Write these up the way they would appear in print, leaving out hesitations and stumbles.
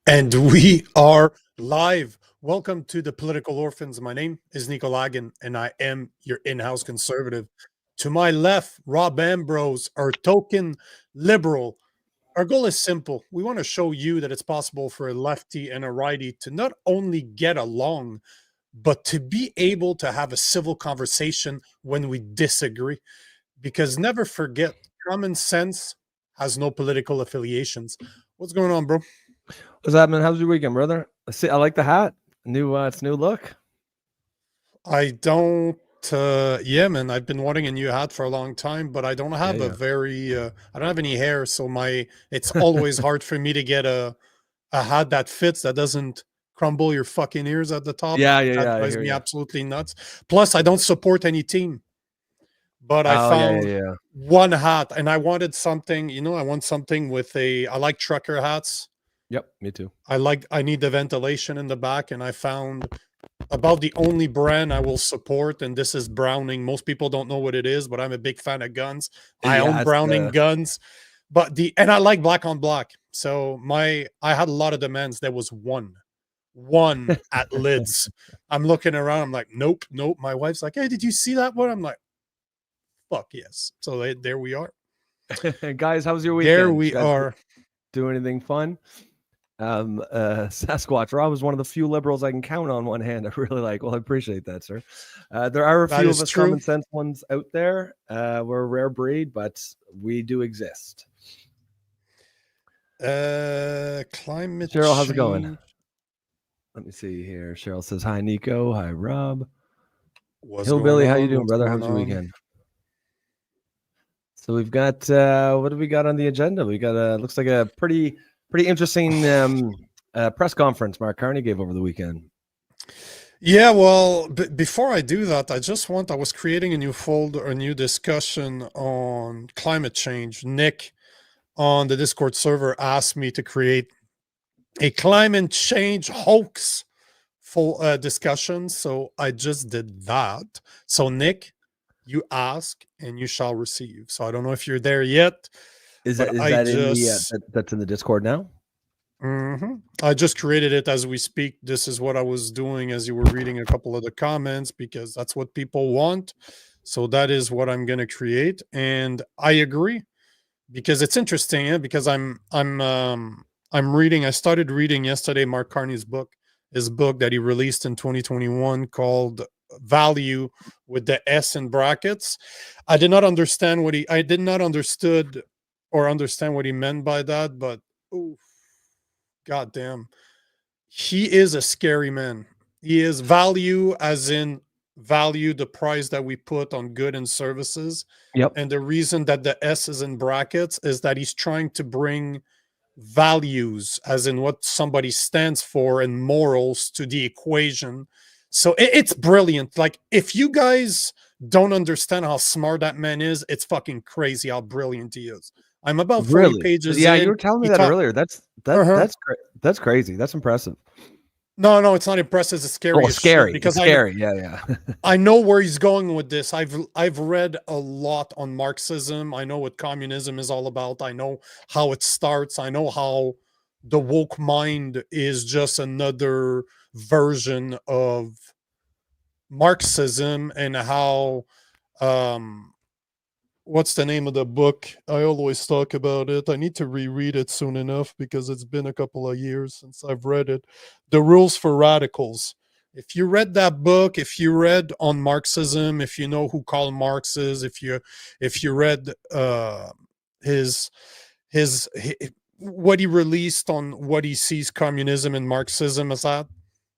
And we are live. Welcome to the Political Orphans. My name is Nico and I am your in-house conservative. To my left, Rob Ambrose, our token liberal. Our goal is simple. We want to show you that it's possible for a lefty and a righty to not only get along, but to be able to have a civil conversation when we disagree. Because never forget, common sense has no political affiliations. What's going on, bro? What's happening? How's your weekend, brother? I like the hat. It's new look. I don't. Yeah, man. I've been wanting a new hat for a long time, but I don't have a Yeah, very. I don't have any hair, so it's always hard for me to get a hat that fits that doesn't crumble your fucking ears at the top. That I drives hear me you. absolutely nuts. Plus, I don't support any team, but I Oh found yeah. one hat, and I wanted something. I want something with a. I like trucker hats. Yep, me too. I need the ventilation in the back, and I found about the only brand I will support, and this is Browning. Most people don't know what it is, but I'm a big fan of guns. I own Yeah, it's Browning the guns, and I like black on black. So I had a lot of demands. There was one at Lids. I'm looking around. I'm like, nope. My wife's like, hey, did you see that one? I'm like, fuck yes. So there we are. guys. How was your There weekend? Did we you guys are. do anything fun? Sasquatch Rob was one of the few liberals I can count on one hand. I really like. Well, I appreciate that, sir. There are a That few of is us true. common sense ones out there. We're a rare breed, but we do exist. Climate Cheryl, how's it going? change. Let me see here. Cheryl says hi, Nico. Hi, Rob. What's going Hillbilly, how you on? doing, What's brother? going How's your on? weekend? So we've got what do we got on the agenda? We got looks like a pretty interesting press conference Mark Carney gave over the weekend. Yeah, well, before I do that, I was creating a new folder, a new discussion on climate change. Nick on the Discord server asked me to create a climate change hoax full discussion. So I just did that. So, Nick, you ask and you shall receive. So I don't know if you're there yet, Is but that in the that's in the Discord now? I just created it as we speak. This is what I was doing as you were reading a couple of the comments because that's what people want. So that is what I'm going to create, and I agree because it's interesting. Because I'm reading. I started reading yesterday Mark Carney's book, his book that he released in 2021 called Value with the S in brackets. I did not understand I did not understood or understand what he meant by that, but. Ooh, God damn. He is a scary man. He is value, as in value the price that we put on good and services. Yep. And the reason that the S is in brackets is that he's trying to bring values, as in what somebody stands for, and morals to the equation. So it's brilliant. Like, if you guys don't understand how smart that man is, it's fucking crazy how brilliant he is. I'm about 40 Really? pages Yeah, you in. were telling me He that taught. earlier. Uh-huh. That's crazy. That's impressive. No, it's not impressive. It's scary Oh, as shit scary. It's because scary. Yeah. I know where he's going with this. I've read a lot on Marxism. I know what communism is all about. I know how it starts. I know how the woke mind is just another version of Marxism, and how um what's the name of the book? I always talk about it. I need to reread it soon enough because it's been a couple of years since I've read it. The Rules for Radicals. If you read that book, if you read on Marxism, if you know who Karl Marx is, if you read his his what he released on what he sees communism and Marxism as at,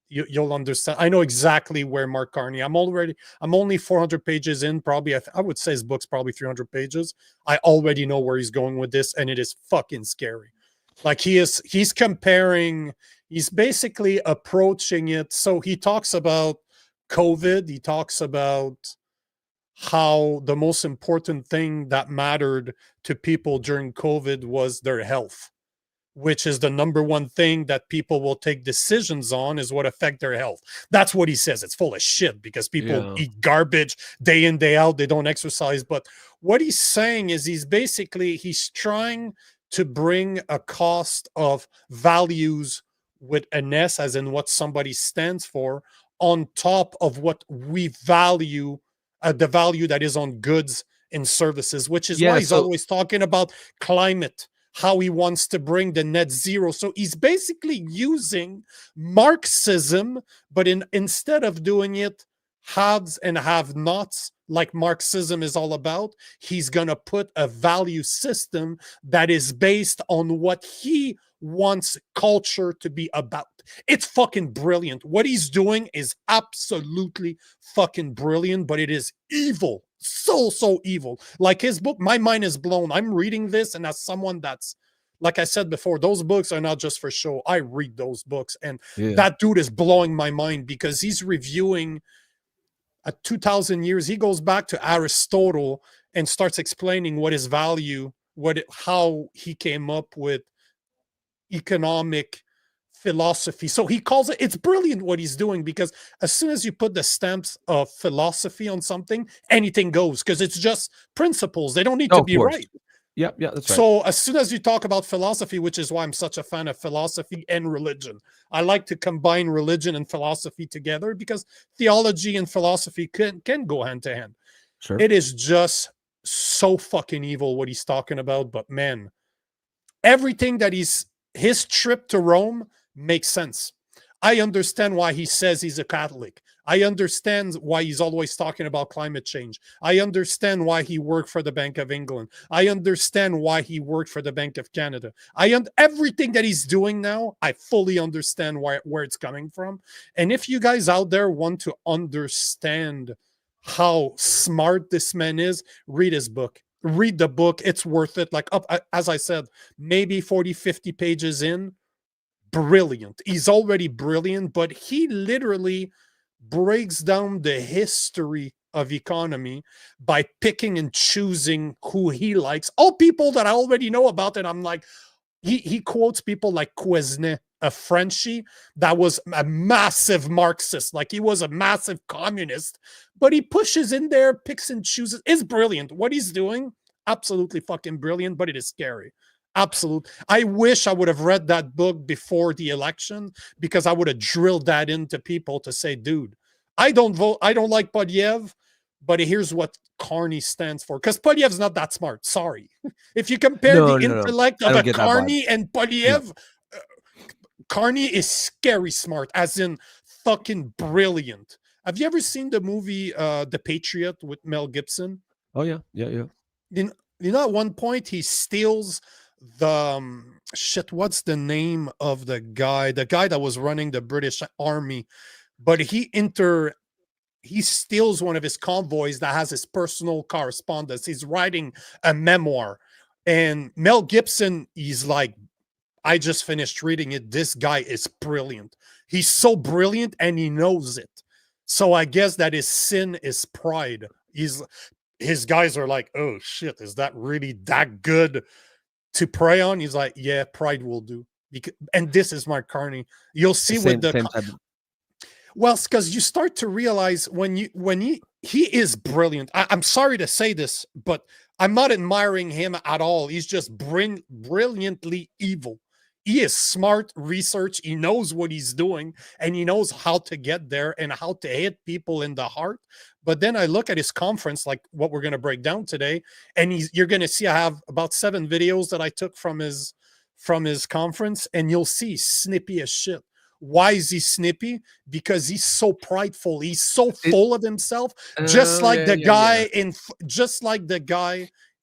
you'll understand. I know exactly where Mark Carney. I'm only 400 pages in. Probably, I would say his book's probably 300 pages. I already know where he's going with this, and it is fucking scary. Like, he's comparing. He's basically approaching it. So he talks about COVID. He talks about how the most important thing that mattered to people during COVID was their health, which is the number one thing that people will take decisions on, is what affect their health. That's what he says. It's full of shit because people Yeah. eat garbage day in, day out. They don't exercise. But what he's saying is he's trying to bring a cost of values with an S, as in what somebody stands for, on top of what we value, the value that is on goods and services, which is why Yeah. he's So always talking about climate, how he wants to bring the net zero. So he's basically using Marxism, but instead of doing it haves and have nots like Marxism is all about, he's going to put a value system that is based on what he wants culture to be about. It's fucking brilliant. What he's doing is absolutely fucking brilliant, but it is evil. So evil. Like his book, my mind is blown. I'm reading this, and as someone that's, like I said before, those books are not just for show. I read those books, and yeah. that dude is blowing my mind because he's reviewing 2,000 years. He goes back to Aristotle and starts explaining what his value, how he came up with economic philosophy. So he calls it's brilliant what he's doing, because as soon as you put the stamps of philosophy on something, anything goes, because it's just principles. They don't need Oh, to of be course. right. Yeah, that's right. So as soon as you talk about philosophy, which is why I'm such a fan of philosophy and religion, I like to combine religion and philosophy together, because theology and philosophy can go hand to hand. Sure. It is just so fucking evil what he's talking about. But man, everything that his trip to Rome makes sense. I understand why he says he's a Catholic. I understand why he's always talking about climate change. I understand why he worked for the Bank of England. I understand why he worked for the Bank of Canada. Everything that he's doing now, I fully understand where it's coming from. And if you guys out there want to understand how smart this man is, read his book. Read the book. It's worth it. Like, as I said, maybe 40, 50 pages in, brilliant. He's already brilliant, but he literally breaks down the history of economy by picking and choosing who he likes. All people that I already know about, and I'm like, he quotes people like Quesnay, a Frenchie that was a massive Marxist, like he was a massive communist, but he pushes in there, picks and chooses. It's brilliant. What he's doing, absolutely fucking brilliant, but it is scary. Absolute. I wish I would have read that book before the election, because I would have drilled that into people to say, dude, I don't vote. I don't like Polyev, but here's what Carney stands for. Because Polyev's not that smart. Sorry. If you compare the No. intellect I of don't a get that vibe. Carney and Yeah. Polyev, Carney is scary smart, as in fucking brilliant. Have you ever seen the movie The Patriot with Mel Gibson? Oh, yeah. You know, at one point he steals the shit. What's the name of the guy? The guy that was running the British Army, but he steals one of his convoys that has his personal correspondence. He's writing a memoir, and Mel Gibson, he's like, I just finished reading it. This guy is brilliant. He's so brilliant, and he knows it. So I guess that his sin is pride. His guys are like, oh shit, is that really that good to prey on? He's like, yeah, pride will do. And this is Mark Carney. You'll see Same with the type of, well, it's because you start to realize when he is brilliant. I'm sorry to say this, but I'm not admiring him at all. He's just brilliantly evil. He is smart, research. He knows what he's doing, and he knows how to get there and how to hit people in the heart. But then I look at his conference, like what we're going to break down today, and you're going to see I have about 7 videos that I took from his conference, and you'll see snippy as shit. Why is he snippy? Because he's so prideful. He's so full of himself, just like the guy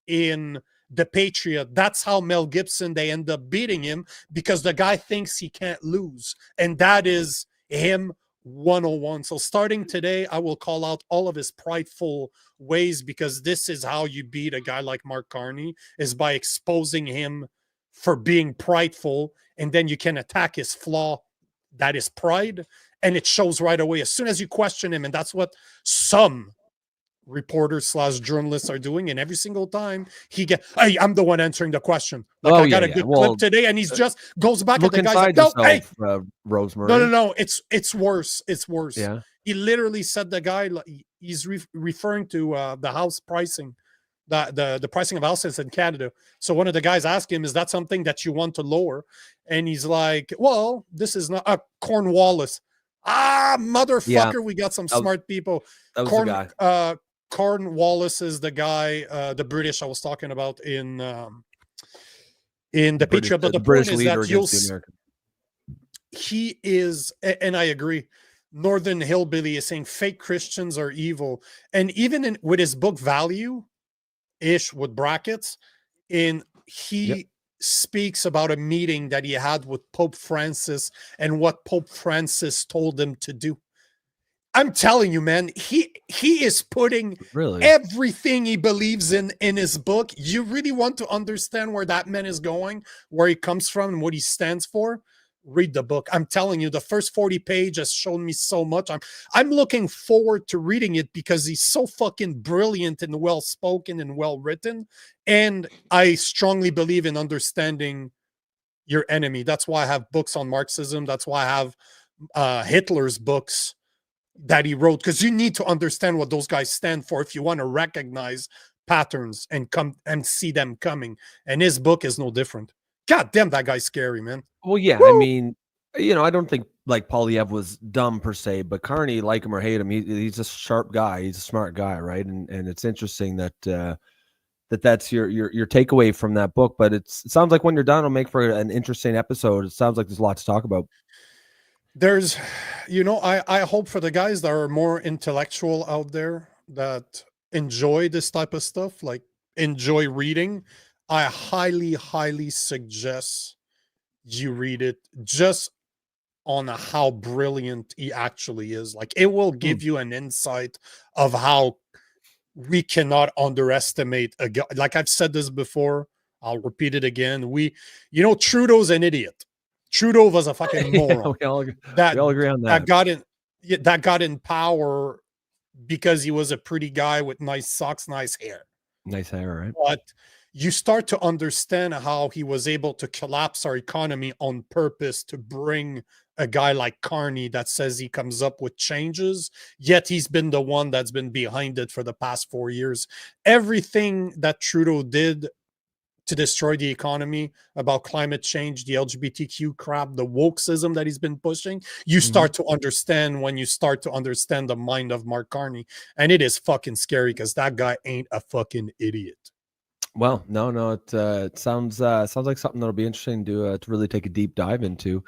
in The Patriot. That's how Mel Gibson, they end up beating him, because the guy thinks he can't lose, and that is him 101. So starting today, I will call out all of his prideful ways, because this is how you beat a guy like Mark Carney, is by exposing him for being prideful, and then you can attack his flaw, that is pride, and it shows right away as soon as you question him. And that's what some reporters / journalists are doing, and every single time hey, I'm the one answering the question, like, I got a good clip today, and he's just goes back at the guy's like, no, hey, Rosemary. No, it's worse. Yeah. He literally said the guy, he's referring to the house pricing. the pricing of houses in Canada. So one of the guys asked him, "Is that something that you want to lower?" And he's like, "Well, this is not Cornwallis." Ah, Yeah, motherfucker, we got some that, smart people. that was the Corn guy. Cornwallis is the guy, the British I was talking about in the Patriot. But The the point British is leader that against the American. he is, and I agree. Northern Hillbilly is saying fake Christians are evil, and even with his book Value ish with brackets, he Yep. speaks about a meeting that he had with Pope Francis and what Pope Francis told him to do. I'm telling you, man, he is putting Really? everything he believes in his book. You really want to understand where that man is going, where he comes from, and what he stands for? Read the book. I'm telling you, the first 40 pages has shown me so much. I'm looking forward to reading it because he's so fucking brilliant and well spoken and well written. And I strongly believe in understanding your enemy. That's why I have books on Marxism. That's why I have Hitler's books that he wrote, because you need to understand what those guys stand for if you want to recognize patterns and come and see them coming. And his book is no different. God damn, that guy's scary, man. Well, yeah. Woo! I mean, I don't think like Polyev was dumb per se, but Carney, like him or hate him, he's a sharp guy. He's a smart guy, right? And it's interesting that that's your takeaway from that book. But it sounds like when you're done, it'll make for an interesting episode. It sounds like there's a lot to talk about. There's, I hope for the guys that are more intellectual out there that enjoy this type of stuff, like enjoy reading. I highly, highly suggest you read it just on how brilliant he actually is. Like, it will give you an insight of how we cannot underestimate a guy. Like I've said this before, I'll repeat it again. Trudeau's an idiot. Trudeau was a fucking moron. we all agree on that got in power because he was a pretty guy with nice socks, nice hair. Nice hair, right? But you start to understand how he was able to collapse our economy on purpose to bring a guy like Carney that says he comes up with changes, yet he's been the one that's been behind it for the past 4 years. Everything that Trudeau did to destroy the economy, about climate change, the LGBTQ crap, the wokeism that he's been pushing, you start to understand when you start to understand the mind of Mark Carney. And it is fucking scary because that guy ain't a fucking idiot. Well, no, it sounds like something that'll be interesting to really take a deep dive into.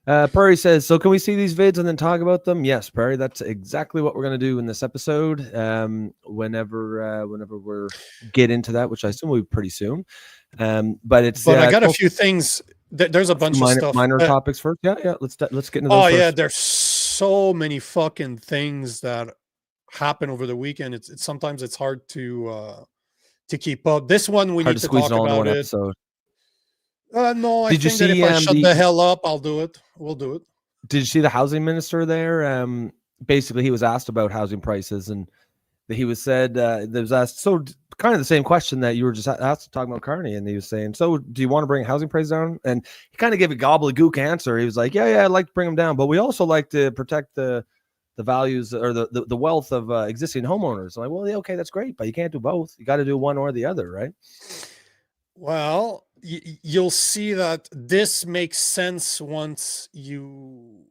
Perry says, so can we see these vids and then talk about them? Yes, Perry, that's exactly what we're going to do in this episode. Whenever we're get into that, which I assume will be pretty soon. But I got a few things. There's a bunch of stuff. Minor topics first. Yeah. Let's get into those. Oh first. yeah, there's so many fucking things that happen over the weekend. It's sometimes it's hard to keep up. This one we need to talk about it. Episode. No, I think that if I shut the hell up, I'll do it. We'll do it. Did you see the housing minister there? Basically, he was asked about housing prices, and he was said there was asked, so kind of the same question that you were just asked talking about Carney, and he was saying, so do you want to bring housing prices down? And he kind of gave a gobbledygook answer. He was like, yeah, I'd like to bring them down, but we also like to protect the values or the wealth of existing homeowners. I'm like, well, yeah, okay, that's great, but you can't do both. You got to do one or the other, right? Well, you'll see that this makes sense once you,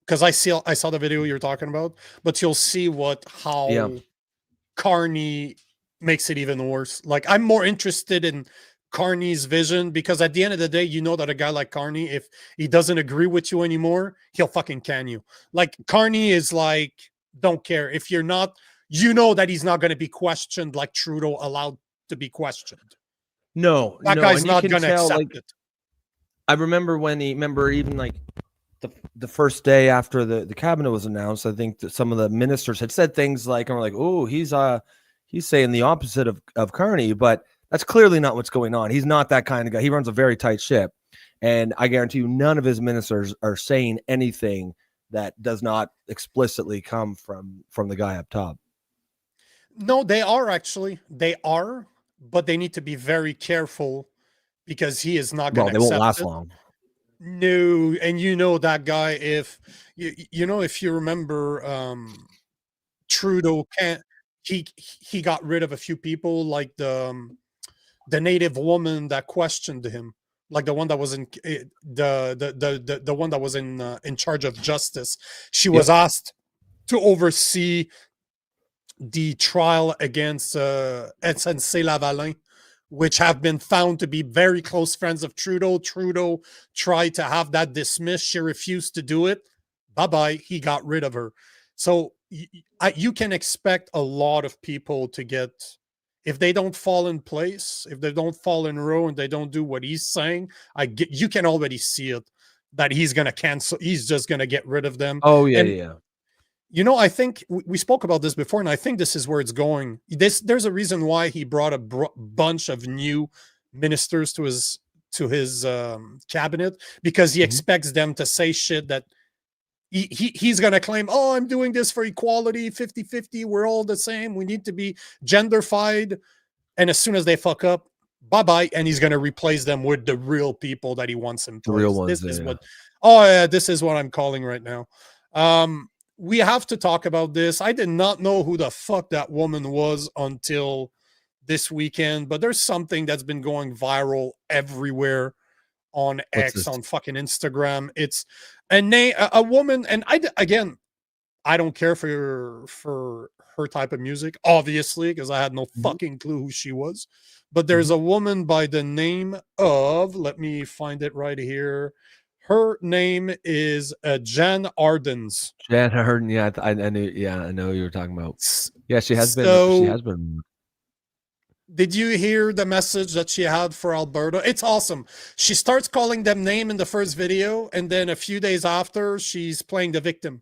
because I saw the video you're talking about, but you'll see how Carney makes it even worse. Like, I'm more interested in Carney's vision, because at the end of the day, that a guy like Carney, if he doesn't agree with you anymore, he'll fucking can you. Like, Carney is like, don't care if you're not, that he's not going to be questioned like Trudeau allowed to be questioned. No, that guy's not going to accept it. I remember even like the first day after the cabinet was announced, I think that some of the ministers had said things like, and we're like, oh, he's saying the opposite of Carney, but that's clearly not what's going on. He's not that kind of guy. He runs a very tight ship. And I guarantee you none of his ministers are saying anything that does not explicitly come from the guy up top. No, they are actually. They are, but they need to be very careful because he is not going to accept it. They won't last long. No, and that guy, if you remember, Trudeau he got rid of a few people, like the native woman that questioned him, like the one that was the one that was in charge of justice. She was asked to oversee the trial against SNC Lavalin, which have been found to be very close friends of Trudeau. Trudeau tried to have that dismissed. She refused to do it. Bye-bye. He got rid of her. So you can expect a lot of people to get, if they don't fall in place, if they don't fall in row and they don't do what he's saying, you can already see it, that he's going to cancel. He's just going to get rid of them. Oh, yeah, and yeah. you know, I think we spoke about this before, and I think this is where it's going. There's a reason why he brought a bunch of new ministers to his cabinet, because he expects them to say shit that he's going to claim, oh, I'm doing this for equality, 50-50, we're all the same, we need to be genderfied. And as soon as they fuck up, bye-bye, and he's going to replace them with the real people that he wants in place. The real ones, This is what, oh yeah, this is what I'm calling right now. We have to talk about this. I did not know who the fuck that woman was until this weekend, but there's something that's been going viral everywhere on X, on fucking Instagram. It's a woman, and I don't care for her type of music, obviously, because I had no fucking clue who she was. But there's a woman by the name of, let me find it right here. Her name is Jan Ardens. Jan Arden, yeah, I knew. Yeah, I know who you were talking about. Yeah, she has been. She has been. Did you hear the message that she had for Alberta? It's awesome. She starts calling them name in the first video, and then a few days after, she's playing the victim.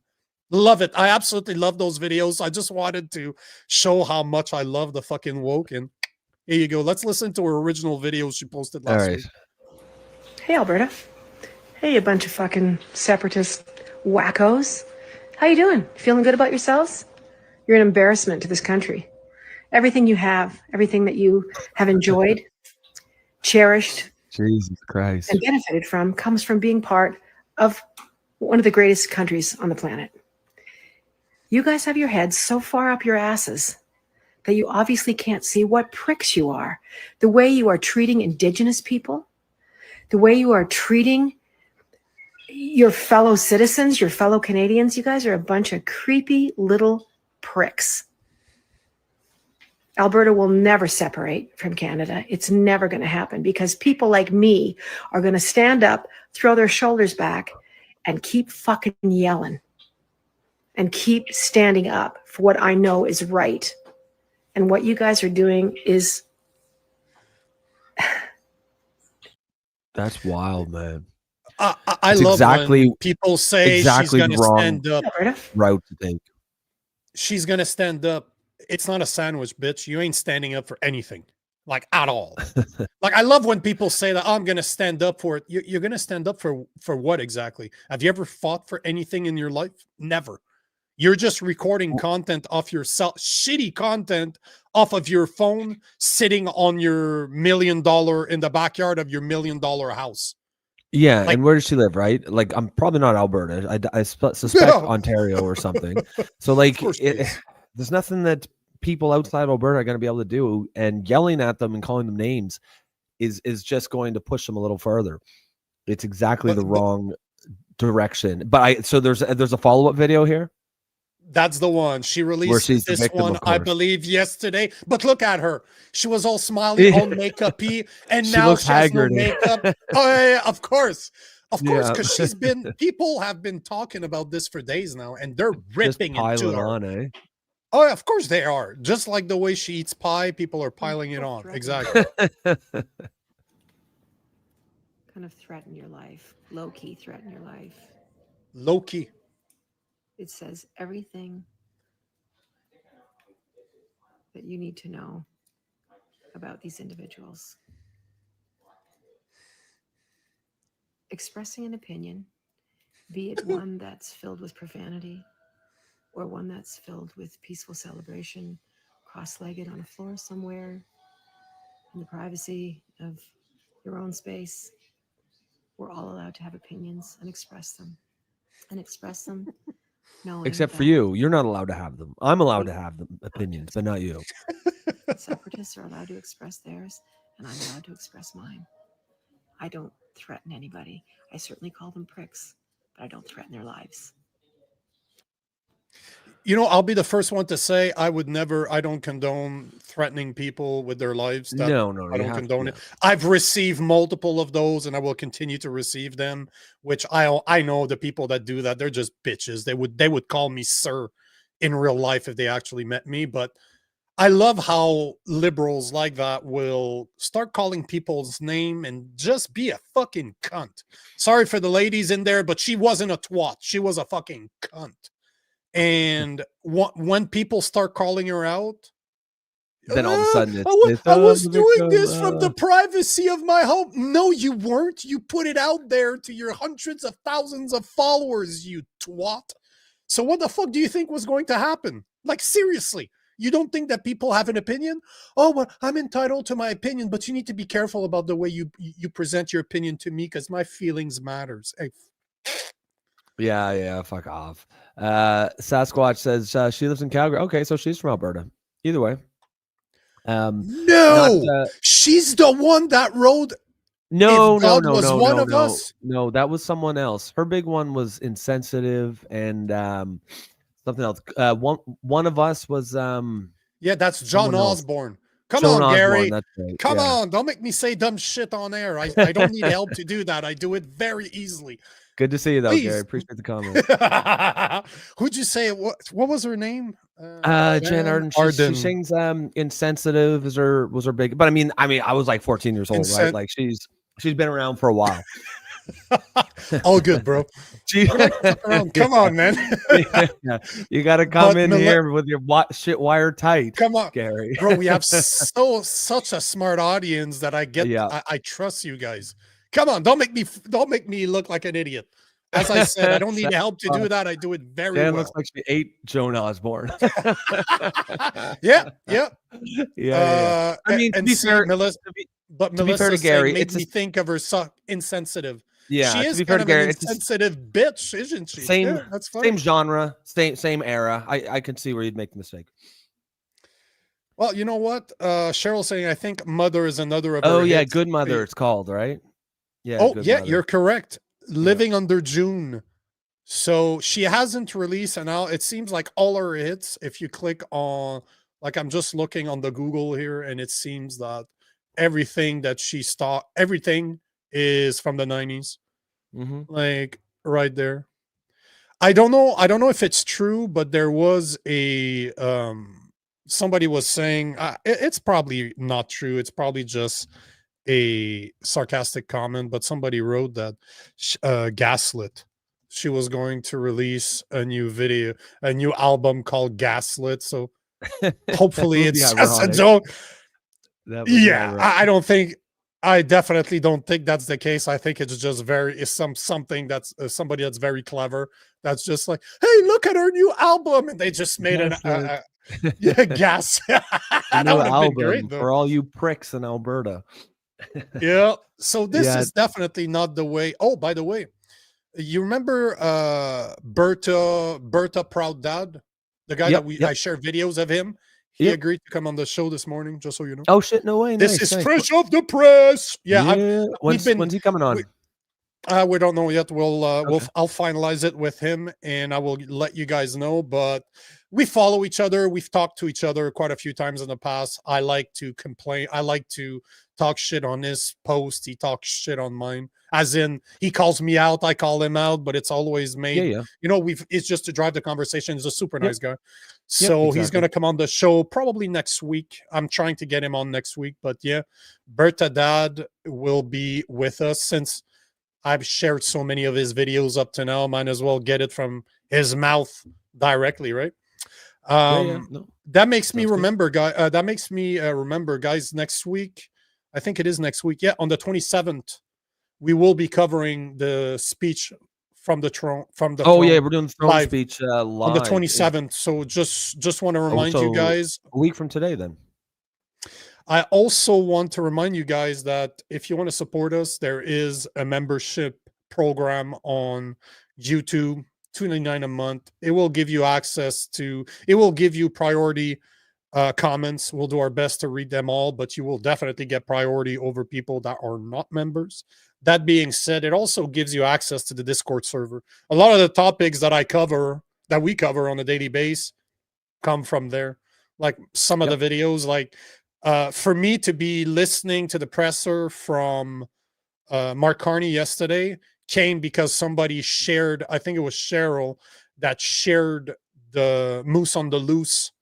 Love it. I absolutely love those videos. I just wanted to show how much I love the fucking woke. And here you go. Let's listen to her original video she posted last week. Hey, Alberta. Hey, you bunch of fucking separatist wackos. How you doing? Feeling good about yourselves? You're an embarrassment to this country. Everything you have, everything that you have enjoyed, cherished, Jesus Christ, and benefited from comes from being part of one of the greatest countries on the planet. You guys have your heads so far up your asses that you obviously can't see what pricks you are. The way you are treating Indigenous people, the way you are treating your fellow citizens, your fellow Canadians, you guys are a bunch of creepy little pricks. Alberta will never separate from Canada. It's never going to happen because people like me are going to stand up, throw their shoulders back, and keep fucking yelling and keep standing up for what I know is right. And what you guys are doing is... That's wild, man. I love exactly when people say she's going to stand up. Route to take. She's going to stand up. It's not a sandwich, bitch. You ain't standing up for anything, like at all. Like, I love when people say that, oh, I'm going to stand up for it. You're going to stand up for what exactly? Have you ever fought for anything in your life? Never. You're just recording content off yourself, shitty content off of your phone, sitting on your $1 million in the backyard of your $1 million house. Yeah, like, and where does she live, right? Like, I'm probably not Alberta. I suspect Ontario or something. So, like, there's nothing that people outside Alberta are going to be able to do. And yelling at them and calling them names is just going to push them a little further. It's exactly the wrong direction. But so there's a follow-up video here. That's the one. She released this one, I believe, yesterday. But look at her. She was all smiley, all makeup-y, and now she has no makeup. Oh, yeah, of course. Of course, because she's been... People have been talking about this for days now, and they're ripping into her. On, eh? Oh, yeah, of course they are. Just like the way she eats pie, people are piling it on. Exactly. Kind of threaten your life. Low-key threaten your life. Low-key. It says everything that you need to know about these individuals. Expressing an opinion, be it one that's filled with profanity or one that's filled with peaceful celebration, cross-legged on a floor somewhere in the privacy of your own space. We're all allowed to have opinions and express them No, in Except for fact, you. You're not allowed to have them. I'm allowed to have them opinions, but not you. separatists are allowed to express theirs, and I'm allowed to express mine. I don't threaten anybody. I certainly call them pricks, but I don't threaten their lives. You know, I'll be the first one to say I don't condone threatening people with their lives. That No, I you don't have condone to. it. I've received multiple of those and I will continue to receive them, which I know the people that do that, they're just bitches. They would call me sir in real life if they actually met me. But I love how liberals like that will start calling people's name and just be a fucking cunt. Sorry for the ladies in there, but she wasn't a twat. She was a fucking cunt. And when people start calling her out, Then all of a sudden I was doing this from the privacy of my home. No, you weren't. You put it out there to your hundreds of thousands of followers, you twat. So what the fuck do you think was going to happen? Like, seriously, you don't think that people have an opinion? Oh, well, I'm entitled to my opinion, but you need to be careful about the way you present your opinion to me because my feelings matters. Hey, Yeah, fuck off. Sasquatch says she lives in Calgary. Okay, so she's from Alberta. Either way. No, she's the one that rode. No, if God was one of us. No, that was someone else. Her big one was insensitive and something else. One of us was yeah, that's John Osborne. Come Joan on, Gary. Osborne, that's right. Come on, don't make me say dumb shit on air. I don't need help to do that. I do it very easily. Good to see you though, Please. Gary. Appreciate the comment. Who'd you say it was? What was her name? Jen Arden. She sings insensitive was her big, but I mean I was like 14 years old, right? Like she's been around for a while. All good, bro. Come on, man. Yeah. You got to come in here with your shit wired tight. Come on, Gary. Bro, we have such a smart audience that I get. Yeah. I trust you guys. Come on, don't make me look like an idiot. As I said, I don't need help to do that. I do it very well. Looks like she ate Joan Osborne. Yeah. I mean, to be fair, Melissa, to be fair to Gary, it made me think of her insensitive. Yeah, she is kind of an insensitive bitch, isn't she? Same, that's fine. Same genre, same era. I can see where you'd make the mistake. Well, you know what? Cheryl's saying, I think Mother is another of her. Oh yeah, hits. Good Mother. It's called, right? Yeah. Oh yeah, Mother. You're correct. Living Under June. So she hasn't released, and now it seems like all her hits. If you click on, like, I'm just looking on the Google here, and it seems that everything that she everything is from the 90s. Like right there. I don't know if it's true, but there was a somebody was saying it's probably not true. It's probably just a sarcastic comment, but somebody wrote that Gaslit, she was going to release a new album called Gaslit. So hopefully it's just a joke. I definitely don't think that's the case. I think it's just something that's somebody that's very clever. That's just like, hey, look at our new album, and they just made gas. That would have been great for all you pricks in Alberta. Yeah. So this is definitely not the way. Oh, by the way, you remember Berta Proud Dad, the guy that I share videos of him. He agreed to come on the show this morning, just so you know. Oh shit! No way. This is fresh off the press. Yeah. When's he coming on? We don't know yet. I'll finalize it with him, and I will let you guys know. But we follow each other. We've talked to each other quite a few times in the past. I like to complain. I like to talk shit on his post. He talks shit on mine. As in, he calls me out, I call him out, but it's always made. Yeah. You know, it's just to drive the conversation. He's a super nice guy. So he's going to come on the show probably next week. I'm trying to get him on next week. But yeah, Berta Dad will be with us since I've shared so many of his videos up to now. Might as well get it from his mouth directly, right? That makes me remember, guys. That makes me remember, guys. Next week, I think it is next week. Yeah, on the 27th, we will be covering the speech from the throne. We're doing the throne speech live on the 27th. So just want to remind you guys. A week from today, then. I also want to remind you guys that if you want to support us, there is a membership program on YouTube $2.99 a month. It will give you access to. It will give you priority comments. We'll do our best to read them all, but you will definitely get priority over people that are not members. That being said, it also gives you access to the Discord server. A lot of the topics that we cover on a daily basis, come from there. Like some of the videos, like for me to be listening to the presser from Mark Carney yesterday came because somebody shared, I think it was Cheryl, that shared the Moose on the Loose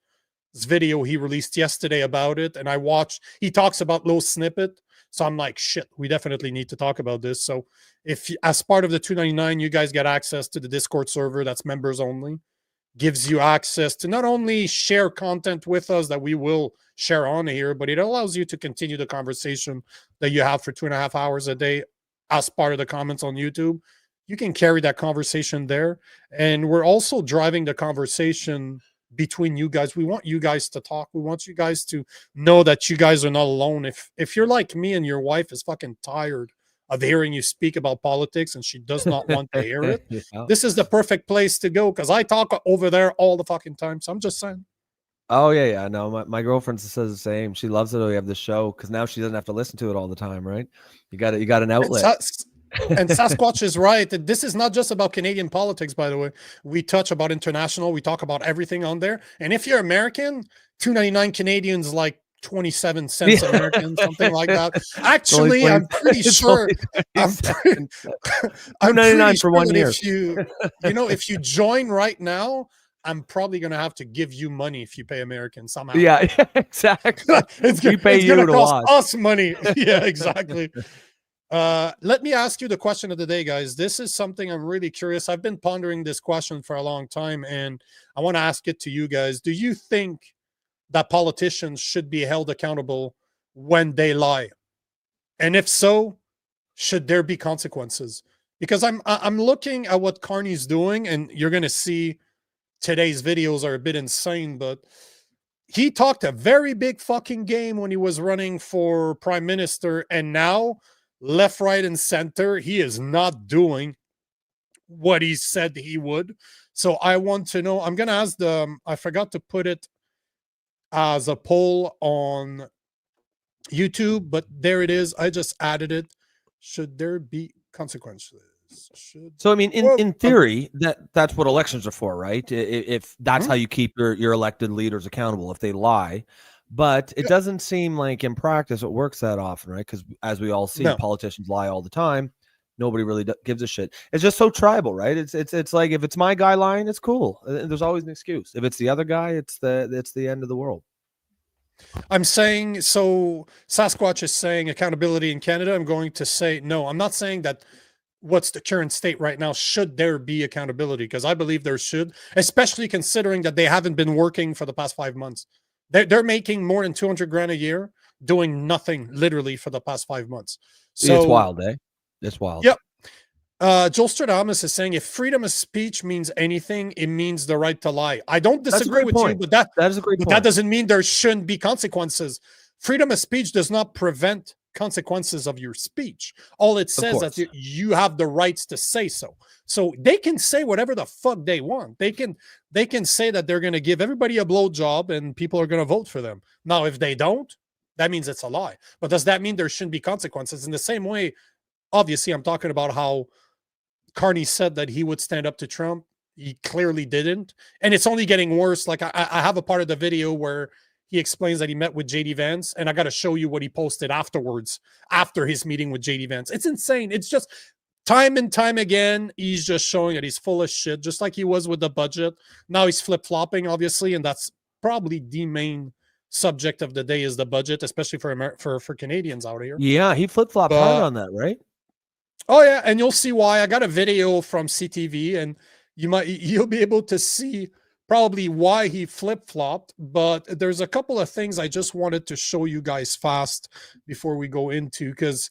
video he released yesterday about it. And I watched, he talks about little snippet. So I'm like, shit, we definitely need to talk about this. So if as part of the $2.99, you guys get access to the Discord server that's members only, gives you access to not only share content with us that we will share on here, but it allows you to continue the conversation that you have for 2.5 hours a day as part of the comments on YouTube. You can carry that conversation there. And we're also driving the conversation between you guys. We want you guys to talk. We want you guys to know that you guys are not alone. If you're like me and your wife is fucking tired of hearing you speak about politics and she does not want to hear it, this is the perfect place to go, because I talk over there all the fucking time. So I'm just saying. Oh yeah. No, my girlfriend says the same. She loves it that we have the show because now she doesn't have to listen to it all the time, right? You got an outlet. And Sasquatch is right. This is not just about Canadian politics, by the way. We touch about international. We talk about everything on there. And if you're American, $2.99 Canadians, like 27 cents American, something like that. Actually, I'm pretty sure. I'm pretty $2.99 for sure 1 year. If if you join right now, I'm probably going to have to give you money if you pay American somehow. Yeah, exactly. We pay you to cost us money. Yeah, exactly. Let me ask you the question of the day, guys. This is something I'm really curious. I've been pondering this question for a long time, and I want to ask it to you guys. Do you think that politicians should be held accountable when they lie? And if so, should there be consequences? Because I'm looking at what Carney's doing, and you're going to see today's videos are a bit insane, but he talked a very big fucking game when he was running for prime minister, and now left, right, and center, he is not doing what he said he would. So I want to know, I'm going to ask I forgot to put it as a poll on YouTube, but there it is. I just added it. Should there be consequences? So, I mean, in theory, that's what elections are for, right? If that's how you keep your elected leaders accountable, if they lie. But it doesn't seem like in practice it works that often, right? Because as we all see, politicians lie all the time. Nobody really gives a shit. It's just so tribal, right? It's like, if it's my guy lying, it's cool. There's always an excuse. If it's the other guy, it's the end of the world. I'm saying, so Sasquatch is saying accountability in Canada. I'm going to say no. I'm not saying that. What's the current state right now? Should there be accountability? Because I believe there should, especially considering that they haven't been working for the past 5 months. They're making more than 200 grand a year doing nothing literally for the past 5 months. So it's wild, eh? It's wild. Yep. Joel Stradamus is saying, if freedom of speech means anything, it means the right to lie. I don't disagree with you, but that is a great point. That doesn't mean there shouldn't be consequences. Freedom of speech does not prevent consequences of your speech. All it says that you have the rights to say so. So they can say whatever the fuck they want. They can say that they're going to give everybody a blowjob and people are going to vote for them. Now, if they don't, that means it's a lie. But does that mean there shouldn't be consequences? In the same way, obviously, I'm talking about how Carney said that he would stand up to Trump. He clearly didn't. And it's only getting worse. Like I have a part of the video where he explains that he met with JD Vance, and I got to show you what he posted afterwards, after his meeting with JD Vance. It's insane. It's just time and time again, he's just showing that he's full of shit, just like he was with the budget. Now he's flip-flopping, obviously, and that's probably the main subject of the day is the budget, especially for Canadians out here. Yeah, he flip-flopped hard on that, right? Oh, yeah, and you'll see why. I got a video from CTV, and you'll be able to see probably why he flip-flopped, but there's a couple of things I just wanted to show you guys fast before we go into, because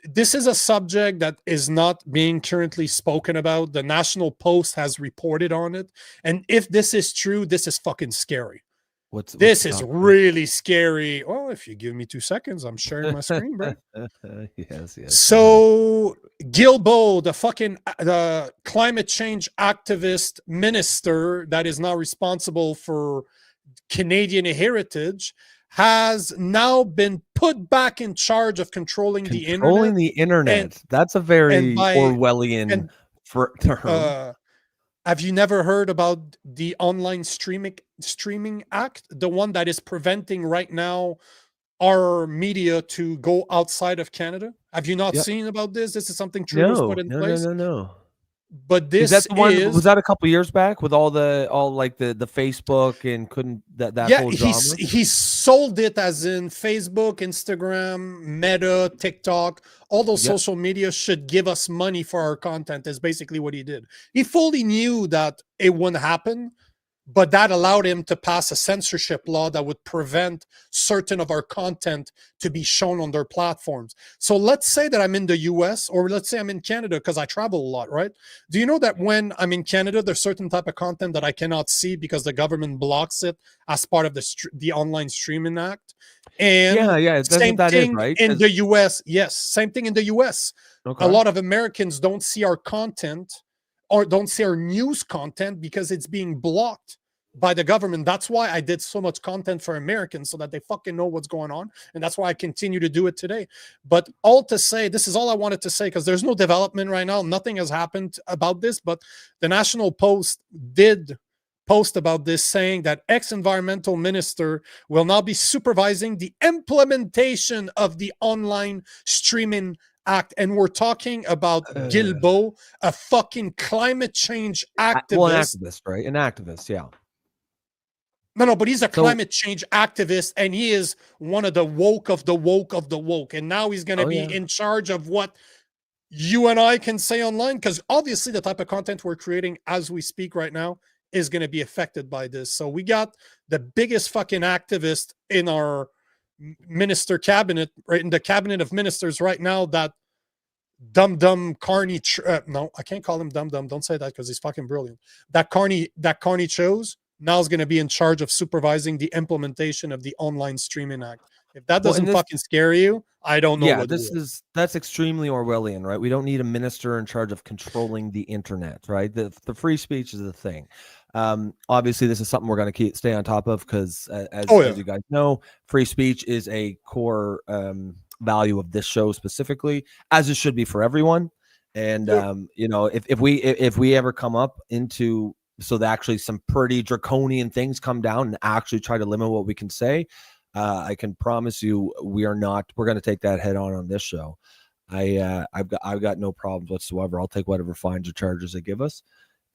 this is a subject that is not being currently spoken about. The National Post has reported on it, and if this is true, this is fucking scary. This is really scary. Oh, if you give me 2 seconds, I'm sharing my screen, bro. Yes. So Guilbeault, the climate change activist minister that is now responsible for Canadian heritage, has now been put back in charge of controlling the internet. That's a very Orwellian term. Have you never heard about the online streaming act, the one that is preventing right now our media to go outside of Canada? Have you not seen about this? This is something Trudeau's put in place. No. But this is that the one? Was that a couple years back with all the Facebook and couldn't that whole drama? He sold it as in Facebook, Instagram, Meta, TikTok, all those social media should give us money for our content is basically what he did. He fully knew that it wouldn't happen, but that allowed him to pass a censorship law that would prevent certain of our content to be shown on their platforms. So let's say that I'm in the US, or let's say I'm in Canada because I travel a lot, right? Do you know that when I'm in Canada, there's certain type of content that I cannot see because the government blocks it as part of the Online Streaming Act? And same thing right? in the US. Yes, same thing in the US. Okay. A lot of Americans don't see our content or don't see our news content because it's being blocked by the government. That's why I did so much content for Americans, so that they fucking know what's going on. And that's why I continue to do it today. But all to say, this is all I wanted to say, because there's no development right now. Nothing has happened about this, but the National Post did post about this, saying that ex-environmental minister will now be supervising the implementation of the online streaming act. And we're talking about Guilbeault, a fucking climate change activist. Well, an activist, right? An activist, yeah. No, but he's a climate change activist, and he is one of the woke of the woke of the woke. And now he's going to be in charge of what you and I can say online, because obviously the type of content we're creating as we speak right now is going to be affected by this. So we got the biggest fucking activist in our minister cabinet, right in the cabinet of ministers right now, that dumb Carney. No, I can't call him dumb. Don't say that, because he's fucking brilliant. That Carney chose now is going to be in charge of supervising the implementation of the Online Streaming Act. If that doesn't fucking scare you, I don't know. Yeah, that's extremely Orwellian, right? We don't need a minister in charge of controlling the internet, right? The free speech is the thing. Obviously, this is something we're going to stay on top of, because as you guys know, free speech is a core value of this show specifically, as it should be for everyone. And if we ever come up into that actually some pretty draconian things come down and actually try to limit what we can say, I can promise you we're going to take that head on this show. I've got no problems whatsoever. I'll take whatever fines or charges they give us.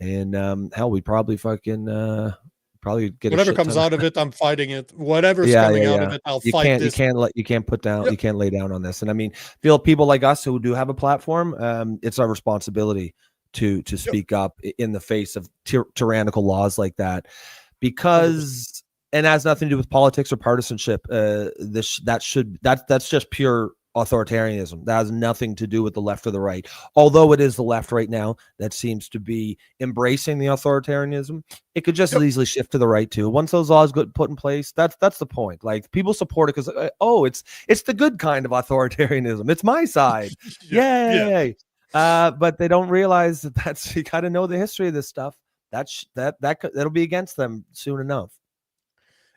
And hell, we probably fucking get whatever comes out of it. I'm fighting it. Whatever's coming out of it, I'll fight this. You can't lay down on this. And I mean, feel people like us who do have a platform, it's our responsibility to speak up in the face of tyrannical laws like that, because and has nothing to do with politics or partisanship. That's just pure authoritarianism. That has nothing to do with the left or the right, although it is the left right now that seems to be embracing the authoritarianism. It could just as easily shift to the right too. Once those laws get put in place, that's the point. Like, people support it because it's the good kind of authoritarianism. It's my side. Yay. But they don't realize that's you got to know the history of this stuff. That'll be against them soon enough.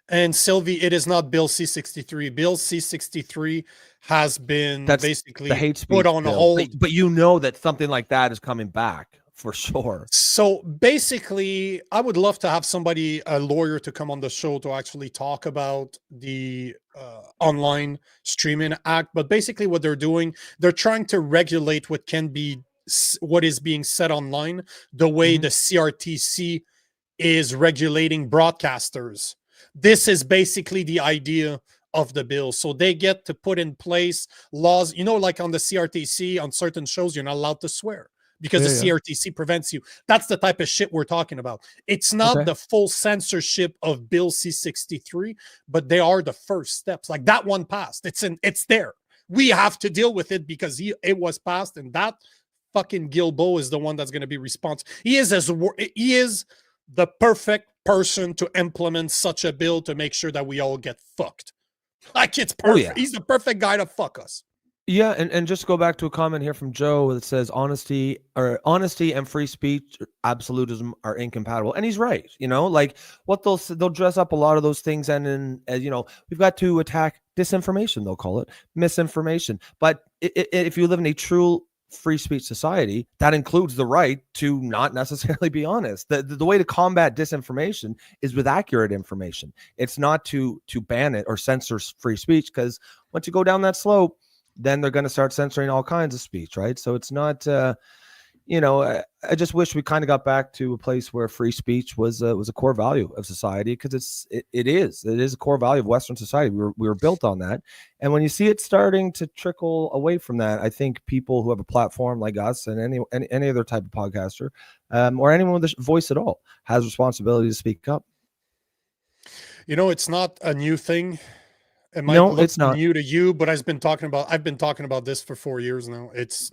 And Sylvie, it is not Bill C-63. Bill C-63 has been basically the hate speech put on hold. But you know that something like that is coming back for sure. So basically, I would love to have somebody, a lawyer, to come on the show to actually talk about the Online Streaming Act. But basically what they're doing, they're trying to regulate what is being said online, the way the CRTC is regulating broadcasters. This is basically the idea of the bill. So they get to put in place laws, like on the CRTC, on certain shows, you're not allowed to swear because the CRTC prevents you. That's the type of shit we're talking about. It's not the full censorship of Bill C-63, but they are the first steps. Like, that one passed. It's there. We have to deal with it because it was passed, and that fucking Guilbeault is the one that's going to be responsible. He is the perfect person to implement such a bill to make sure that we all get fucked. Like, it's Oh, perfect. yeah. He's the perfect guy to fuck us. Yeah, and just go back to a comment here from Joe that says honesty and free speech, absolutism are incompatible, and he's right. Like what they'll dress up a lot of those things, and as we've got to attack disinformation. They'll call it misinformation. But if you live in a true free speech society, that includes the right to not necessarily be honest. The way to combat disinformation is with accurate information. It's not to ban it or censor free speech, because once you go down that slope, then they're going to start censoring all kinds of speech, right? So it's not, I just wish we kind of got back to a place where free speech was a core value of society, because it is a core value of Western society. We were built on that, and when you see it starting to trickle away from that, I think people who have a platform like us and any other type of podcaster, or anyone with a voice at all, has responsibility to speak up. It's not a new thing. It might No, look it's not new to you, but I've been talking about this for 4 years now. It's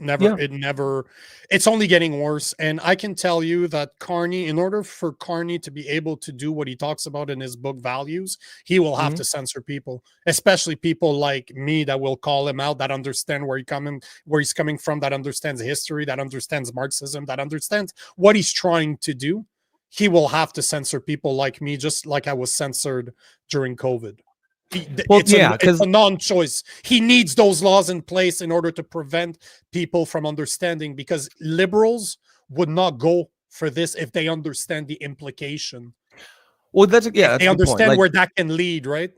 only getting worse. And I can tell you that Carney, in order for Carney to be able to do what he talks about in his book Values, he will have to censor people, especially people like me that will call him out, that understand where he's coming from, that understands history, that understands Marxism, that understands what he's trying to do. He will have to censor people like me, just like I was censored during COVID. It's a non-choice. He needs those laws in place in order to prevent people from understanding, because liberals would not go for this if they understand the implication. Well, that's they understand point. Where that can lead, right?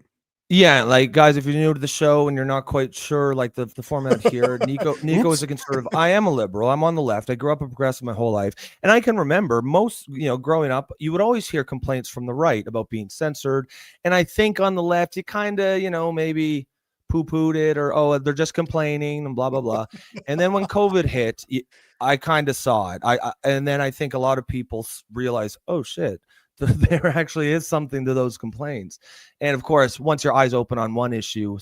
Yeah, like, guys, if you're new to the show and you're not quite sure, like the format here, Nico is a conservative. I am a liberal. I'm on the left. I grew up a progressive my whole life, and I can remember most, growing up, you would always hear complaints from the right about being censored, and I think on the left, you kind of, maybe poo-pooed it, or they're just complaining and blah blah blah. And then when COVID hit, I kind of saw it. And then I think a lot of people realize, oh shit, there actually is something to those complaints. And of course, once your eyes open on one issue,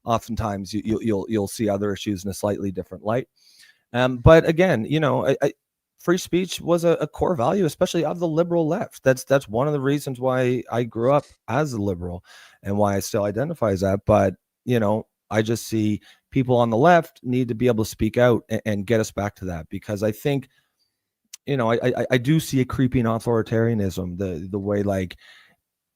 oftentimes you'll see other issues in a slightly different light. But again, free speech was a core value, especially of the liberal left. That's one of the reasons why I grew up as a liberal and why I still identify as that. But I just see people on the left need to be able to speak out and get us back to that, because I think, I do see a creeping authoritarianism, the way, like,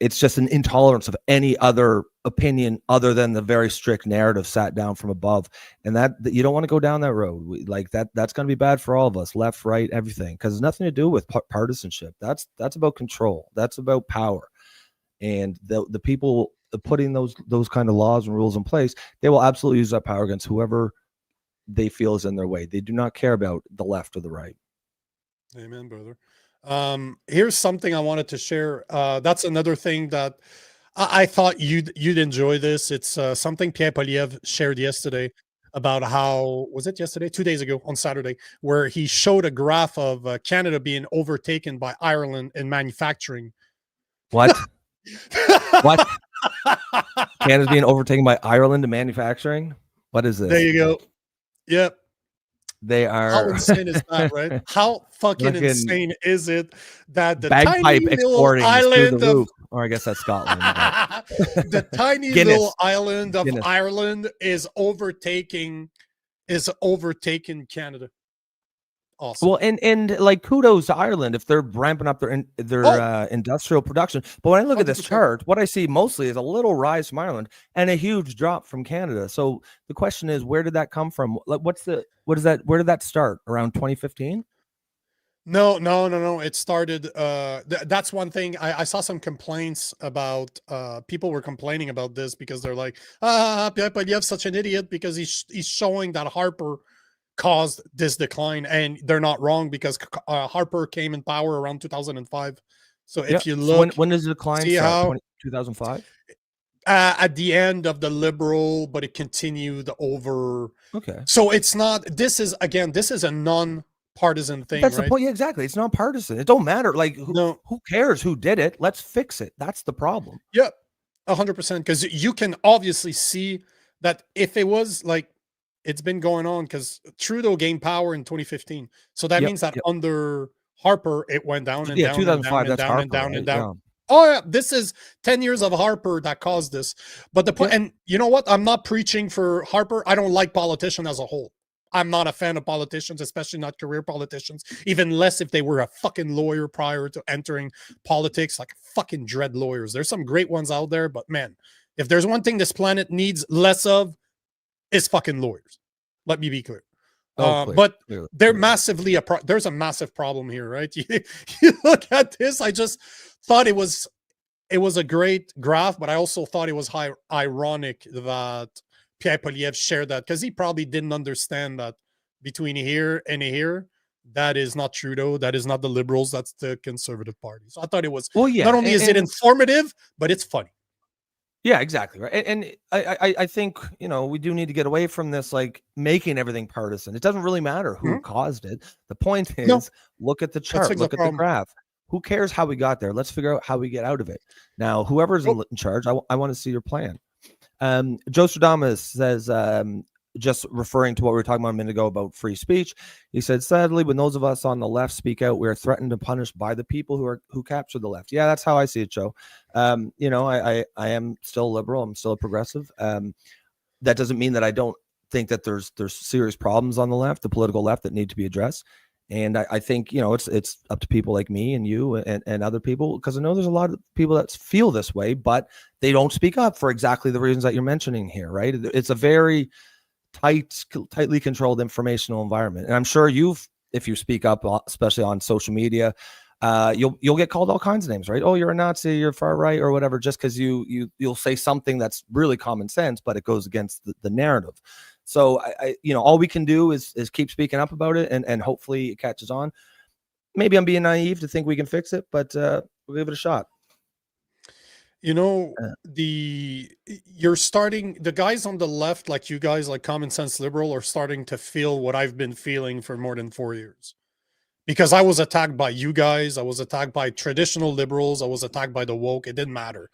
it's just an intolerance of any other opinion other than the very strict narrative sat down from above. And that you don't want to go down that road. That's going to be bad for all of us, left, right, everything, because it's nothing to do with partisanship. That's about control. That's about power. And the people putting those kind of laws and rules in place, they will absolutely use that power against whoever they feel is in their way. They do not care about the left or the right. Amen, brother. Here's something I wanted to share. That's another thing that I thought you'd enjoy this. It's something Pierre Poliev shared yesterday about how, was it yesterday? 2 days ago on Saturday, where he showed a graph of Canada being overtaken by Ireland in manufacturing. What? What? Canada's being overtaken by Ireland in manufacturing? What is this? There you go. Yep. They are. How insane is that, right? How fucking insane is it that the bagpipe tiny little island of, or I guess that's Scotland. the tiny little island of Ireland is overtaking Canada. Awesome. Well, and like, kudos to Ireland if they're ramping up their industrial production. But when I look 100%. At this chart, what I see mostly is a little rise from Ireland and a huge drop from Canada. So the question is, where did that come from? Like, where did that start? Around 2015? No. It started. That's one thing. I saw some complaints about. People were complaining about this because they're like, but you have such an idiot because he's showing that Harper caused this decline, and they're not wrong, because Harper came in power around 2005. So if you look, so when does the decline start? 2005? At the end of the Liberal, but it continued over. Okay. So it's not. This is a non-partisan thing. That's right? The point. Yeah, exactly. It's not partisan. It don't matter. Like, who cares who did it? Let's fix it. That's the problem. Yeah, 100%. Because you can obviously see that if it was like. It's been going on because Trudeau gained power in 2015. So that means that under Harper, it went down and Yeah, down and down 2005. and That's down Harper, and down right? and down. Yeah. Oh yeah, this is 10 years of Harper that caused this. But the point, and you know what? I'm not preaching for Harper. I don't like politicians as a whole. I'm not a fan of politicians, especially not career politicians, even less if they were a fucking lawyer prior to entering politics. Like, fucking dread lawyers. There's some great ones out there, but man, if there's one thing this planet needs less of, it's fucking lawyers. Let me be clear. But they're massively there's a massive problem here, right? You look at this. I just thought it was a great graph, but I also thought it was ironic that Pierre Poliev shared that, because he probably didn't understand that between here and here, that is not Trudeau, that is not the Liberals, that's the Conservative Party. So I thought it was, not only is it informative, but it's funny. Yeah, exactly. Right. And I think, we do need to get away from this, like, making everything partisan. It doesn't really matter who caused it. The point is, look at the chart, look at the graph. Who cares how we got there? Let's figure out how we get out of it. Now, whoever's in charge, I want to see your plan. Joe Stradamus says, just referring to what we were talking about a minute ago about free speech, he said, sadly, when those of us on the left speak out, we are threatened and punished by the people who capture the left. Yeah, that's how I see it, Joe. I am still liberal. I'm still a progressive. That doesn't mean that I don't think that there's serious problems on the left, the political left, that need to be addressed. And I think, it's up to people like me and you and other people, because I know there's a lot of people that feel this way, but they don't speak up for exactly the reasons that you're mentioning here, right? It's a very tightly controlled informational environment. And I'm sure if you speak up, especially on social media, you'll get called all kinds of names, right? Oh, you're a Nazi, you're far right, or whatever, just because you'll say something that's really common sense, but it goes against the narrative. So I all we can do is keep speaking up about it, and hopefully it catches on. Maybe I'm being naive to think we can fix it, but we'll give it a shot. The guys on the left, like you guys, like Common Sense Liberal, are starting to feel what I've been feeling for more than 4 years. Because I was attacked by you guys, I was attacked by traditional liberals, I was attacked by the woke. It didn't matter.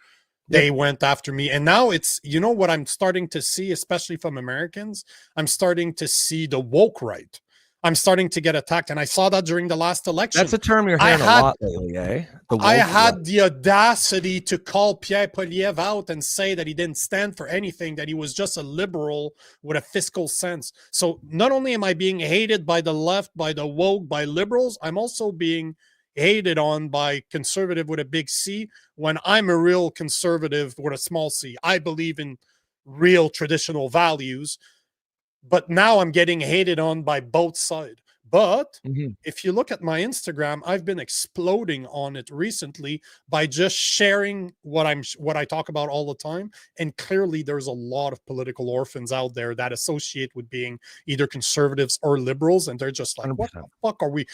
They went after me. And now it's, what I'm starting to see, especially from Americans, I'm starting to see the woke right. I'm starting to get attacked. And I saw that during the last election. That's a term you're hearing a lot lately, eh? I had the audacity to call Pierre Poliev out and say that he didn't stand for anything, that he was just a liberal with a fiscal sense. So not only am I being hated by the left, by the woke, by liberals, I'm also being hated on by conservative with a big C, when I'm a real conservative with a small c. I believe in real traditional values, but now I'm getting hated on by both sides. But if you look at my Instagram, I've been exploding on it recently by just sharing what I talk about all the time. And clearly there's a lot of political orphans out there that associate with being either conservatives or liberals, and they're just like, 100%. What the fuck are we?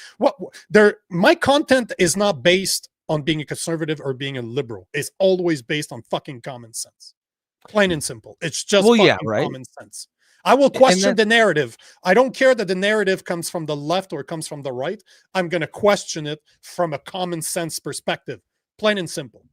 My content is not based on being a conservative or being a liberal. It's always based on fucking common sense. Plain and simple. It's just common sense. I will question the narrative. I don't care that the narrative comes from the left or comes from the right. I'm going to question it from a common sense perspective. Plain and simple.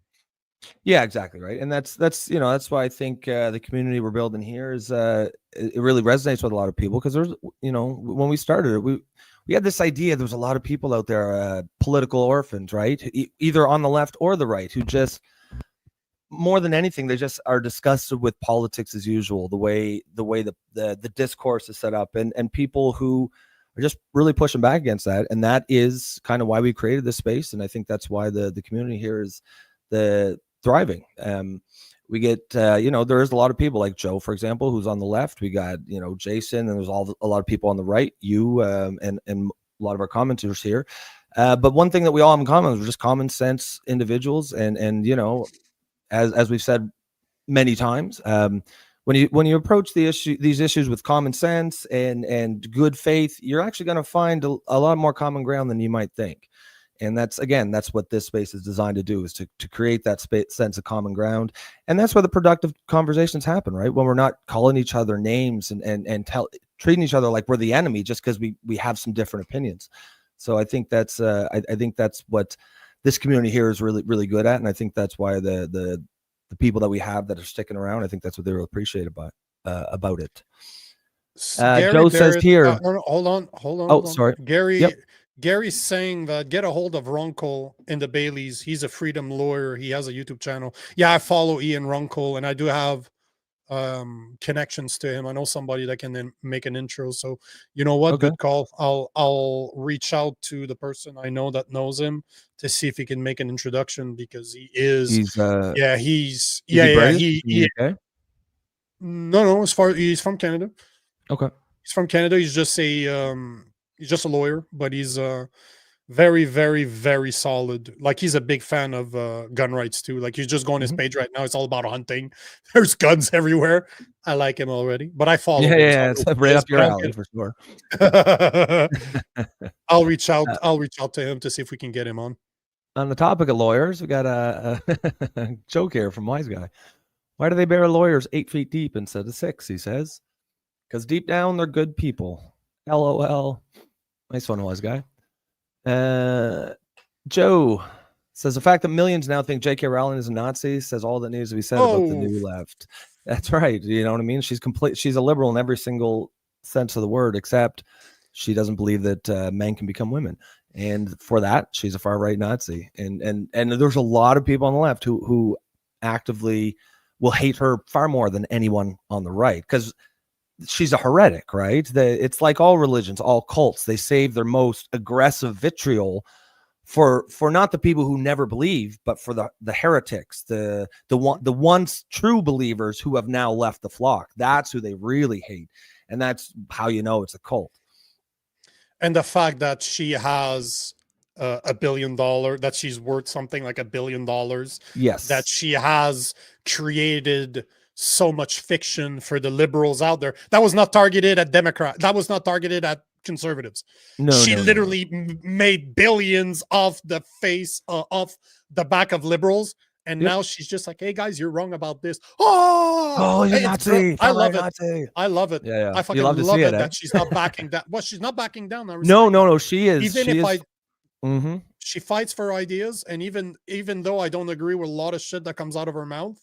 Yeah, exactly. Right. And that's why I think the community we're building here is it really resonates with a lot of people, because there's, when we started it, we had this idea there was a lot of people out there, political orphans, right? Either on the left or the right, who just, more than anything, they just are disgusted with politics as usual, the way the discourse is set up, and people who are just really pushing back against that. And that is kind of why we created this space. And I think that's why the community here is thriving. We get, there is a lot of people like Joe, for example, who's on the left. We got, Jason, and there's a lot of people on the right, you, and a lot of our commenters here. But one thing that we all have in common is we're just common sense individuals. And as we've said many times, when you approach these issues with common sense and good faith, you're actually going to find a lot more common ground than you might think. And that's what this space is designed to do, is to create that sense of common ground. And that's where the productive conversations happen, right? When we're not calling each other names and treating each other like we're the enemy just because we have some different opinions. So I think that's I think that's what this community here is really, really good at. And I think that's why the people that we have that are sticking around, I think that's what they will appreciate about it. Gary, Joe says here. hold on. Oh, sorry. Gary. Yep. Gary's saying that get a hold of Runkle in the Baileys. He's a freedom lawyer. He has a YouTube channel. Yeah, I follow Ian Runkle, and I do have connections to him. I know somebody that can then make an intro. So you know what? Okay. Good call. I'll reach out to the person I know that knows him to see if he can make an introduction, because he is He's he's British? he UK? no, as far he's from Canada. Okay. He's from Canada. He's just a lawyer, but he's very, very, very solid. Like, he's a big fan of gun rights too. Like, he's just going his page right now. It's all about hunting. There's guns everywhere. I like him already, but I follow him. Yeah, it's right up your alley for sure. I'll reach out to him to see if we can get him on. On the topic of lawyers, we got a joke here from Wise Guy. Why do they bury lawyers 8 feet deep instead of 6? He says, because deep down they're good people. LOL. Nice one, Wise Guy. Joe says the fact that millions now think J.K. Rowling is a Nazi says all that needs to be said about the new left. That's right. You know what I mean? She's a liberal in every single sense of the word, except she doesn't believe that men can become women. And for that, she's a far right Nazi. And there's a lot of people on the left who actively will hate her far more than anyone on the right, because she's a heretic, right? It's like all religions, all cults. They save their most aggressive vitriol for not the people who never believe, but for the heretics, the once true believers who have now left the flock. That's who they really hate, and that's how you know it's a cult. And the fact that she has $1 billion, that she's worth something like $1 billion. Yes, that she has created so much fiction for the liberals out there. That was not targeted at Democrats. That was not targeted at conservatives. She literally made billions off the face off the back of liberals. And now she's just like, hey guys, you're wrong about this. Oh, you're Nazi. I love it. I love it. Yeah. I fucking love it that she's not backing down. Well, she's not backing down. No, she is. She fights for ideas, and even though I don't agree with a lot of shit that comes out of her mouth,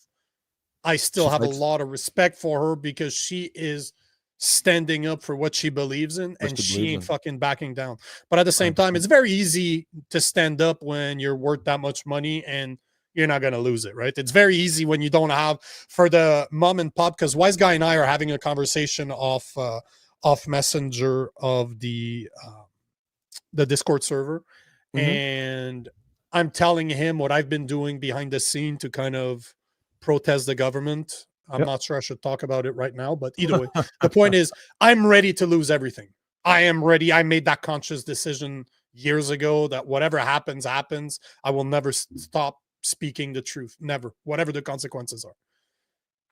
I still have a lot of respect for her, because she is standing up for what she believes in, and she ain't fucking backing down. But at the same time, it's very easy to stand up when you're worth that much money and you're not going to lose it, right? It's very easy when you don't have, for the mom and pop, because Wise Guy and I are having a conversation off Messenger of the Discord server. And I'm telling him what I've been doing behind the scene to kind of protest the government. I'm not sure I should talk about it right now, but either way, the point is, I'm ready to lose everything. I am ready. I made that conscious decision years ago that whatever happens, happens. I will never stop speaking the truth. Never, whatever the consequences are.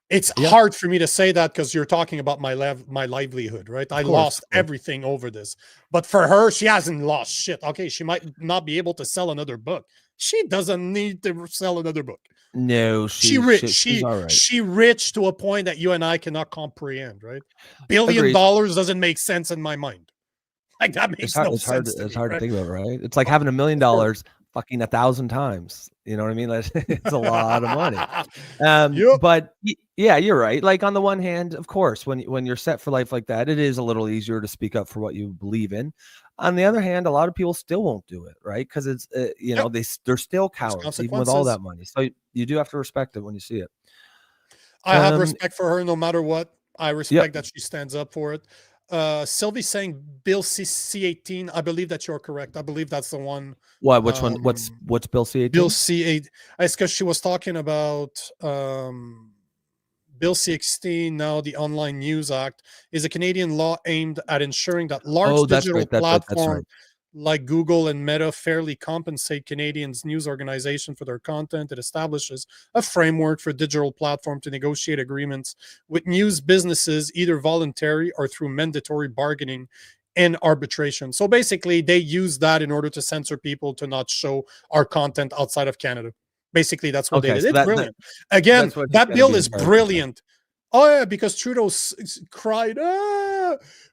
It's hard for me to say that because you're talking about my livelihood, right? I lost everything over this. But for her, she hasn't lost shit. Okay, she might not be able to sell another book. She doesn't need to sell another book. No, she's rich. She rich to a point that you and I cannot comprehend, right? $1 billion doesn't make sense in my mind. Like, that makes no sense. It's hard to think about, right? It's like having $1 million fucking 1,000 times. You know what I mean? It's a lot of money. But yeah, you're right. Like, on the one hand, of course, when you're set for life like that, it is a little easier to speak up for what you believe in. On the other hand, a lot of people still won't do it, right? Because it's they're still cowards even with all that money. So you do have to respect it when you see it. I have respect for her no matter what. I respect that she stands up for it. Sylvie's saying Bill C18. I believe that you're correct. I believe that's the one. What? Which one? What's Bill C18? Bill C8. It's because she was talking about Bill C16. Now, the Online News Act is a Canadian law aimed at ensuring that large digital platforms like Google and Meta fairly compensate Canadians' news organization for their content. It establishes a framework for digital platform to negotiate agreements with news businesses, either voluntary or through mandatory bargaining and arbitration. So basically, they use that in order to censor people to not show our content outside of Canada. Basically, that's what they did. It's brilliant. Again, that bill is brilliant. Oh, yeah, because Trudeau cried,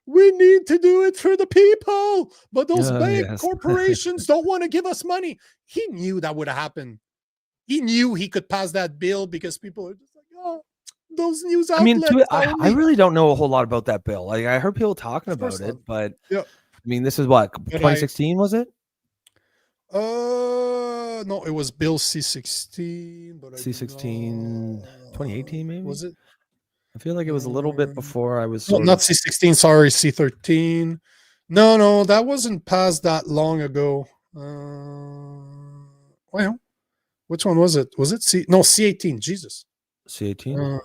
we need to do it for the people, but those big corporations don't want to give us money. He knew that would happen. He knew he could pass that bill because people are just like, oh, those news outlets. I really don't know a whole lot about that bill. Like, I heard people talking about it, but I mean, this is what, But 2016 was it? No, it was Bill C-16, but C-16, 2018 maybe? Was it? I feel like it was a little bit before I was No, sort not of... C-16, sorry, C-13. No, that wasn't past that long ago. Well, which one was it? Was it C-18, Jesus. C-18?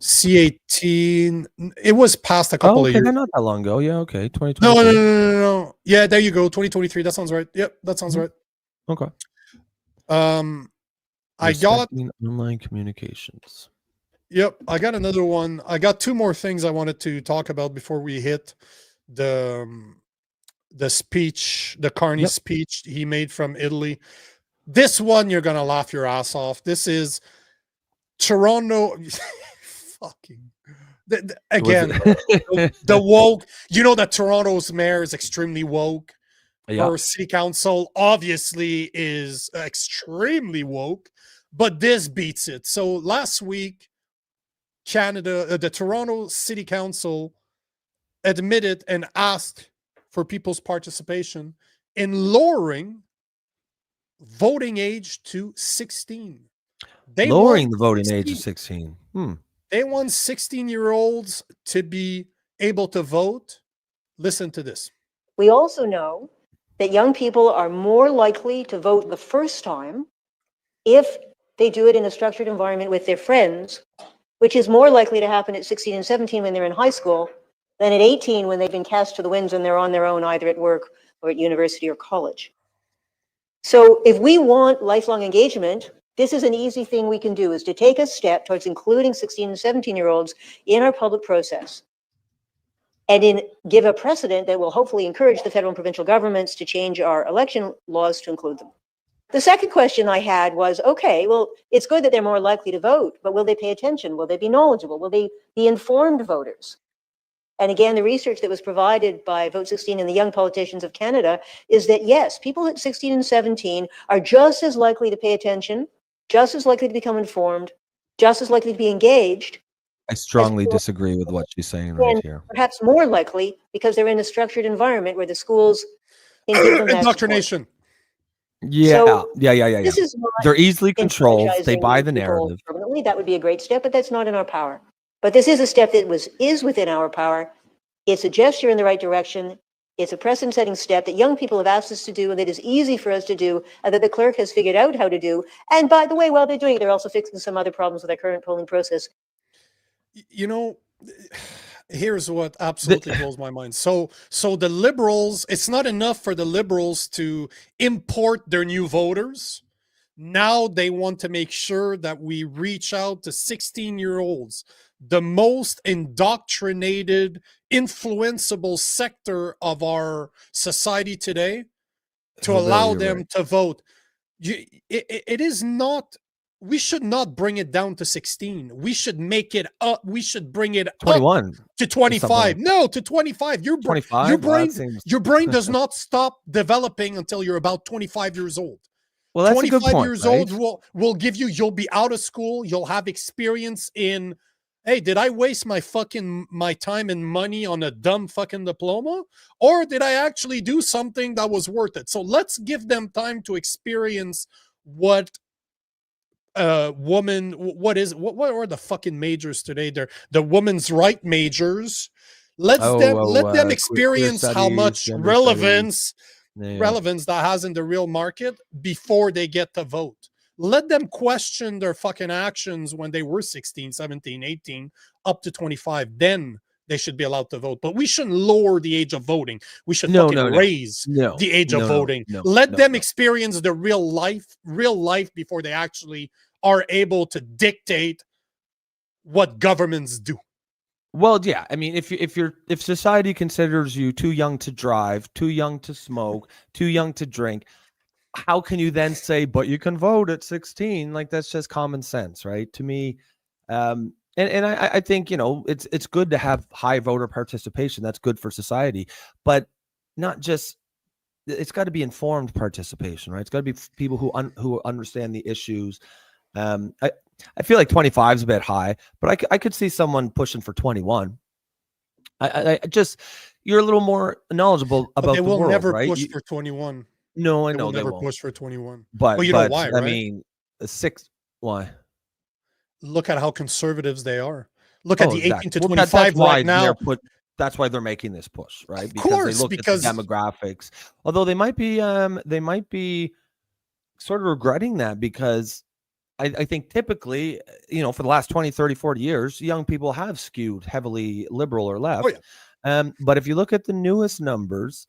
C-18, it was past a couple of years. Not that long ago. Yeah, okay, 2023. No. Yeah, there you go, 2023. That sounds right. Yep, that sounds right. Okay. I got online communications. Yep, I got another one. I got two more things I wanted to talk about before we hit the speech, the Carney speech he made from Italy. This one you're gonna laugh your ass off. This is Toronto. Fucking again, the woke. You know that Toronto's mayor is extremely woke. Our city council obviously is extremely woke, but this beats it. So last week, Canada, the Toronto City Council admitted and asked for people's participation in lowering voting age to 16. Lowering the voting age to 16. They want 16-year-olds to be able to vote. Listen to this. We also know that young people are more likely to vote the first time if they do it in a structured environment with their friends, which is more likely to happen at 16 and 17 when they're in high school than at 18 when they've been cast to the winds and they're on their own either at work or at university or college. So if we want lifelong engagement, this is an easy thing we can do, is to take a step towards including 16 and 17-year-olds in our public process and give a precedent that will hopefully encourage the federal and provincial governments to change our election laws to include them. The second question I had was, okay, well, it's good that they're more likely to vote, but will they pay attention? Will they be knowledgeable? Will they be informed voters? And again, the research that was provided by Vote 16 and the Young Politicians of Canada is that, yes, people at 16 and 17 are just as likely to pay attention, just as likely to become informed, just as likely to be engaged. I strongly disagree with what she's saying right here. Perhaps more likely because they're in a structured environment where the schools can give them that indoctrination. Support. Yeah. This is not They're easily controlled. They buy the narrative. Permanently. That would be a great step, but that's not in our power. But this is a step that is within our power. It's a gesture in the right direction. It's a precedent-setting step that young people have asked us to do and that is easy for us to do and that the clerk has figured out how to do. And by the way, while they're doing it, they're also fixing some other problems with our current polling process. You know, here's what absolutely blows my mind. So the liberals, it's not enough for the liberals to import their new voters. Now they want to make sure that we reach out to 16-year-olds, the most indoctrinated, influenceable sector of our society today, to allow them to vote. It is not, we should not bring it down to 16. We should make it up. We should bring it 21 up to 25. No, to 25. Your 25? Your brain does not stop developing until you're about 25 years old. Well, that's 25 a good point, years right? old will give you, you'll be out of school, you'll have experience in, hey, did I waste my time and money on a dumb fucking diploma? Or did I actually do something that was worth it? So let's give them time to experience what what are the fucking majors today? They're the women's right majors. Let them experience how much relevance that has in the real market before they get to vote. Let them question their fucking actions when they were 16, 17, 18, up to 25. Then they should be allowed to vote. But we shouldn't lower the age of voting. We should raise the age of voting. Let them experience the real life before they actually are able to dictate what governments do. Well, yeah. I mean, if society considers you too young to drive, too young to smoke, too young to drink, how can you then say, but you can vote at 16? Like, that's just common sense, right? To me, and I think, you know, it's good to have high voter participation. That's good for society, but not just. It's got to be informed participation, right? It's got to be people who understand the issues. I feel like 25 is a bit high, but I could see someone pushing for 21. I just, you're a little more knowledgeable But about they the will world, never right? push for 21. No, I They know will they never won't. push for 21. But Well, you know why, I right? mean, why? Look at how conservatives they are. Look at Oh, the 18 exactly. to Well, 25 right now. That's why they're making this push, right? Of Because they course, look at the because demographics. Although they might be sort of regretting that, because I think typically, for the last 20, 30, 40 years, young people have skewed heavily liberal or oh left. yeah, But if you look at the newest numbers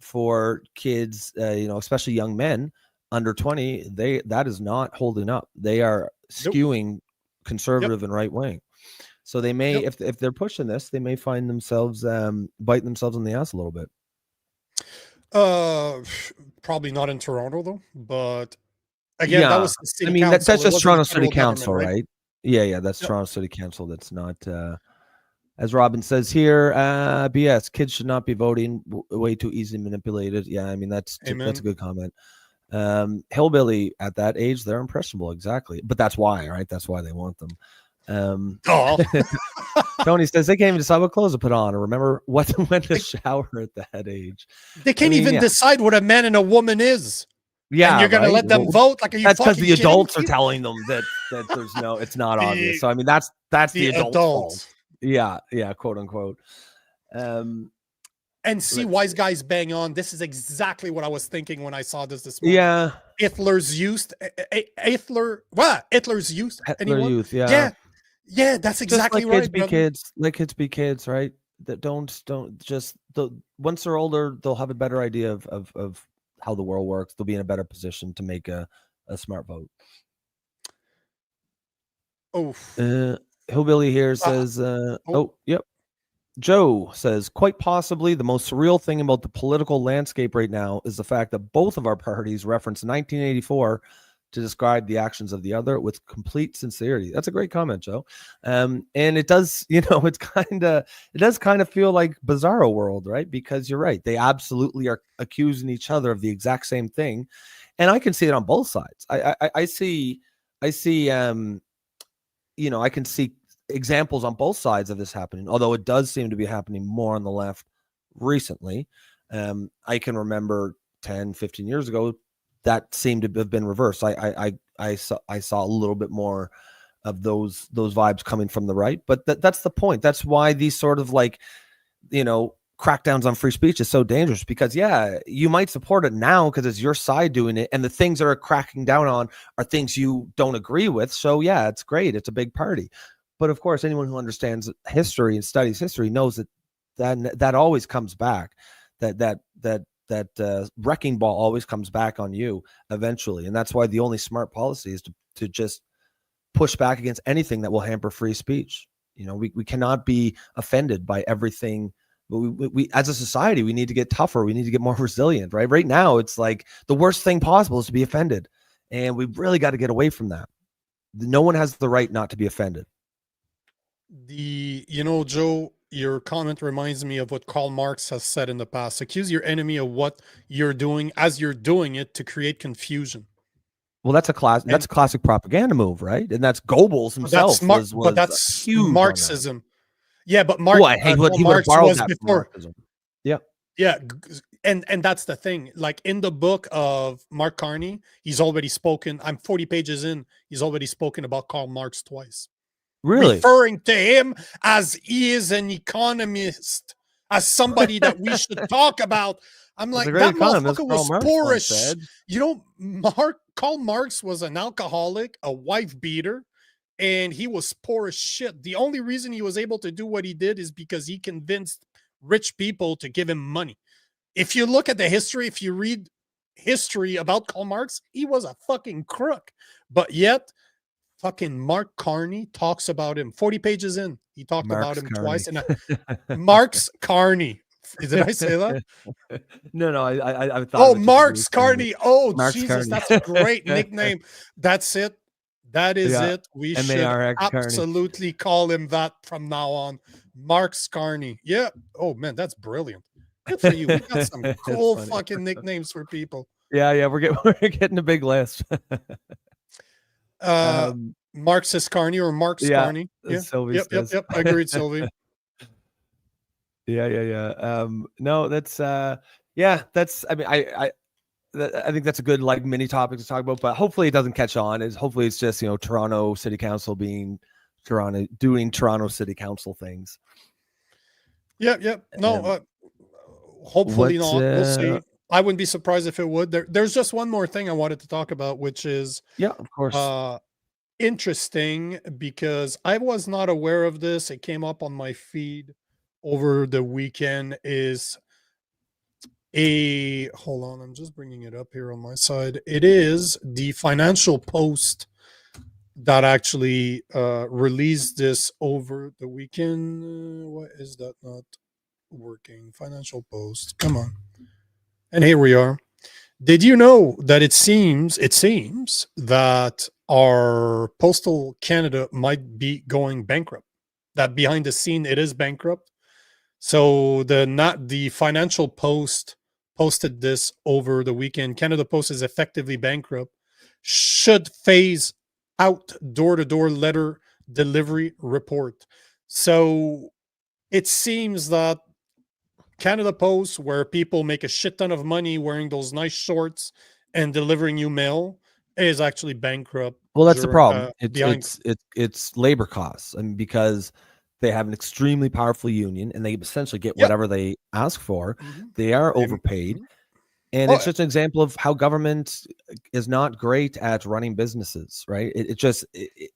for kids, especially young men under 20, that is not holding up. They are nope, skewing yep, conservative and right wing. So they may, yep. if they're pushing this, they may find themselves biting themselves in the ass a little bit. Uh, probably not in Toronto though. But again, that Yeah, was the I city mean that's council. It just wasn't the Toronto City federal government, Council, right? right? Yeah, that's Yep. Toronto City Council. That's not, as Robin says here. BS. Kids should not be voting. Way too easily manipulated. Yeah, I mean that's a Amen. good comment. Hillbilly at that age, they're impressionable. Exactly, but that's why, right? That's why they want them. Oh, Tony says they can't even decide what clothes to put on or remember when to shower at that age. they can't even Yeah. decide what a man and a woman is. And Yeah, you're gonna right. let them Well, vote? Like, are you that's because fucking the kidding adults are me? telling them that there's no, it's not obvious. The So I mean, that's the adult's fault. adults. Yeah, quote unquote. And see, Let's wise see. guys bang on. This is exactly what I was thinking when I saw this morning. Yeah, Hitler's youth. Hitler's youth. Hitler Anyone? youth. Yeah, Yeah, that's just exactly let kids right, be brother. kids. Let kids be kids, right? That don't just once they're older, they'll have a better idea of how the world works. They'll be in a better position to make a smart vote. Oh, Hillbilly here says, yep. Joe says, quite possibly the most surreal thing about the political landscape right now is the fact that both of our parties reference 1984 to describe the actions of the other with complete sincerity. That's a great comment, Joe. And it does, it does kind of feel like Bizarro World, right? Because you're right. They absolutely are accusing each other of the exact same thing. And I can see it on both sides. I see, I can see examples on both sides of this happening, although it does seem to be happening more on the left recently. I can remember 10, 15 years ago, that seemed to have been reversed. I saw a little bit more of those vibes coming from the right, but that's the point. That's why these sort of crackdowns on free speech is so dangerous, because you might support it now because it's your side doing it, and the things that are cracking down on are things you don't agree with. So it's great. It's a big party. But of course, anyone who understands history and studies history knows that always comes back. That wrecking ball always comes back on you eventually, and that's why the only smart policy is to just push back against anything that will hamper free speech. We cannot be offended by everything. We as a society, we need to get tougher. We need to get more resilient. Right now, it's like the worst thing possible is to be offended, and we've really got to get away from that. No one has the right not to be offended. Joe, your comment reminds me of what Karl Marx has said in the past. Accuse your enemy of what you're doing as you're doing it to create confusion. Well, that's a classic propaganda move, right? And that's Goebbels himself. But that's Marxism. Yeah, but Karl Marx was before. Yeah, and that's the thing. Like in the book of Mark Carney, he's already spoken. I'm 40 pages in. He's already spoken about Karl Marx twice. Really? Referring to him as he is an economist, as somebody that we should talk about. I'm like, that motherfucker was poorish. Karl Marx was an alcoholic, a wife beater, and he was poor as shit. The only reason he was able to do what he did is because he convinced rich people to give him money. If you look at the history, if you read history about Karl Marx, he was a fucking crook. But yet, fucking Mark Carney talks about him 40 pages in. He talked about him twice. And Mark's Carney. Did I say that? No, I thought. Oh, Mark's Carney. Oh, Mark's Jesus, Carney. that's a great nickname. That's it. That is it. We should absolutely call him that from now on. Mark's Carney. Yeah. Oh, man, that's brilliant. Good for you. We got some cool fucking nicknames for people. Yeah, we're getting a big list. Marxist Carney or Mark's Carney. Yeah. Sylvie yep. I agreed, Sylvie. Yeah. No, that's yeah, that's. I mean, I think that's a good like mini topic to talk about, but hopefully it doesn't catch on. Hopefully it's just Toronto City Council doing Toronto City Council things. Yeah. No, Um, hopefully what? not. We'll see. I wouldn't be surprised if it would. There's just one more thing I wanted to talk about, which is Yeah, of course. interesting because I was not aware of this. It came up on my feed over the weekend. Is a hold on, I'm just bringing it up here on my side. It is the Financial Post that actually released this over the weekend. Why is that not working? Financial Post, come on. And here we are. Did you know that it seems that our Postal Canada might be going bankrupt? That behind the scene it is bankrupt. So the Financial Post posted this over the weekend. Canada Post is effectively bankrupt. Should phase out door-to-door letter delivery report. So it seems that Canada Post, where people make a shit ton of money wearing those nice shorts and delivering you mail, is actually bankrupt. Well, that's the problem. Behind. It's labor costs, and because they have an extremely powerful union and they essentially get Yep. whatever they ask for, Mhm. they are They- overpaid. Mhm. And Oh, it's just an example of how government is not great at running businesses, right?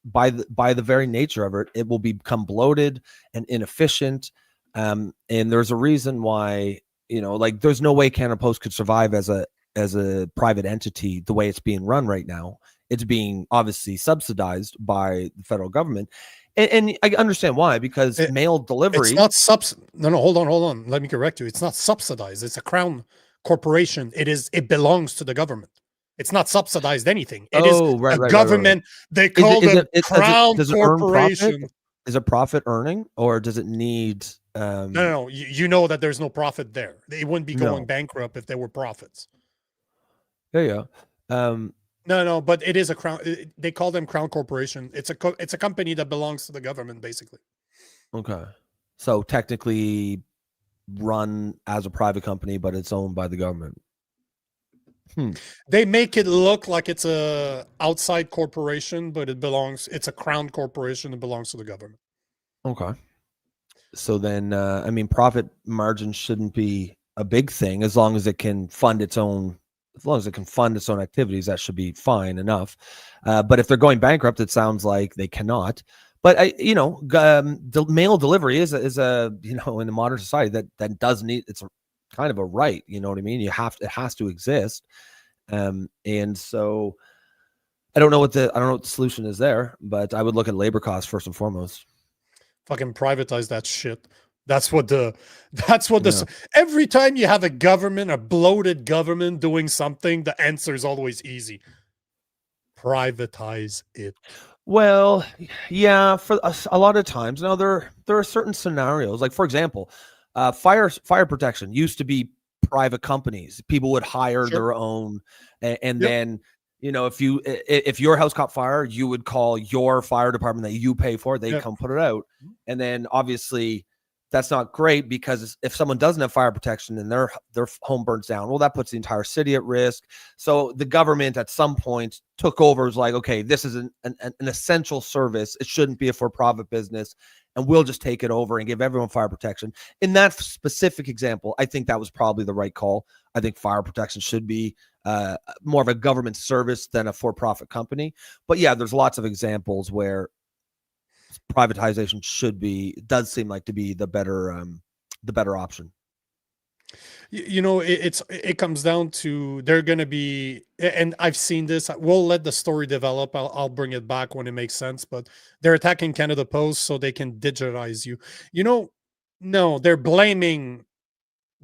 By the very nature of it, it will become bloated and inefficient. And there's a reason why, like there's no way Canada Post could survive as a private entity the way it's being run right now. It's being obviously subsidized by the federal government. And I understand why, because mail delivery. It's not No, hold on. Let me correct you. It's not subsidized. It's a crown corporation. It belongs to the government. It's not subsidized anything. It is Right, a right. government. They call them crown does it earn profit? corporation. Is it profit earning, or does it need? No. You know that there's no profit there. They wouldn't be going bankrupt if there were profits. Yeah. No, but it is a crown. They call them crown corporation. It's a company that belongs to the government, basically. Okay, so technically run as a private company, but it's owned by the government. They make it look like it's a outside corporation, but it's a crown corporation that belongs to the government. Okay. So then, profit margin shouldn't be a big thing as long as it can fund its own. As long as it can fund its own activities, that should be fine enough. But if they're going bankrupt, it sounds like they cannot. But the mail delivery is a in the modern society that does need. It's kind of a right. You know what I mean? It has to exist. And so I don't know what the solution is there, but I would look at labor costs first and foremost. Fucking privatize that shit. Every time you have a bloated government doing something, the answer is always easy. Privatize it. Well, yeah, for a lot of times. Now there are certain scenarios, like for example, fire protection used to be private companies. People would hire their own, and then if your house caught fire, you would call your fire department that you pay for. They come put it out, and then obviously that's not great because if someone doesn't have fire protection and their home burns down, well, that puts the entire city at risk. So the government at some point took over. Is like, okay, this is an essential service. It shouldn't be a for-profit business, and we'll just take it over and give everyone fire protection. In that specific example, I think that was probably the right call. I think fire protection should be more of a government service than a for-profit company. But yeah, there's lots of examples where privatization does seem like to be the better option. It comes down to they're going to be, and I've seen this. We'll let the story develop. I'll bring it back when it makes sense. But they're attacking Canada Post so they can digitize you. No, they're blaming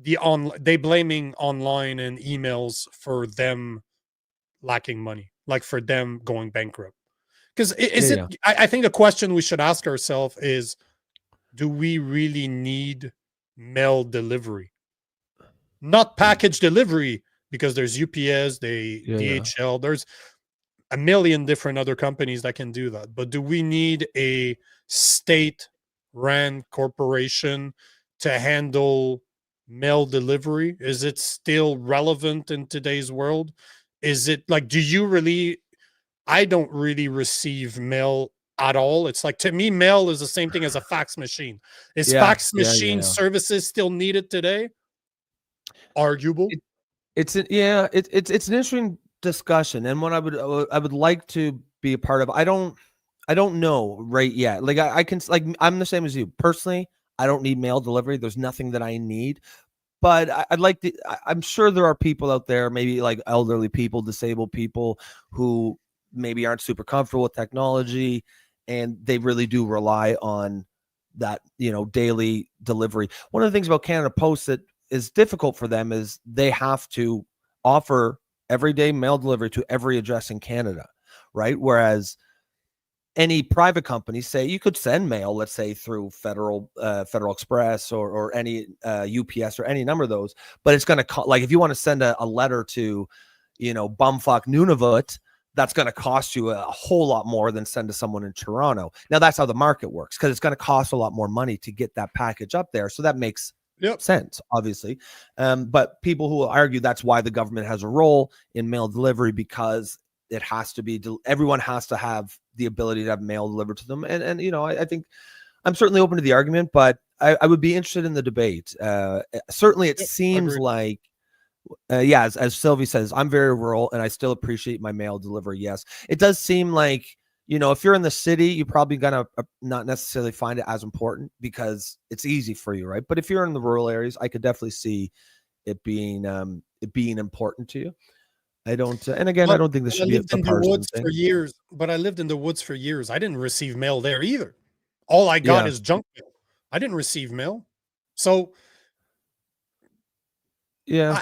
blaming online and emails for them lacking money, like for them going bankrupt. Because I think the question we should ask ourselves is, do we really need mail delivery? Not package delivery, because there's UPS, DHL, there's a million different other companies that can do that. But do we need a state-ran corporation to handle mail delivery? Is it still relevant in today's world? Is it like, do you really? I don't really receive mail at all. It's like, to me, mail is the same thing as a fax machine. Is fax machine Yeah. services still needed today? Arguable. It's an interesting discussion, and what I would like to be a part of. I don't know right yet. Like I can, like, I'm the same as you personally. I don't need mail delivery. There's nothing that I need, but I'd like to. I'm sure there are people out there, maybe like elderly people, disabled people, who maybe aren't super comfortable with technology, and they really do rely on that, daily delivery. One of the things about Canada Post that is difficult for them is they have to offer everyday mail delivery to every address in Canada, right? Whereas any private company, say you could send mail, let's say through Federal Express or any UPS or any number of those, but it's going to like if you want to send a letter to, bumfuck Nunavut, that's going to cost you a whole lot more than send to someone in Toronto. Now that's how the market works, because it's going to cost a lot more money to get that package up there. So that makes sense, obviously. But people who will argue that's why the government has a role in mail delivery, because it has to be, everyone has to have the ability to have mail delivered to them. And I think I'm certainly open to the argument, but I would be interested in the debate. Certainly it seems like, as Sylvie says, I'm very rural and I still appreciate my mail delivery. Yes, it does seem like, if you're in the city, you're probably going to not necessarily find it as important because it's easy for you, right? But if you're in the rural areas, I could definitely see it being important to you. I don't, and again, I don't think this should be a partisan thing. But I lived in the woods for years. I didn't receive mail there either. All I got is junk mail. I didn't receive mail. So, do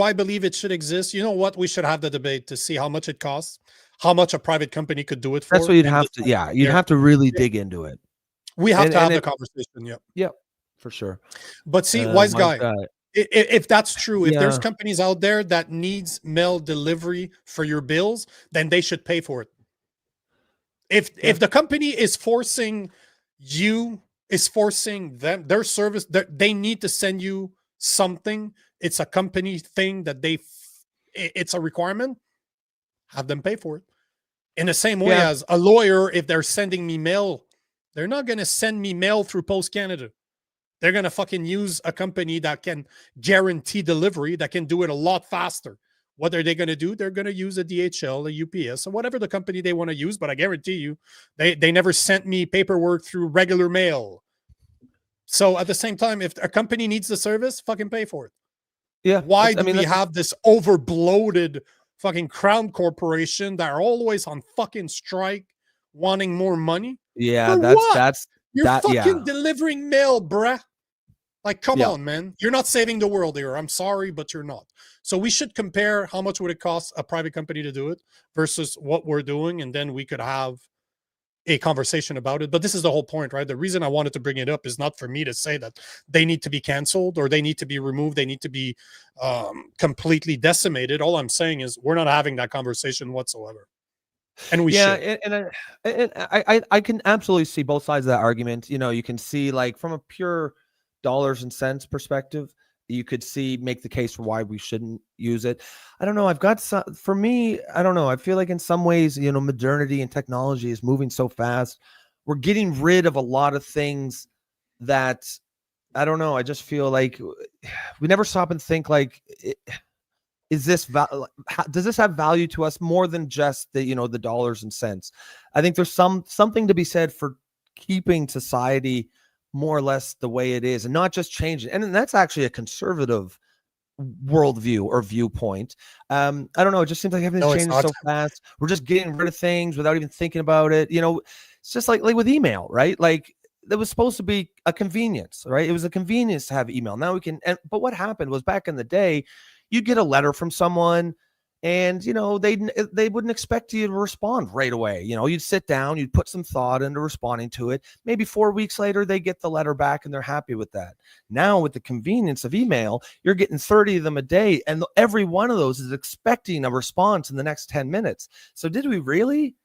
I believe it should exist? You know what? We should have the debate to see how much it costs, how much a private company could do it for. That's what you'd have to, you'd have to really dig into it. We have to have the conversation. Yeah, for sure. But see, wise guy. If that's true, if there's companies out there that needs mail delivery for your bills, then they should pay for it. If the company is forcing them, their service, they need to send you something. It's a company thing that it's a requirement. Have them pay for it. In the same way as a lawyer, if they're sending me mail, they're not going to send me mail through Post Canada. They're going to fucking use a company that can guarantee delivery, that can do it a lot faster. What are they going to do? They're going to use a DHL, a UPS, or whatever the company they want to use. But I guarantee you, they never sent me paperwork through regular mail. So at the same time, if a company needs the service, fucking pay for it. Yeah. Why do we have this overbloated fucking crown corporation that are always on fucking strike, wanting more money? Yeah, You're fucking delivering mail, bruh. Like, come on, man. You're not saving the world here. I'm sorry, but you're not. So we should compare how much would it cost a private company to do it versus what we're doing, and then we could have a conversation about it. But this is the whole point, right? The reason I wanted to bring it up is not for me to say that they need to be canceled or they need to be removed. They need to be completely decimated. All I'm saying is we're not having that conversation whatsoever. And we should. And I can absolutely see both sides of that argument. You can see, like, from a pure dollars and cents perspective, you could make the case for why we shouldn't use it. I don't know. For me, I don't know. I feel like in some ways, modernity and technology is moving so fast. We're getting rid of a lot of things that, I don't know. I just feel like we never stop and think, like, does this have value to us more than just the dollars and cents? I think there's something to be said for keeping society more or less the way it is and not just changing. And that's actually a conservative worldview or viewpoint. I don't know. It just seems like everything's changing so fast. We're just getting rid of things without even thinking about it. It's just like with email, right? Like, that was supposed to be a convenience, right? It was a convenience to have email. Now we can, but what happened was, back in the day, you'd get a letter from someone and, they wouldn't expect you to respond right away. You'd sit down, you'd put some thought into responding to it. Maybe 4 weeks later, they get the letter back and they're happy with that. Now, with the convenience of email, you're getting 30 of them a day, and every one of those is expecting a response in the next 10 minutes. So did we really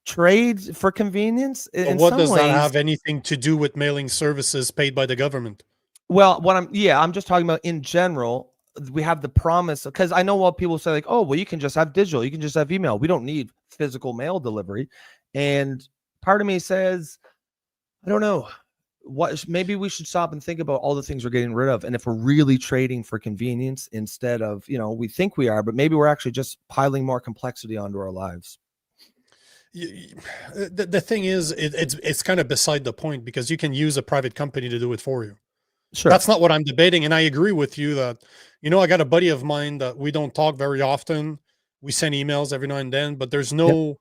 trade for convenience But in what some does that ways. have anything to do with mailing services paid by the government? Well, I'm just talking about in general. We have the promise, because I know what people say, like, oh, well, you can just have digital, you can just have email. We don't need physical mail delivery. And part of me says, I don't know, maybe we should stop and think about all the things we're getting rid of. And if we're really trading for convenience instead of, we think we are, but maybe we're actually just piling more complexity onto our lives. The thing is, it's kind of beside the point, because you can use a private company to do it for you. Sure. That's not what I'm debating. And I agree with you that, I got a buddy of mine that we don't talk very often. We send emails every now and then, but there's no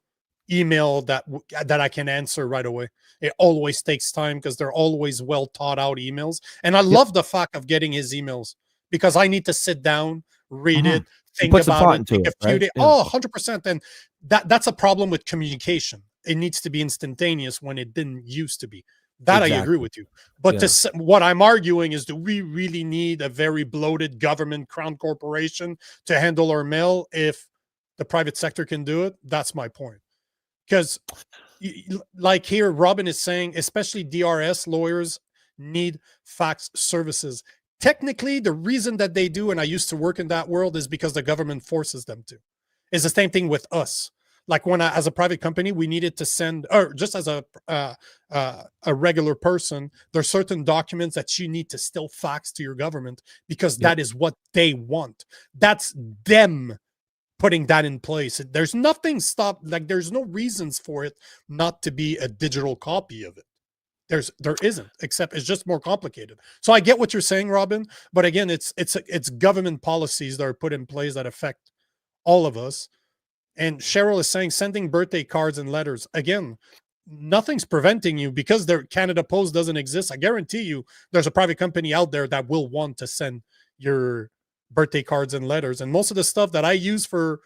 email that I can answer right away. It always takes time, because they're always well thought out emails. And I love the fact of getting his emails, because I need to sit down, read it, think about it, take a few days. Oh, 100%. And that's a problem with communication. It needs to be instantaneous when it didn't used to be. That I agree with you. But what I'm arguing is, do we really need a very bloated government crown corporation to handle our mail if the private sector can do it? That's my point. Because like here, Robin is saying, especially DRS lawyers need fax services. Technically, the reason that they do, and I used to work in that world, is because the government forces them to. It's the same thing with us. Like when as a private company, we needed to send, or just as a regular person, there's certain documents that you need to still fax to your government, because that is what they want. That's them putting that in place. There's nothing there's no reasons for it not to be a digital copy of it. There isn't, except it's just more complicated. So I get what you're saying, Robin, but again, it's government policies that are put in place that affect all of us. And Cheryl is saying sending birthday cards and letters. Again, nothing's preventing you, because Canada Post doesn't exist. I guarantee you there's a private company out there that will want to send your birthday cards and letters. And most of the stuff that I use for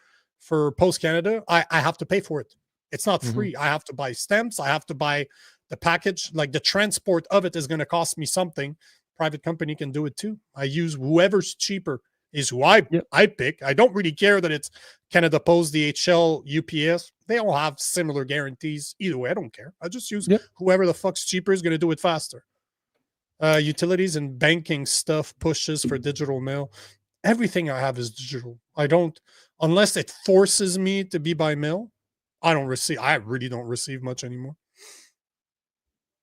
Post Canada, I have to pay for it. It's not free. I have to buy stamps. I have to buy the package. Like the transport of it is going to cost me something. Private company can do it too. I use whoever's cheaper is who I pick. I don't really care that it's Canada Post, DHL, UPS. They all have similar guarantees. Either way, I don't care. I just use whoever the fuck's cheaper is going to do it faster. Utilities and banking stuff pushes for digital mail. Everything I have is digital. I don't, unless it forces me to be by mail, I really don't receive much anymore.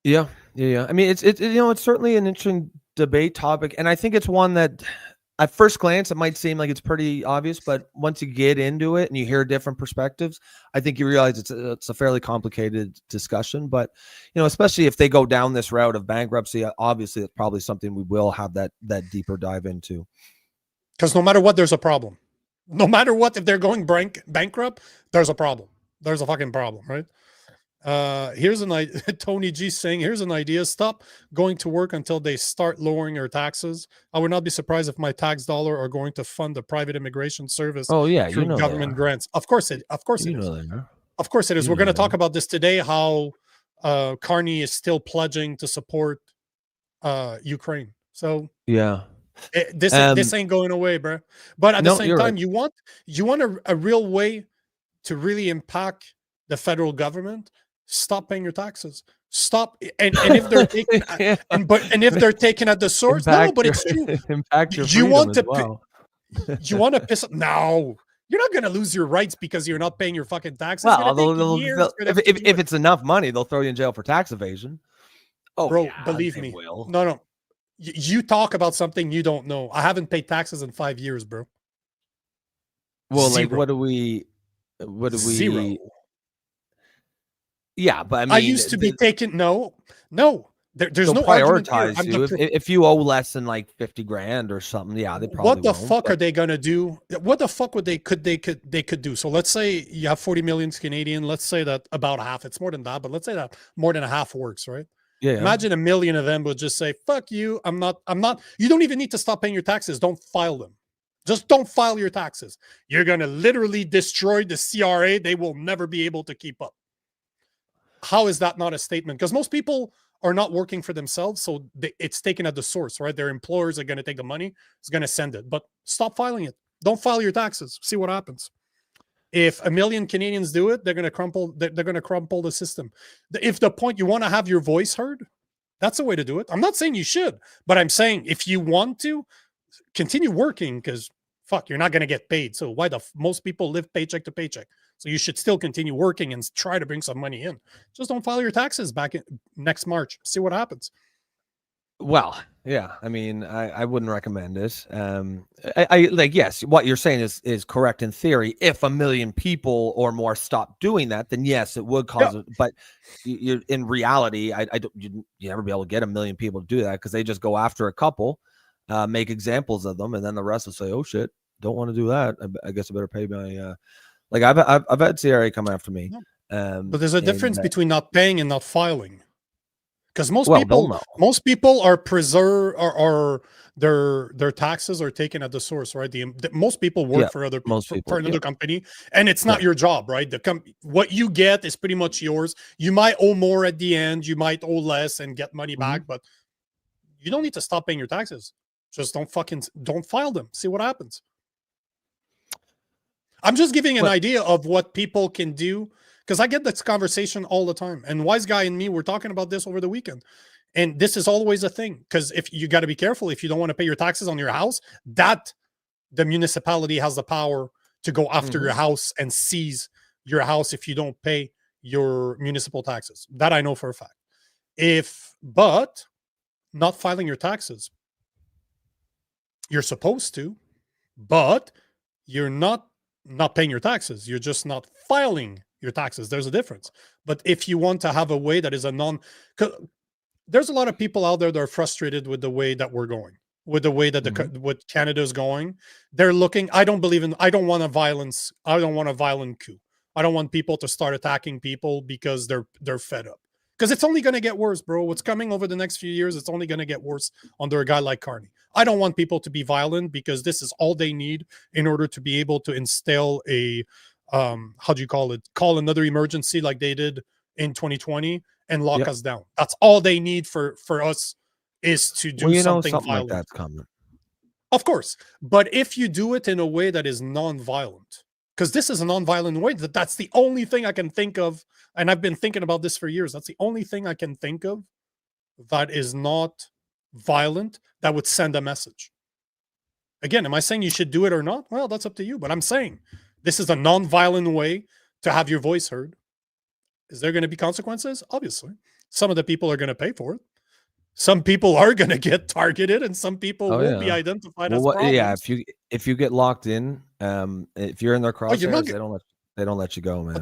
Yeah. I mean, it's certainly an interesting debate topic. And I think it's one that, at first glance, it might seem like it's pretty obvious, but once you get into it and you hear different perspectives, I think you realize it's a fairly complicated discussion. But, especially if they go down this route of bankruptcy, obviously it's probably something we will have that deeper dive into. Because no matter what, there's a problem. No matter what, if they're going bankrupt, there's a problem. There's a fucking problem, right? Here's an idea. Tony G saying, here's an idea. Stop going to work until they start lowering our taxes. I would not be surprised if my tax dollar are going to fund a private immigration service through government grants. Of course it is. Of course it is. We're going to talk about this today, how Carney is still pledging to support Ukraine. So this ain't going away, bro. But at the same time, you want a real way to really impact the federal government. Stop paying your taxes. Stop. And if they're taking, if they're taken at the source, but it's true. Impact your you want to, well. You want to piss? No, you're not going to lose your rights because you're not paying your fucking taxes. Well, if it's enough money, they'll throw you in jail for tax evasion. Oh, bro, believe me. No. You talk about something you don't know. I haven't paid taxes in 5 years, bro. Well, Zero. Like, what do we? Zero. Yeah, but I mean, I used to be taking no. There's no prioritize you if you owe less than like 50 grand or something. Yeah, they probably. What the fuck are they gonna do? What the fuck would they could do? So let's say you have 40 million Canadian. Let's say that about half. It's more than that, but let's say that more than a half works, right? Yeah. Imagine 1 million of them would just say, "Fuck you! I'm not." You don't even need to stop paying your taxes. Don't file them. Just don't file your taxes. You're gonna literally destroy the CRA. They will never be able to keep up. How is that not a statement? Because most people are not working for themselves, so it's taken at the source, right? Their employers are going to take the money, it's going to send it. But stop filing it. Don't file your taxes. See what happens. If 1 million Canadians do it, they're going to crumple. They're going to crumple the system. If the point you want to have your voice heard, that's the way to do it. I'm not saying you should, but I'm saying if you want to continue working, because fuck, you're not going to get paid. So why most people live paycheck to paycheck? So you should still continue working and try to bring some money in. Just don't file your taxes back in next March. See what happens. Well, yeah, I mean, I wouldn't recommend it. I like, yes, what you're saying is correct in theory. If 1 million people or more stop doing that, then yes, it would cause it. But you're in reality, I don't, you never be able to get 1 million people to do that, because they just go after a couple, make examples of them, and then the rest will say, "Oh shit, don't want to do that. I guess I better pay my." Like I've had CRA come after me. But there's a difference between not paying and not filing. Because most people are or their taxes are taken at the source, right? Most people work for other people, for another company, and it's not your job, right? What you get is pretty much yours. You might owe more at the end, you might owe less and get money back, but you don't need to stop paying your taxes. Just don't file them. See what happens. I'm just giving an idea of what people can do, because I get this conversation all the time. And Wise Guy and me were talking about this over the weekend. And this is always a thing, because if you got to be careful, if you don't want to pay your taxes on your house, that the municipality has the power to go after your house and seize your house if you don't pay your municipal taxes. That I know for a fact. But not filing your taxes, you're supposed to, but you're not paying your taxes. You're just not filing your taxes. There's a difference. But if you want to have a way that is there's a lot of people out there that are frustrated with the way that we're going, with the way that what Canada is going. They're looking, I don't want a violent coup. I don't want people to start attacking people because they're fed up. Because it's only going to get worse, bro. What's coming over the next few years, it's only going to get worse under a guy like Carney. I don't want people to be violent, because this is all they need in order to be able to instill a, call another emergency like they did in 2020 and lock us down. That's all they need for us, is to do something violent. Like that's coming. Of course. But if you do it in a way that is non-violent, because this is a non-violent way, that's the only thing I can think of. And I've been thinking about this for years. That's the only thing I can think of that is not violent, that would send a message. Again, am I saying you should do it or not? Well, that's up to you. But I'm saying this is a non-violent way to have your voice heard. Is there going to be consequences? Obviously. Some of the people are going to pay for it. Some people are going to get targeted, and some people will be identified as problems. Yeah, if you get locked in, if you're in their crosshairs, they don't let you go, man.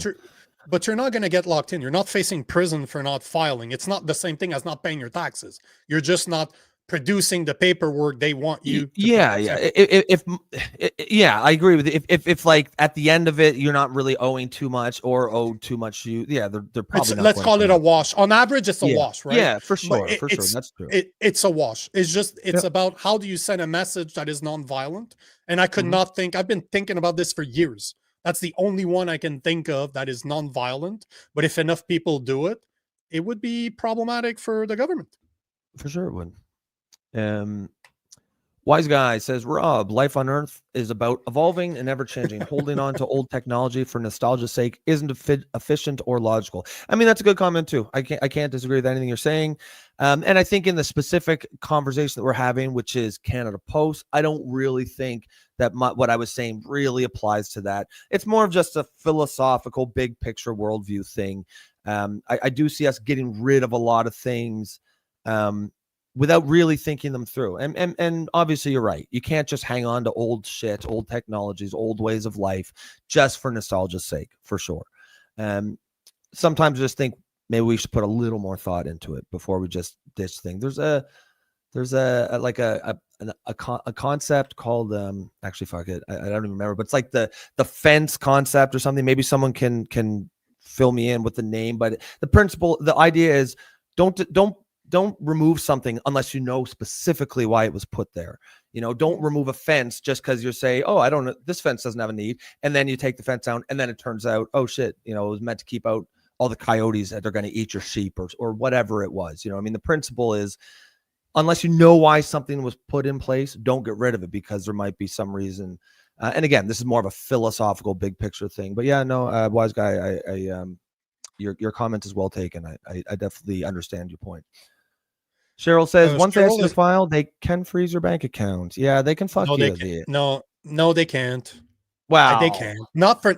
But you're not going to get locked in. You're not facing prison for not filing. It's not the same thing as not paying your taxes. You're just not producing the paperwork they want you to I agree with you. If like at the end of it you're not really owing too much or owed too much, they're probably not. Let's call it a wash. On average, it's a wash, right? Yeah, for sure. That's true. It's a wash. It's about how do you send a message that is non-violent. And I could not think. I've been thinking about this for years. That's the only one I can think of that is non-violent. But if enough people do it, it would be problematic for the government. For sure it would. Wise Guy says, Rob, life on Earth is about evolving and ever changing. Holding on to old technology for nostalgia's sake isn't efficient or logical. I mean, that's a good comment too. I can't disagree with anything you're saying. And I think in the specific conversation that we're having, which is Canada Post, I don't really think that what I was saying really applies to that. It's more of just a philosophical, big picture worldview thing. I do see us getting rid of a lot of things without really thinking them through. And obviously you're right. You can't just hang on to old shit, old technologies, old ways of life just for nostalgia's sake, for sure. Sometimes I just think maybe we should put a little more thought into it before we just ditch things. There's a concept called actually fuck it. I don't even remember, but it's like the fence concept or something. Maybe someone can fill me in with the name, but the principle, the idea is don't remove something unless you know specifically why it was put there. Don't remove a fence just because you say, oh, I don't know, this fence doesn't have a need. And then you take the fence down and then it turns out, oh shit, it was meant to keep out all the coyotes that are going to eat your sheep or whatever it was. I mean, the principle is, unless you know why something was put in place, don't get rid of it because there might be some reason And again, this is more of a philosophical, big picture thing. But yeah, no, wise guy, your comment is well taken. I definitely understand your point. Cheryl says once they ask you to file, they can freeze your bank account. Yeah, they can fuck no, you. No, they can't. Wow. They can. Not for.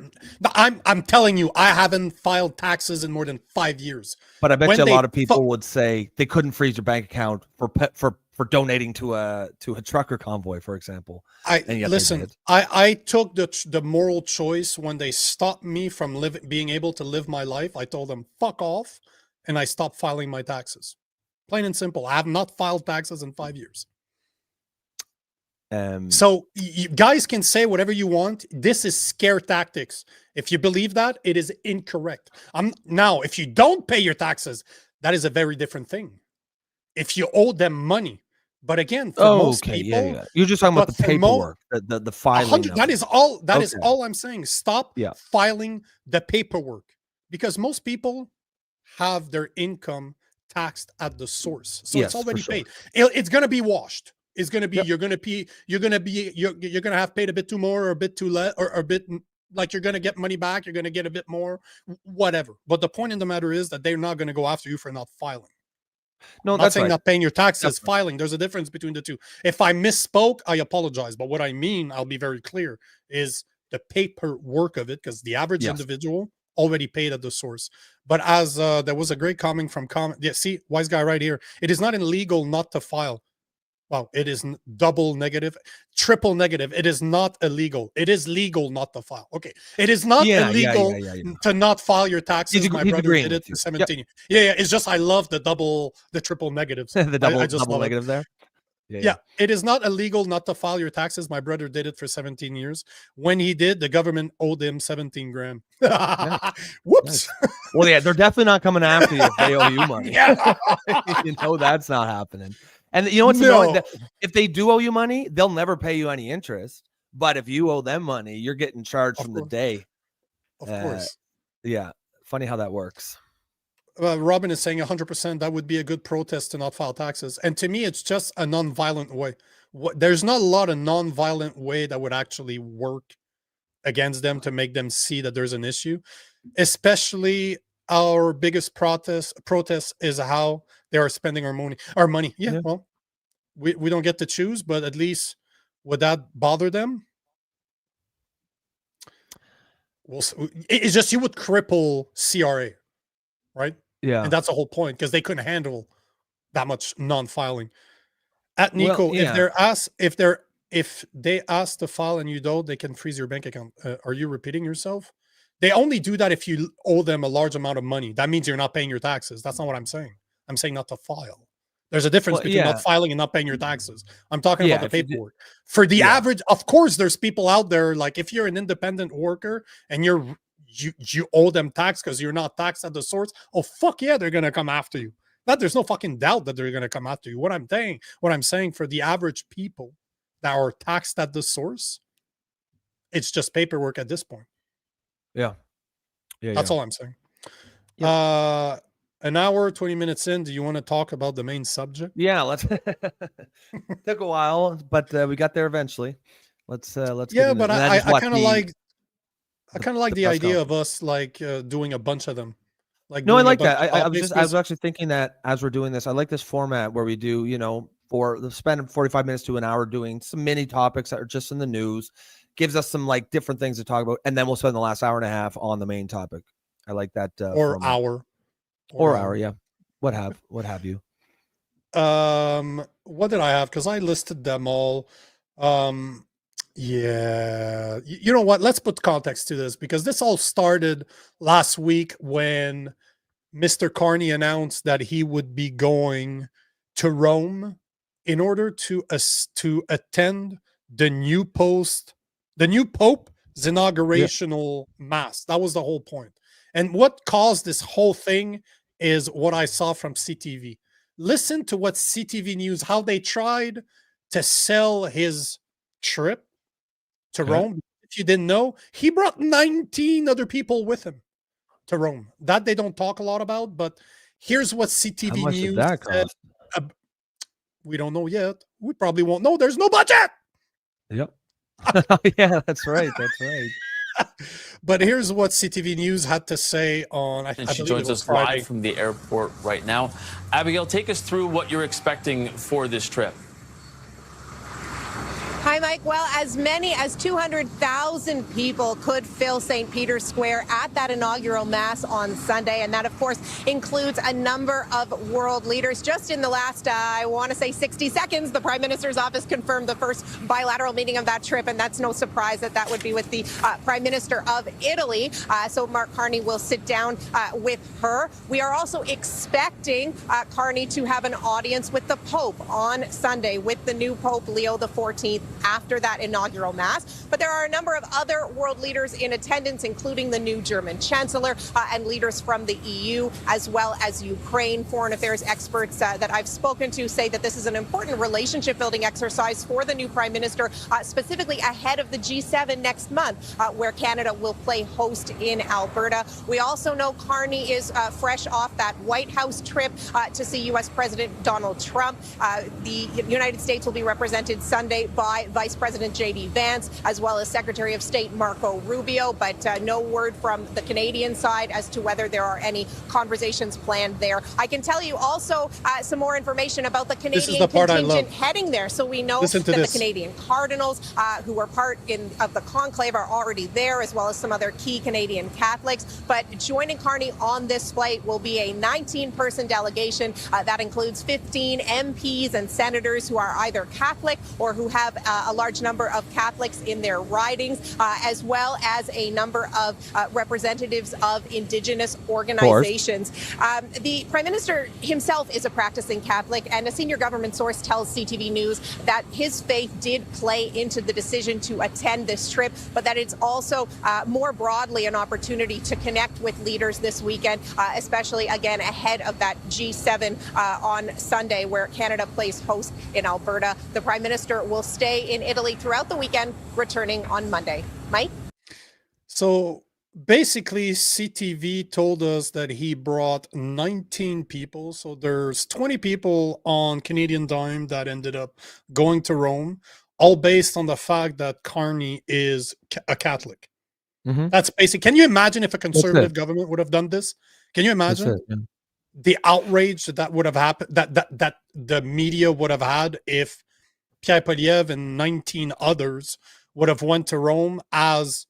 I'm telling you, I haven't filed taxes in more than 5 years. But I bet you a lot of people would say they couldn't freeze your bank account for donating to a trucker convoy, for example. I took the moral choice when they stopped me from being able to live my life. I told them fuck off, and I stopped filing my taxes. Plain and simple. I have not filed taxes in 5 years. So you guys can say whatever you want. This is scare tactics. If you believe that, it is incorrect. Now, if you don't pay your taxes, that is a very different thing. If you owe them money, but again, for most people, you're just talking about the paperwork, the filing. That is all. That is all I'm saying. Stop filing the paperwork, because most people have their income taxed at the source, so it's already paid. It's going to be washed. It's going to be you're going to have paid a bit too more or a bit too less or a bit like you're going to get money back. You're going to get a bit more, whatever. But the point in the matter is that they're not going to go after you for not filing. No, I'm not saying not paying your taxes, filing. There's a difference between the two. If I misspoke, I apologize. But what I mean, I'll be very clear, is the paperwork of it, because the average individual already paid at the source. But as there was a great comment from see, wise guy right here. It is not illegal not to file. Wow, it is double negative, triple negative. It is not illegal. It is legal not to file. Okay, it is not illegal to not file your taxes. My brother did it for 17 years. Yeah. It's just I love the triple negatives. The double negative there. Yeah, it is not illegal not to file your taxes. My brother did it for 17 years. When he did, the government owed him 17 grand. Whoops. Nice. Well, yeah, they're definitely not coming after you if they owe you money. You know that's not happening. And you know what's annoying? If they do owe you money, they'll never pay you any interest. But if you owe them money, you're getting charged from the day. Of course. Yeah. Funny how that works. Robin is saying 100% that would be a good protest to not file taxes. And to me, it's just a non-violent way. There's not a lot of non-violent way that would actually work against them to make them see that there's an issue. Especially our biggest protest is how they are spending our money. Yeah. Well, we don't get to choose, but at least would that bother them? Well, it's just you would cripple CRA, right? Yeah. And that's the whole point, because they couldn't handle that much non-filing. At Nico, if they ask to file and you don't, they can freeze your bank account. Are you repeating yourself? They only do that if you owe them a large amount of money. That means you're not paying your taxes. That's not what I'm saying. I'm saying not to file. There's a difference between not filing and not paying your taxes. I'm talking about the paperwork. For the average, of course, there's people out there, like if you're an independent worker and you owe them tax because you're not taxed at the source, oh, fuck yeah, they're going to come after you. There's no fucking doubt that they're going to come after you. What I'm saying for the average people that are taxed at the source, it's just paperwork at this point. Yeah. That's all I'm saying. An hour, 20 minutes in. Do you want to talk about the main subject? Yeah, let's took a while, but we got there eventually. Let's yeah, but I kind of like the idea of us doing a bunch of them. Like, no, I like that. I was actually thinking that as we're doing this, I like this format where we do, spend 45 minutes to an hour doing some mini topics that are just in the news, gives us some like different things to talk about, and then we'll spend the last hour and a half on the main topic. I like that. Or hour. Yeah. What have you? What did I have? Because I listed them all. Yeah. You know what? Let's put context to this, because this all started last week when Mr. Carney announced that he would be going to Rome in order to attend the new Pope's inaugurational mass. That was the whole point. And what caused this whole thing is what I saw from CTV. Listen to what CTV News, how they tried to sell his trip to Rome. If you didn't know, he brought 19 other people with him to Rome. That they don't talk a lot about, but here's what CTV News said. We don't know yet. We probably won't know. There's no budget. Yep. Yeah, that's right. That's right. But here's what CTV News had to say on, I And she believe it joins was us Friday. live from the airport right now. Abigail, take us through what you're expecting for this trip. Hi, Mike. Well, as many as 200,000 people could fill St. Peter's Square at that inaugural Mass on Sunday. And that, of course, includes a number of world leaders. Just in the last, I want to say 60 seconds, the Prime Minister's office confirmed the first bilateral meeting of that trip. And that's no surprise that that would be with the Prime Minister of Italy. So Mark Carney will sit down with her. We are also expecting Carney to have an audience with the Pope on Sunday, with the new Pope, Leo XIV, after that inaugural Mass. But there are a number of other world leaders in attendance, including the new German Chancellor and leaders from the EU, as well as Ukraine. Foreign affairs experts that I've spoken to say that this is an important relationship-building exercise for the new Prime Minister, specifically ahead of the G7 next month, where Canada will play host in Alberta. We also know Carney is fresh off that White House trip to see U.S. President Donald Trump. The United States will be represented Sunday by Vice President JD Vance, as well as Secretary of State Marco Rubio, but no word from the Canadian side as to whether there are any conversations planned there. I can tell you also some more information about the Canadian contingent heading there. So we know that the Canadian Cardinals, who are part of the conclave, are already there, as well as some other key Canadian Catholics. But joining Carney on this flight will be a 19-person delegation that includes 15 MPs and senators who are either Catholic or who have a large number of Catholics in their ridings, as well as a number of representatives of Indigenous organizations. The Prime Minister himself is a practicing Catholic, and a senior government source tells CTV News that his faith did play into the decision to attend this trip, but that it's also more broadly an opportunity to connect with leaders this weekend, especially, again, ahead of that G7 on Sunday, where Canada plays host in Alberta. The Prime Minister will stay in Italy throughout the weekend, returning on Monday. Mike? So basically, CTV told us that he brought 19 people. So there's 20 people on Canadian dime that ended up going to Rome, all based on the fact that Carney is a Catholic. That's basic. Can you imagine if a conservative government would have done this? Can you imagine the outrage that would have happened, that the media would have had if Pierre Poliev and 19 others would have went to Rome as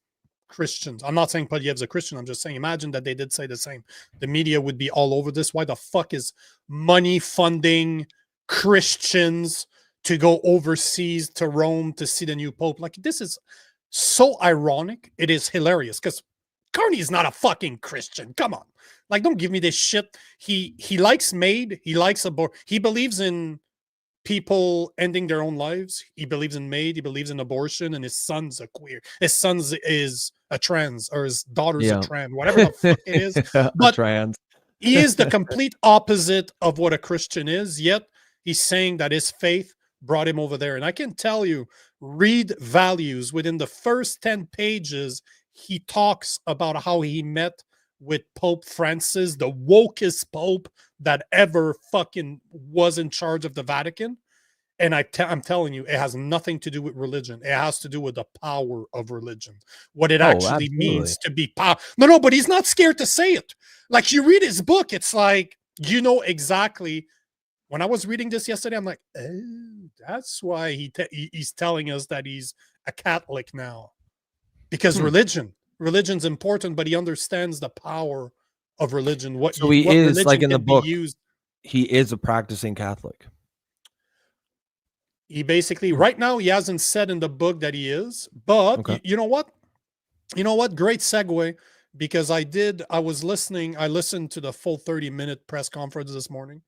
Christians? I'm not saying Poliev's a Christian. I'm just saying, imagine that they did say the same. The media would be all over this. Why the fuck is money funding Christians to go overseas to Rome to see the new Pope? Like, this is so ironic. It is hilarious because Carney is not a fucking Christian. Come on. Like, don't give me this shit. He likes MAID. He likes he believes in people ending their own lives. He believes in MAID. He believes in abortion, and his son's a queer. His son's is a trans, or his daughter's a trans, whatever the fuck it is. But trans. He is the complete opposite of what a Christian is, yet he's saying that his faith brought him over there. And I can tell you, read Values. Within the first 10 pages, he talks about how he met with Pope Francis, the wokest Pope that ever fucking was in charge of the Vatican. And I'm telling you, it has nothing to do with religion. It has to do with the power of religion. What it actually means to be power. No, but he's not scared to say it. Like, you read his book, it's like, you know exactly. When I was reading this yesterday, I'm like, oh, that's why he's telling us that he's a Catholic now. Because religion's important, but he understands the power of religion. So he is, like in the book, he is a practicing Catholic. He basically, right now, he hasn't said in the book that he is, but you know what? You know what? Great segue, because I listened to the full 30-minute press conference this morning.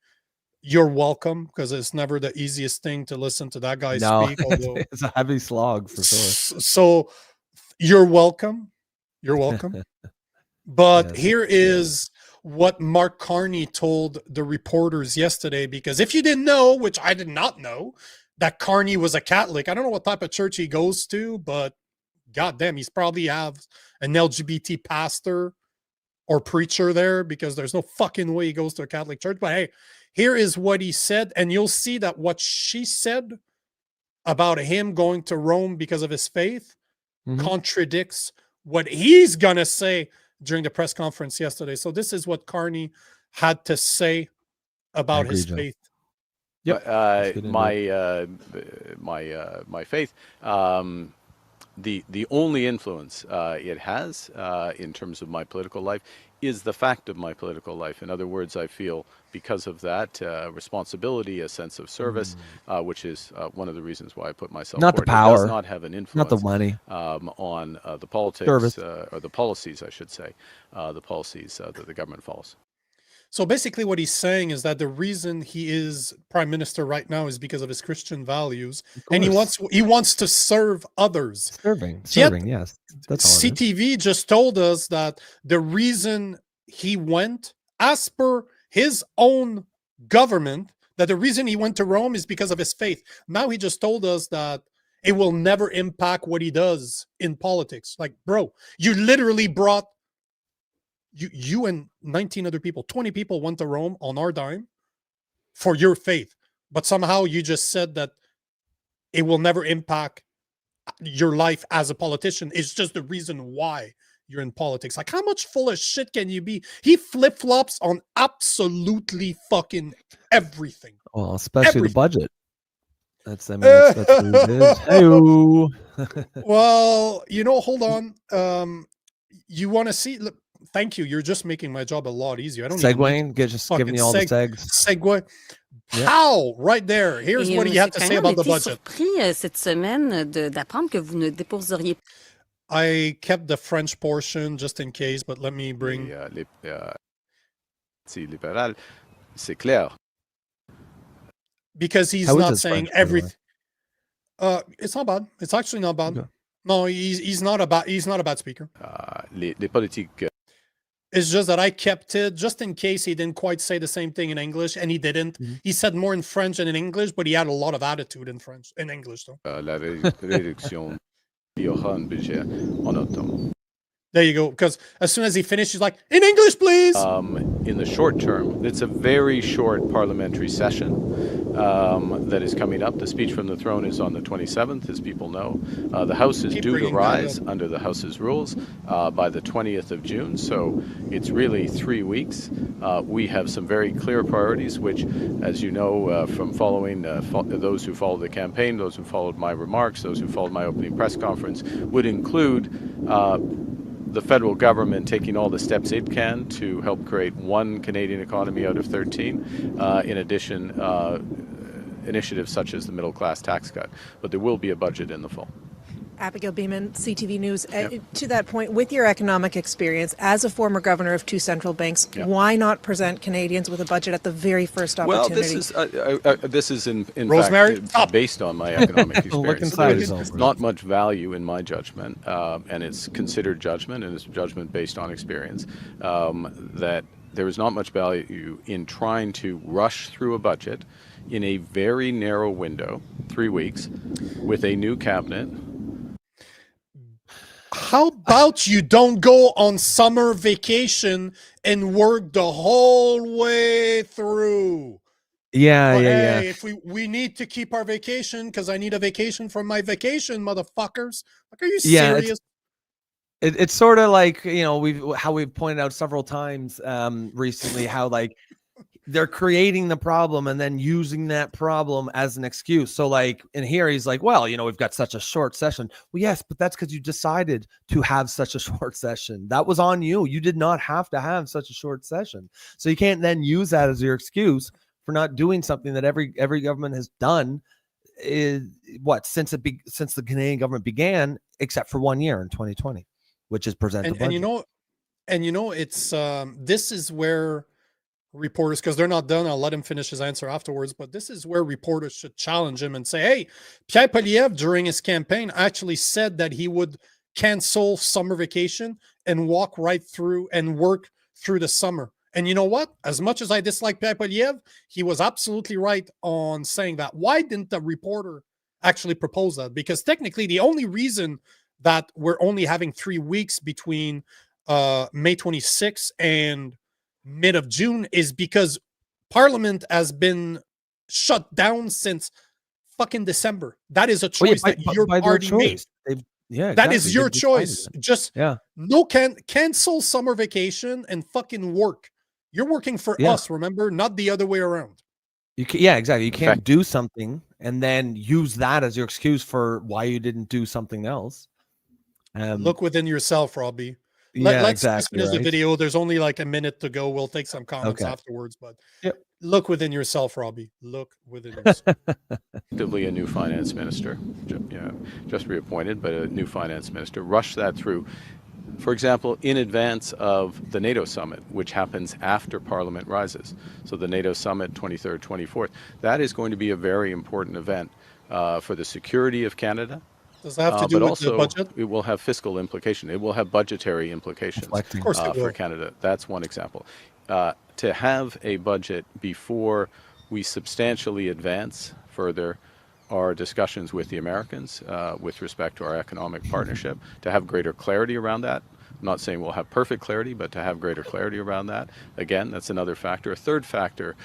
You're welcome, because it's never the easiest thing to listen to that guy speak. Although it's a heavy slog for sure. So you're welcome. You're welcome. But here is what Mark Carney told the reporters yesterday, because if you didn't know, which I did not know, that Carney was a Catholic. I don't know what type of church he goes to, but goddamn, he's probably have an LGBT pastor or preacher there, because there's no fucking way he goes to a Catholic church. But hey, here is what he said, and you'll see that what she said about him going to Rome because of his faith Mhm. contradicts what he's gonna say during the press conference yesterday. So this is what Carney had to say I about agree, his Joe. faith. Yep. Let's get into My faith, the only influence it has in terms of my political life is the fact of my political life. In other words, I feel because of that responsibility, a sense of service, which is one of the reasons why I put myself Not the forward. It does power, not have an not the influence money. on the politics Service. or the policies, I should say, the policies that the government follows. So basically what he's saying is that the reason he is prime minister right now is because of his Christian values, Of and he course. wants to serve others. Serving, Yet yes. That's all it is. CTV just told us that the reason he went, as per his own government, that the reason he went to Rome is because of his faith. Now he just told us that it will never impact what he does in politics. Like, bro, you literally brought you and 19 other people, 20 people went to Rome on our dime for your faith. But somehow you just said that it will never impact your life as a politician. It's just the reason why you're in politics. Like, how much full of shit can you be? He flip-flops on absolutely fucking everything. Well, especially Everything. the budget. That's what it is. Hey-o. Well, hold on. You want to see? Look, thank you. You're just making my job a lot easier. I don't even need Segueing, just fucking giving you all the segs. segue. Yep. Pow! Right there. Here's what he had to say about the budget. Surpris cette semaine d'apprendre que vous ne déposeriez. I kept the French portion just in case, but let me bring. C'est libéral, c'est clair. Because he's How is not his saying French, by the way? everything. It's not bad. It's actually not bad. Okay. No, he's not a bad speaker. Les politiques. It's just that I kept it just in case he didn't quite say the same thing in English, and he didn't. Mm-hmm. He said more in French than in English, but he had a lot of attitude in English, though. La réduction, il y aura un budget en automne. There you go. Because as soon as he finished, he's like, in English, please. In the short term, it's a very short parliamentary session that is coming up. The speech from the throne is on the 27th, as people know. The House is Keep due to bringing that rise up. under the House's rules by the 20th of June, so it's really 3 weeks. We have some very clear priorities, which, as you know, from following those who followed the campaign, those who followed my remarks, those who followed my opening press conference, would include the federal government taking all the steps it can to help create one Canadian economy out of 13. In addition, initiatives such as the middle class tax cut. But there will be a budget in the fall. Abigail Beeman, CTV News. To that point, with your economic experience as a former governor of two central banks, why not present Canadians with a budget at the very first opportunity? Well, this is in Rosemary, fact based on my economic Look experience. inside There's yourself. not much value in my judgment, and it's considered judgment, and it's judgment based on experience, that there is not much value in trying to rush through a budget in a very narrow window, 3 weeks, with a new cabinet. How about you don't go on summer vacation and work the whole way through? Yeah. Hey, if we need to keep our vacation because I need a vacation from my vacation, motherfuckers. Like, are you serious? It's sort of like, we've pointed out several times recently how like they're creating the problem and then using that problem as an excuse. So like in here, he's like, well, we've got such a short session. Well, yes, but that's because you decided to have such a short session. That was on you. You did not have to have such a short session. So you can't then use that as your excuse for not doing something that every government has done since the Canadian government began, except for 1 year in 2020, which is present. And it's this is where reporters, because they're not done, I'll let him finish his answer afterwards, but this is where reporters should challenge him and say, hey, Pierre Poilievre during his campaign actually said that he would cancel summer vacation and walk right through and work through the summer. And you know what? As much as I dislike Pierre Poilievre, he was absolutely right on saying that. Why didn't the reporter actually propose that? Because technically the only reason that we're only having 3 weeks between May 26th and mid of June is because Parliament has been shut down since fucking December. That is a Oh, yeah, choice that your by their party made. choice. Yeah, That exactly. is your They've decided choice. it. Just Yeah. no cancel summer vacation and fucking work. You're working for Yeah. us, remember? Not the other way around. Yeah, exactly. You can't do something and then use that as your excuse for why you didn't do something else. Look within yourself, Robbie. Yeah, Let's just exactly. finish the Right. video. There's only like a minute to go. We'll take some comments Okay. afterwards, but Yep. look within yourself, Robbie. Look within yourself. Effectively, a new finance minister, just reappointed, but a new finance minister, rushed that through. For example, in advance of the NATO summit, which happens after Parliament rises. So the NATO summit, 23rd, 24th, that is going to be a very important event for the security of Canada. Does that have to do but with the also, budget? it will have fiscal implication. It will have budgetary implications Of course it will. for Canada. That's one example. To have a budget before we substantially advance further our discussions with the Americans with respect to our economic partnership, to have greater clarity around that. I'm not saying we'll have perfect clarity, but to have greater clarity around that. Again, that's another factor. A third factor,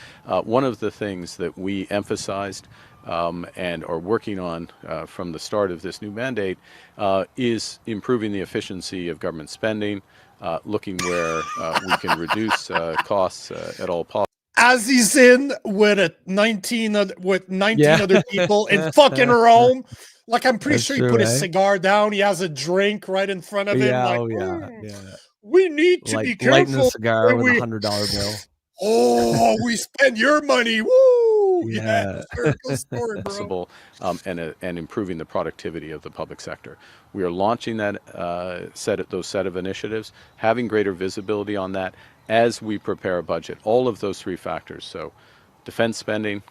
one of the things that we emphasized and are working on from the start of this new mandate is improving the efficiency of government spending, looking where we can reduce costs at all possible. As he's in with 19 Yeah. other people in fucking Rome. Like, I'm pretty That's sure he true, put his eh? cigar down. He has a drink right in front of him. Yeah, Like, oh yeah. we need to be Like lighting a careful. cigar when with a we- $100 bill. Oh, we spend your money. Woo! Yeah. Very cool story, bro. Possible, and improving the productivity of the public sector. We are launching that those set of initiatives, having greater visibility on that as we prepare a budget. All of those three factors. So, defense spending,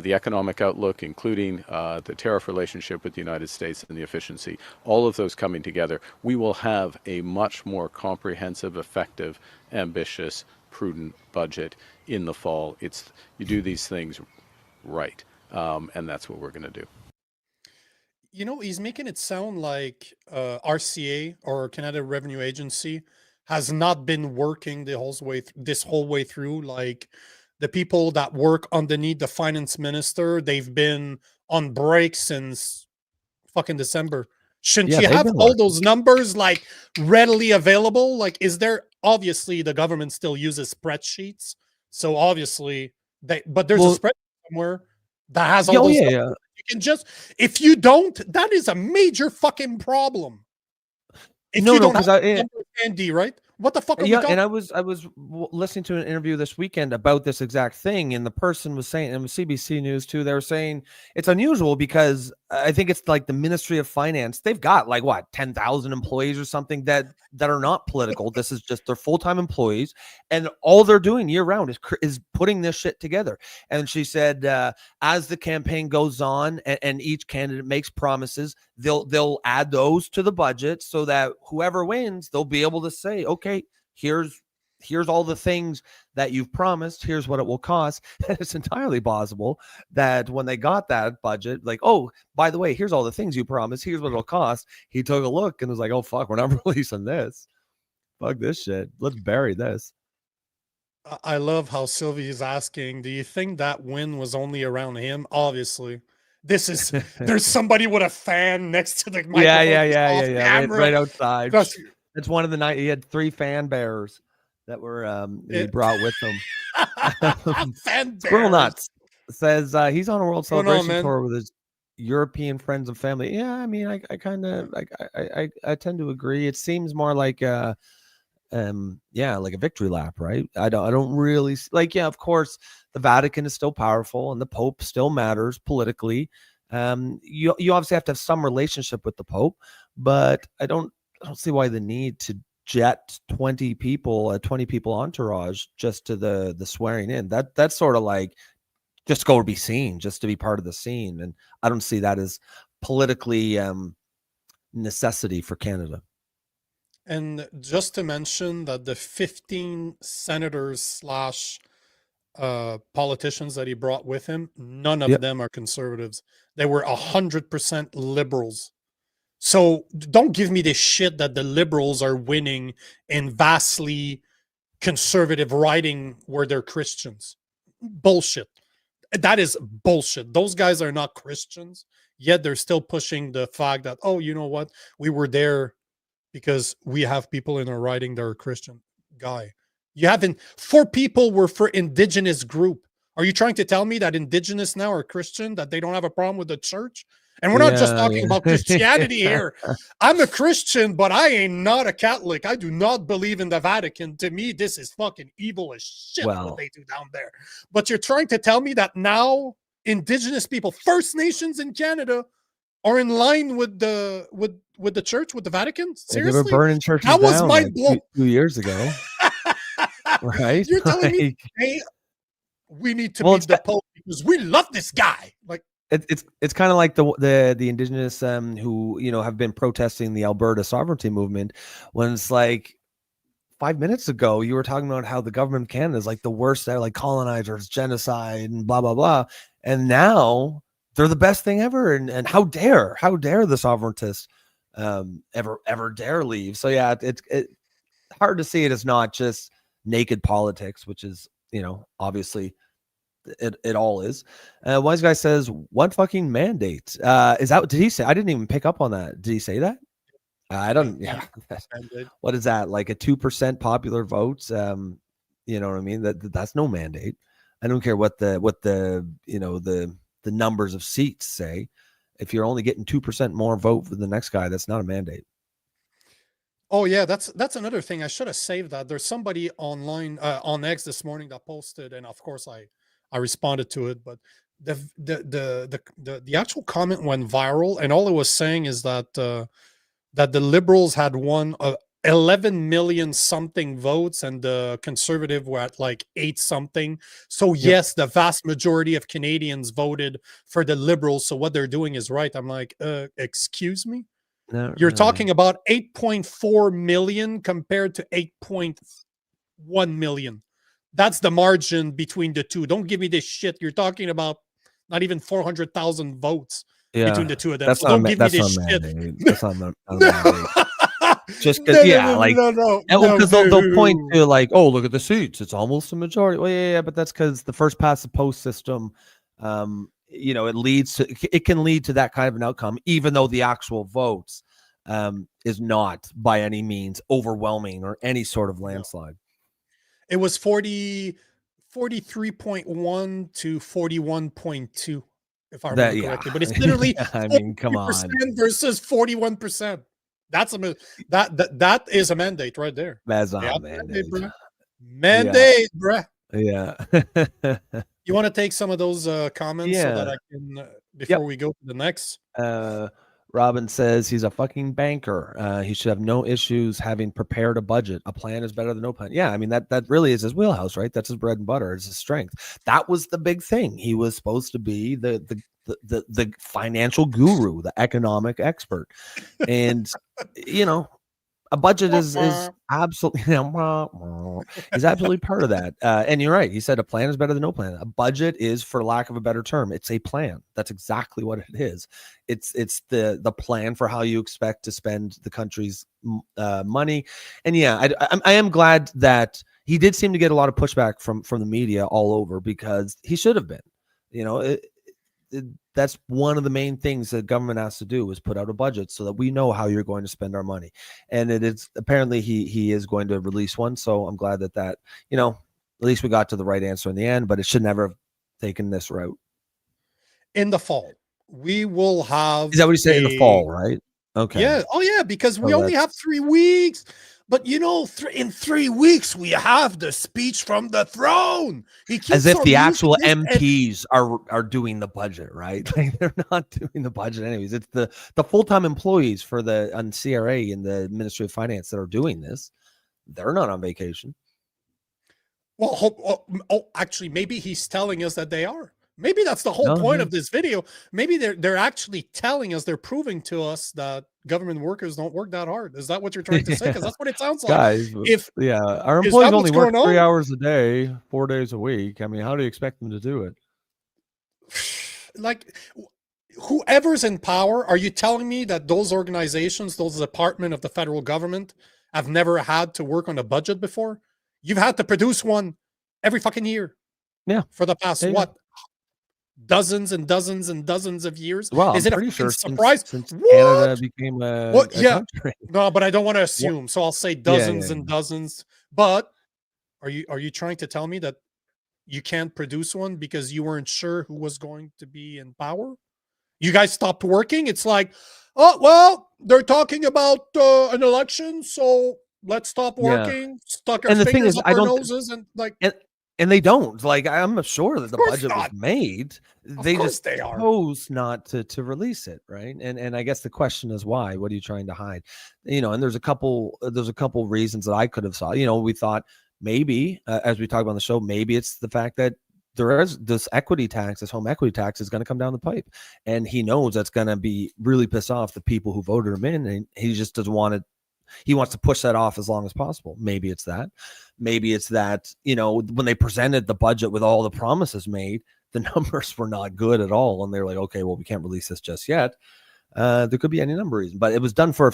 the economic outlook, including the tariff relationship with the United States and the efficiency, all of those coming together, we will have a much more comprehensive, effective, ambitious, prudent budget in the fall. You do these things right, and that's what we're going to do. You know, he's making it sound like RCA or Canada Revenue Agency has not been working this whole way through. Like, the people that work underneath the finance minister, they've been on break since fucking December. Shouldn't Yeah, you they've have been all working. those numbers like readily available? Like, is there, obviously the government still uses spreadsheets, so obviously but there's a spreadsheet somewhere that has all those numbers. Yeah. You can just, if you don't, that is a major fucking problem. If No, you no, don't have 'cause the numbers handy, right? What the fuck are we Yeah, talking? and I was listening to an interview this weekend about this exact thing, and the person was saying, and it was CBC News too. They were saying it's unusual because I think it's like the Ministry of Finance. They've got like what 10,000 employees or something that are not political. This is just their full-time employees, and all they're doing year round is putting this shit together. And she said, as the campaign goes on and each candidate makes promises, they'll add those to the budget so that whoever wins, they'll be able to say, okay, here's all the things that you've promised. Here's what it will cost. And it's entirely possible that when they got that budget, like, oh, by the way, here's all the things you promised. Here's what it'll cost. He took a look and was like, oh, fuck, we're not releasing this. Fuck this shit. Let's bury this. I love how Sylvie is asking, do you think that win was only around him? Obviously. This is, there's somebody with a fan next to the microphone. Yeah. Right outside. Just- It's one of the night. He had 3 fan bears that were he brought with him. Fan Squirrel bears. Nuts says he's on a world What's going on, celebration man? tour with his European friends and family. Yeah, I mean, I kind of like I tend to agree. It seems more like like a victory lap, right? I don't really like. Yeah, of course, the Vatican is still powerful and the Pope still matters politically. You obviously have to have some relationship with the Pope, but I don't see why the need to jet 20 people, a 20 people entourage just to the swearing in. That's sort of like just go to be seen, just to be part of the scene. And I don't see that as politically necessity for Canada. And just to mention that the 15 senators / politicians that he brought with him, none of them are conservatives. They were 100% liberals. So don't give me this shit that the liberals are winning in vastly conservative riding where they're Christians. Bullshit. That is bullshit. Those guys are not Christians, yet they're still pushing the fact that, oh, you know what? We were there because we have people in our writing that are Christian. Guy, you haven't. 4 people were for indigenous group. Are you trying to tell me that indigenous now are Christian, that they don't have a problem with the church? And we're not just talking about Christianity here. I'm a Christian, but I ain't not a Catholic. I do not believe in the Vatican. To me, this is fucking evil as shit what they do down there. But you're trying to tell me that now indigenous people, First Nations in Canada, are in line with the church, with the Vatican? Seriously? They were burning churches that was down mind blowing. 2 years ago. Right? You're telling me, hey, we need to meet the Pope because we love this guy. Like, it's kind of like the indigenous who have been protesting the Alberta sovereignty movement, when it's like 5 minutes ago you were talking about how the government of Canada is like the worst, they're like colonizers, genocide, and blah blah blah, and now they're the best thing ever, and how dare the sovereigntists ever dare leave. So yeah, it's hard to see it as not just naked politics, which is obviously it all is. Wise guy says, what fucking mandate? Is that, did he say? I didn't even pick up on that. Did he say that? I don't. Yeah. What is that? Like a 2% popular votes? You know what I mean? That's no mandate. I don't care what the numbers of seats say. If you're only getting 2% more vote for the next guy, that's not a mandate. Oh yeah, that's another thing. I should have saved that. There's somebody online on X this morning that posted, and of course I responded to it, but the actual comment went viral, and all it was saying is that that the Liberals had won 11 million something votes, and the Conservative were at like 8 something. So yes, the vast majority of Canadians voted for the Liberals. So what they're doing is right. I'm like, excuse me. You're talking about 8.4 million compared to 8.1 million. That's the margin between the two. Don't give me this shit. You're talking about not even 400,000 votes between the two of them. That's so don't give me this shit. That's not a mandate. Just because, because they'll point to like, oh, look at the seats. It's almost a majority. Well, yeah, but that's because the first past the post system, it can lead to that kind of an outcome, even though the actual votes is not by any means overwhelming or any sort of landslide. It was 43.1 to 41.2, if I remember correctly. But it's literally I mean, come on, versus 41%. That is a mandate right there. That's not a mandate. Mandate, bruh. Yeah. You want to take some of those comments so that I can before we go to the next? Robin says he's a fucking banker. He should have no issues having prepared a budget. A plan is better than no plan. Yeah, I mean that really is his wheelhouse, right? That's his bread and butter. It's his strength. That was the big thing. He was supposed to be the financial guru, the economic expert, and a budget is absolutely he's absolutely part of that. And you're right. He said a plan is better than no plan. A budget is, for lack of a better term, it's a plan. That's exactly what it is. It's the plan for how you expect to spend the country's money. And yeah, I am glad that he did seem to get a lot of pushback from the media all over, because he should have been. That's one of the main things that government has to do, is put out a budget so that we know how you're going to spend our money. And it is apparently he is going to release one. So I'm glad that at least we got to the right answer in the end, but it should never have taken this route. In the fall, we will have. Is that what you say, in the fall, right? Okay. Yeah. Oh yeah, because we only have 3 weeks. But in 3 weeks we have the speech from the throne. As if the actual MPs are doing the budget, right? Like, they're not doing the budget anyways. It's the full-time employees on CRA and the Ministry of Finance that are doing this. They're not on vacation. Well, actually, maybe he's telling us that they are. Maybe that's the whole point of this video. Maybe they're actually telling us, they're proving to us that government workers don't work that hard. Is that what you're trying to say? Because that's what it sounds like. Guys, our employees only work 3 hours a day, 4 days a week. I mean, how do you expect them to do it? Like, whoever's in power, are you telling me that those organizations, those departments of the federal government, have never had to work on a budget before? You've had to produce one every fucking year. Yeah. For the past, dozens and dozens and dozens of years? Well, Is I'm it a pretty sure fucking surprise? since What? Canada became a What? Yeah. country. No, but I don't want to assume. So I'll say dozens yeah. and dozens. But are you trying to tell me that you can't produce one because you weren't sure who was going to be in power? You guys stopped working? It's like, oh, well, they're talking about an election, so let's stop working, stuck our And the thing fingers is, up I our don't noses, and like, and they don't. Like, I'm sure that the course budget was not. made. Of They course just they are. chose not to release it, right? And I guess the question is why? What are you trying to hide? You know, and there's a couple reasons that I could have saw. You know, we thought maybe, as we talked about on the show, maybe it's the fact that there is this equity tax, this home equity tax is going to come down the pipe, and he knows that's going to be really piss off the people who voted him in, and he just doesn't want to. He wants to push that off as long as possible. Maybe it's that. Maybe it's that, you know, when they presented the budget with all the promises made, the numbers were not good at all. And they're like, okay, well, we can't release this just yet. There could be any number of reasons, but it was done for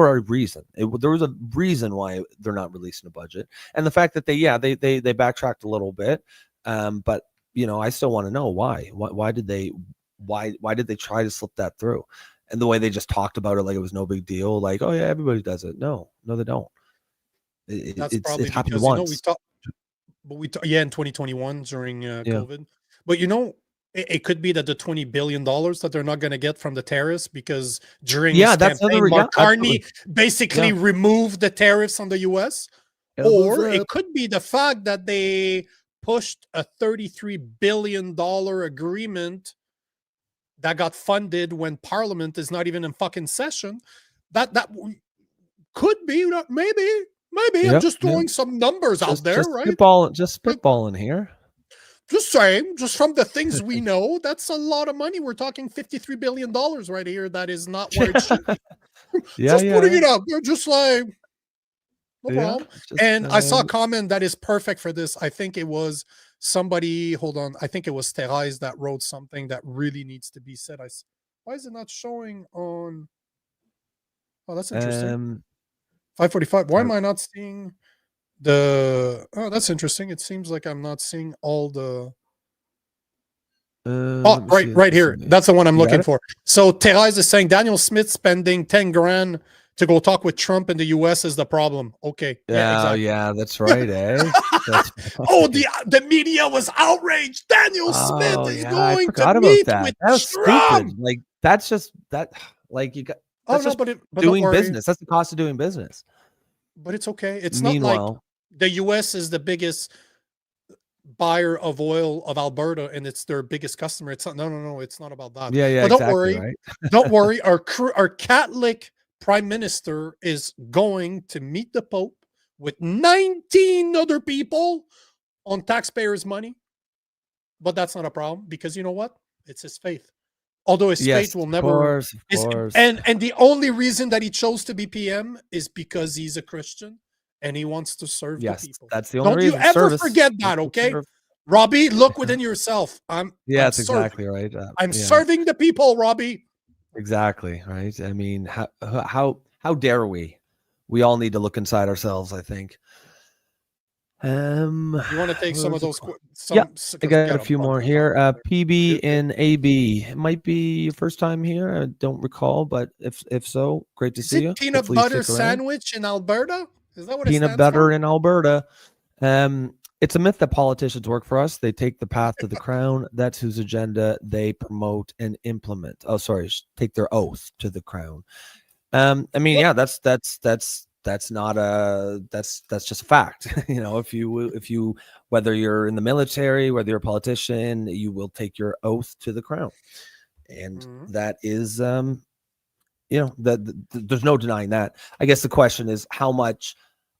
a reason. There was a reason why they're not releasing a budget. And the fact that they backtracked a little bit. But, you know, I still want to know why. Why did they try to slip that through? And the way they just talked about it like it was no big deal, like, oh yeah, everybody does it. No, they don't. that's probably it happened because once. in 2021 during COVID. But you know, it could be that the $20 billion that they're not going to get from the tariffs because during his campaign, Mark Carney basically removed the tariffs on the U.S. Or it could be the fact that they pushed a $33 billion agreement that got funded when Parliament is not even in fucking session. That could be that maybe I'm just throwing some numbers out there, right? Spitballing here. Just saying, just from the things we know, that's a lot of money. We're talking $53 billion right here. That is not where it should be. Putting it up. They're just like, no problem. And I saw a comment that is perfect for this. I think it was somebody, hold on. I think it was Therese that wrote something that really needs to be said. Why is it not showing on? Oh, that's interesting. 545. Why am I not seeing the? Oh, that's interesting. It seems like I'm not seeing all the. Right here. That's the one I'm looking for. So Therese is saying Daniel Smith spending 10 grand to go talk with Trump in the U.S. is the problem. Okay. Exactly. Yeah, that's right. The media was outraged. Daniel Smith is going to meet with That's Trump. Stupid. Like that's just that. Like you got. But doing business. That's the cost of doing business. But it's okay. It's not like the U.S. is the biggest buyer of oil of Alberta, and it's their biggest customer. It's not. No. It's not about that. Yeah. But don't exactly, worry. Right? Don't worry. Our Catholic Prime Minister is going to meet the Pope with 19 other people on taxpayers' money. But that's not a problem because you know what? It's his faith. Although his faith will never. Of course. And the only reason that he chose to be PM is because he's a Christian and he wants to serve the people. That's the only reason. Don't you ever forget that, okay? Robbie, look within yourself. That's exactly right. I'm serving the people, Robbie. Exactly right. I mean, how dare we? We all need to look inside ourselves, I think. You want to take some of those? I got a few more here. PB in AB. It might be your first time here. I don't recall, but if so, great to see you. Peanut butter sandwich in Alberta? Is that what it peanut butter in Alberta? It's a myth that politicians work for us. They take the path to the crown. That's whose agenda they promote and implement. Oh, sorry, take their oath to the crown. I mean, yeah, that's not that's just a fact. You know, if you whether you're in the military, whether you're a politician, you will take your oath to the crown, and that is you know, there's no denying that. I guess the question is how much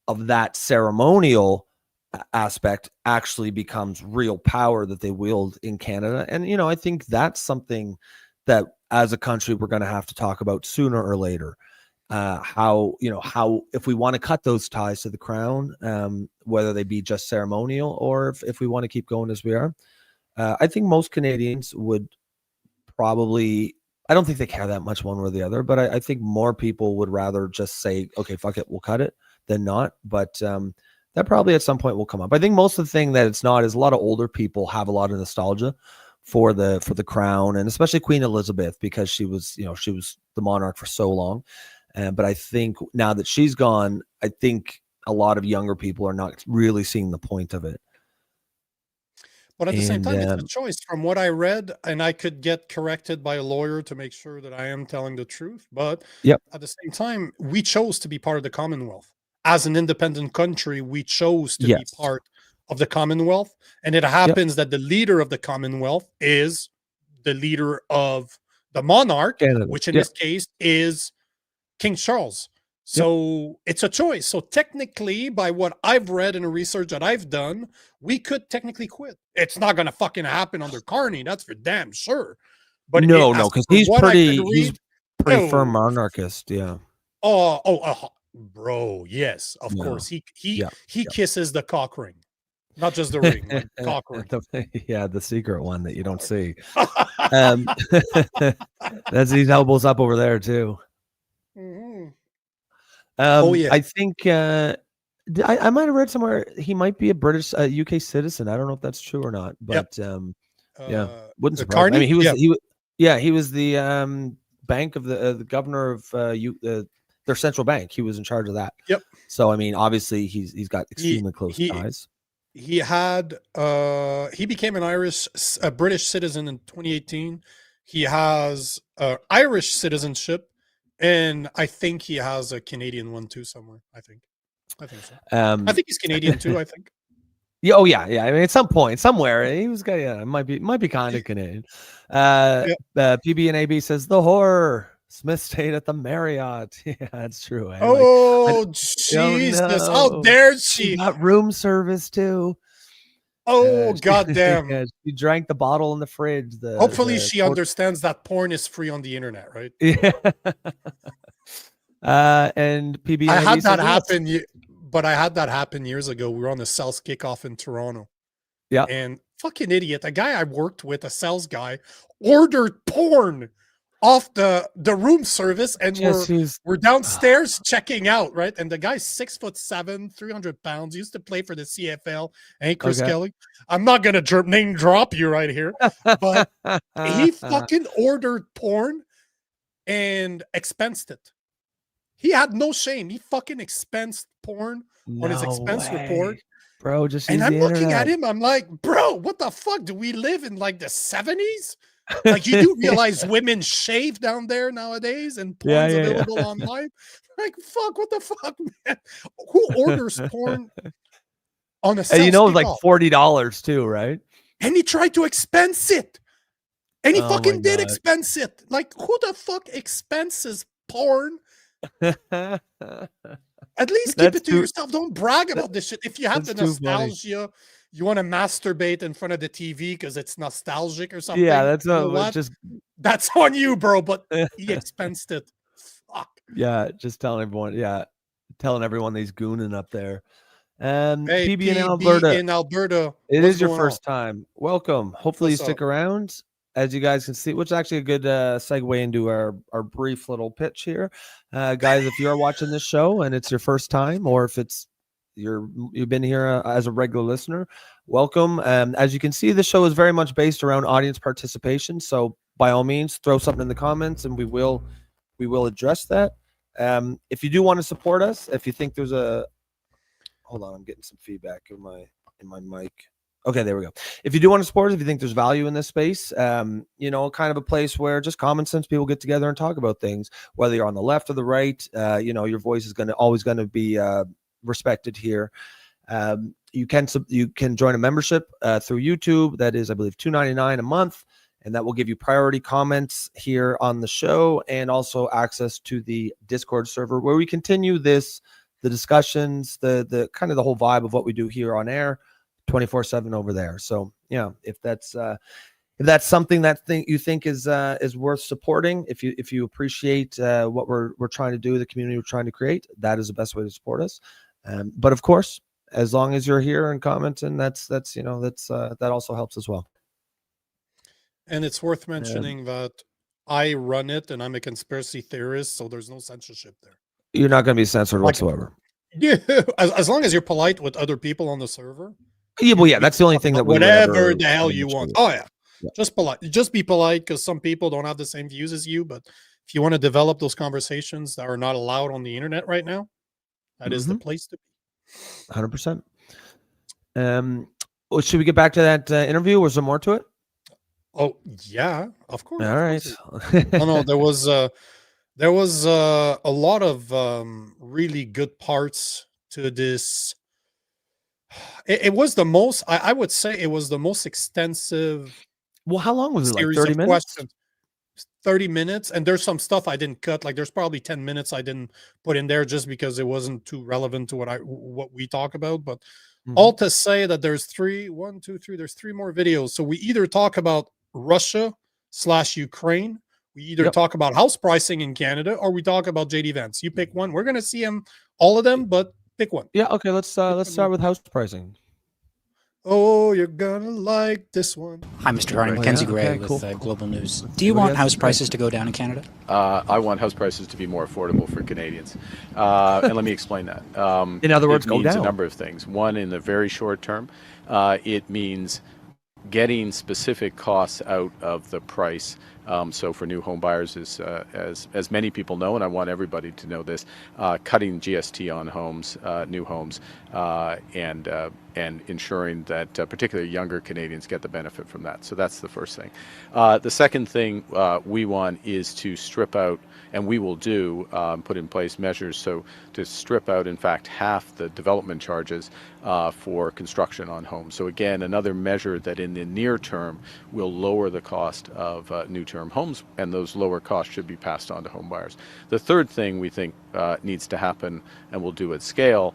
of that ceremonial aspect actually becomes real power that they wield in Canada. And, you know, I think that's something that as a country, we're going to have to talk about sooner or later. How if we want to cut those ties to the crown, whether they be just ceremonial or if we want to keep going as we are, I think most Canadians would probably, I don't think they care that much one way or the other, but I think more people would rather just say, okay, fuck it, we'll cut it than not. But that probably at some point will come up. I think most of the thing that it's not is a lot of older people have a lot of nostalgia for the crown, and especially Queen Elizabeth, because she was the monarch for so long. But I think now that she's gone, I think a lot of younger people are not really seeing the point of it. But at the same time, it's a choice from what I read, and I could get corrected by a lawyer to make sure that I am telling the truth. But at the same time, we chose to be part of the Commonwealth. As an independent country, we chose to be part of the Commonwealth. And it happens that the leader of the Commonwealth is the leader of the monarch, Canada. Which in this case is King Charles. So it's a choice. So technically, by what I've read and the research that I've done, we could technically quit. It's not going to fucking happen under Carney. That's for damn sure. But no, because he's pretty firm monarchist. Yeah. Bro. Yes, of course. He kisses the cock ring. Not just the ring, like cock ring. The secret one that you don't see. That's these elbows up over there too. Mm-hmm. I think I might have read somewhere he might be a British UK citizen. I don't know if that's true or not, but wouldn't surprise me. I mean, he was the bank of the governor of their central bank. He was in charge of that. Yep. So I mean, obviously he's got extremely close ties. He became a British citizen in 2018. He has Irish citizenship, and I think he has a Canadian one too somewhere. I think so. I think he's Canadian too. I think. Yeah. Oh yeah. I mean, at some point, somewhere he was. Might be kind of Canadian. PB and AB says the horror. Smith stayed at the Marriott. Yeah, that's true. Jesus! How dare she? Got room service too. Oh goddamn! She drank the bottle in the fridge. Hopefully, she understands that porn is free on the internet, right? Yeah. And PB. I had that happen, but I had that happen years ago. We were on the sales kickoff in Toronto. Yeah, and fucking idiot, a guy I worked with, a sales guy, ordered porn off the room service, and we're downstairs checking out, right? And the guy's 6'7", 300 pounds, used to play for the CFL. Hey, Chris Kelly. I'm not gonna name drop you right here, but he fucking ordered porn and expensed it. He had no shame. He fucking expensed porn on his expense report. Bro, just and I'm looking at him, I'm like, bro, what the fuck? Do we live in like the 70s? Like, you do realize women shave down there nowadays, and porn's available online. Like, fuck, what the fuck, man? Who orders porn on a sales it's like $40 too, right? And he tried to expense it. And he fucking did expense it. Like, who the fuck expenses porn? At least keep it to yourself. Don't brag about this shit. If you have the nostalgia, you want to masturbate in front of the TV because it's nostalgic or something. Yeah, that's that's on you, bro. But he expensed it. Fuck. Yeah, just telling everyone. Yeah, telling everyone he's gooning up there. Hey, PB in Alberta. It is your first time. Welcome. Hopefully you stick around. As you guys can see, which is actually a good segue into our brief little pitch here. Guys, if you are watching this show and it's your first time, or if you've been here as a regular listener, welcome. As you can see, the show is very much based around audience participation. So by all means, throw something in the comments and we will address that. If you do want to support us, if you think there's hold on, I'm getting some feedback in my mic. Okay, there we go. If you do want to support us, if you think there's value in this space, kind of a place where just common sense people get together and talk about things, whether you're on the left or the right, your voice is always going to be respected here. You can join a membership through YouTube. That is, I believe, $2.99 a month, and that will give you priority comments here on the show and also access to the Discord server where we continue the discussions, the kind of the whole vibe of what we do here on air, 24/7 over there. So yeah, if that's something that you think is worth supporting, if you appreciate what we're trying to do, the community we're trying to create, that is the best way to support us. But of course, as long as you're here and commenting, that also helps as well. And it's worth mentioning that I run it and I'm a conspiracy theorist, so there's no censorship there. You're not going to be censored whatsoever. Yeah, as long as you're polite with other people on the server. Yeah, well, yeah, that's the only thing that whatever the hell you want. Oh yeah, Yeah. Just polite. Just be polite, because some people don't have the same views as you. But if you want to develop those conversations that are not allowed on the internet right now, that is the place to be. 100%. Well, should we get back to that interview? Was there more to it? Oh yeah, of course. All of right. course no, there was a lot of really good parts to this. It was the most, I would say, it was the most extensive Well, how long was it? Like series 30 of minutes? questions. 30 minutes, and there's some stuff I didn't cut. Like there's probably 10 minutes I didn't put in there just because it wasn't too relevant to what we talk about. But all to say that there's there's 3 more videos. So we either talk about Russia/Ukraine, we either talk about house pricing in Canada, or we talk about JD Vance. You pick one. We're gonna see him, all of them, but pick one. Yeah, okay, let's start with house pricing. Oh, you're gonna like this one. Hi, Mr. Carney. Mackenzie Gray with Global News. Do you want house prices to go down in Canada? I want house prices to be more affordable for Canadians. And let me explain that. In other words, it go means down. a number of things. One, in the very short term, it means getting specific costs out of the price. So for new home buyers, as many people know, and I want everybody to know this, cutting GST on homes, new homes, and ensuring that particularly younger Canadians get the benefit from that. So that's the first thing. The second thing we want is to strip out, and we will do, put in place measures so to strip out, in fact, half the development charges for construction on homes. So again, another measure that in the near term will lower the cost of new term homes, and those lower costs should be passed on to home buyers. The third thing we think needs to happen, and we'll do at scale,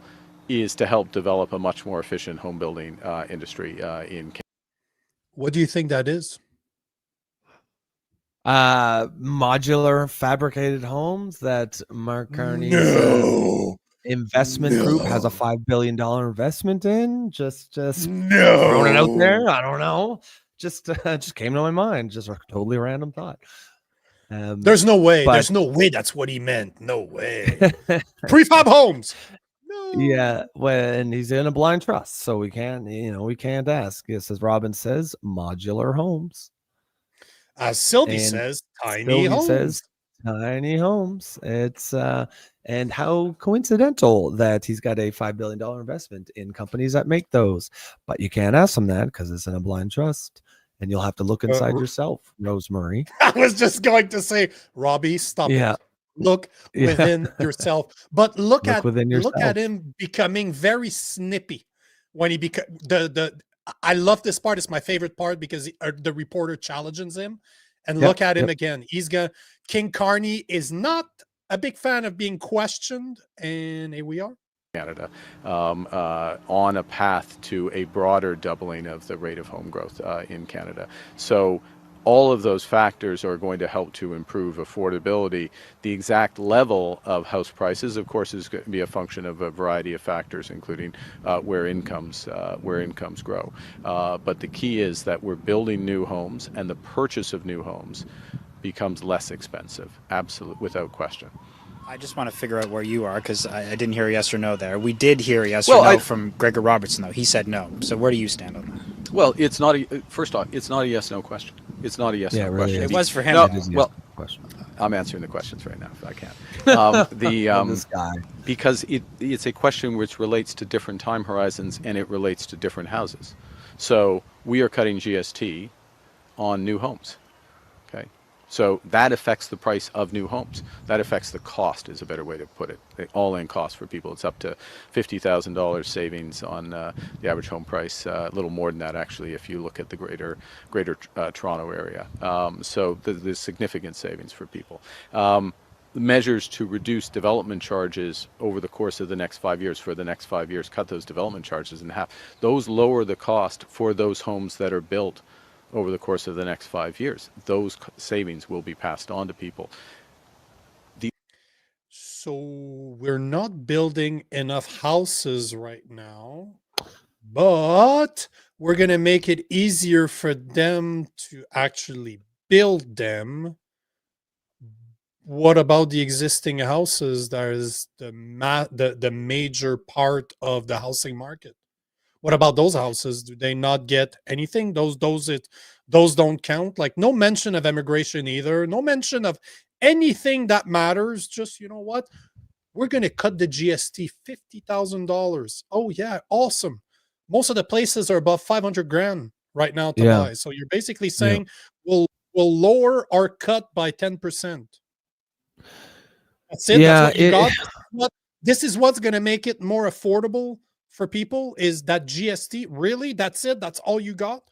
is to help develop a much more efficient home building industry in Canada. What do you think that is? Modular fabricated homes that Mark Carney's investment group has a $5 billion investment in. Just throwing it out there. I don't know. Just came to my mind. Just a totally random thought. There's no way. There's no way that's what he meant. No way. Prefab homes. No. Yeah, when he's in a blind trust, so we can't ask. Yes, as Robin says, modular homes. As Sylvie And says, tiny Sylvie homes. says, tiny homes. It's and how coincidental that he's got a $5 billion investment in companies that make those. But you can't ask him that because it's in a blind trust, and you'll have to look inside yourself, Rosemary. I was just going to say, Robbie, stop it. Look within yourself. But look at him becoming very snippy when he I love this part. It's my favorite part because the reporter challenges him, and look at him again. King Carney is not a big fan of being questioned, and here we are. Canada on a path to a broader doubling of the rate of home growth in Canada. So all of those factors are going to help to improve affordability. The exact level of house prices, of course, is going to be a function of a variety of factors, including where incomes grow. But the key is that we're building new homes, and the purchase of new homes becomes less expensive, absolute, without question. I just want to figure out where you are, because I didn't hear yes or no there. We did hear yes or no from Gregor Robertson, though. He said no. So where do you stand on that? Well, it's not first off, it's not a yes/no question. It's not a yes/no question. It was for him. No, I'm answering the questions right now if I can. This guy. Because it's a question which relates to different time horizons, and it relates to different houses. So we are cutting GST on new homes. Okay. So that affects the price of new homes. That affects the cost, is a better way to put it. The all-in cost for people. It's up to $50,000 savings on the average home price. A little more than that, actually, if you look at the greater Toronto area. So there's significant savings for people. Measures to reduce development charges over the course of the next 5 years. For the next 5 years, cut those development charges in half. Those lower the cost for those homes that are built over the course of the next 5 years. Those savings will be passed on to people. So we're not building enough houses right now, but we're going to make it easier for them to actually build them. What about the existing houses? That is the major part of the housing market. What about those houses? Do they not get anything? Those don't count. Like, no mention of immigration either. No mention of anything that matters. Just, you know what? We're going to cut the GST $50,000. Oh yeah, awesome. Most of the places are above 500 grand right now to buy. So you're basically saying we'll lower our cut by 10%. That's it. That's what you got. This is what's going to make it more affordable for people, is that GST. Really? That's it? That's all you got?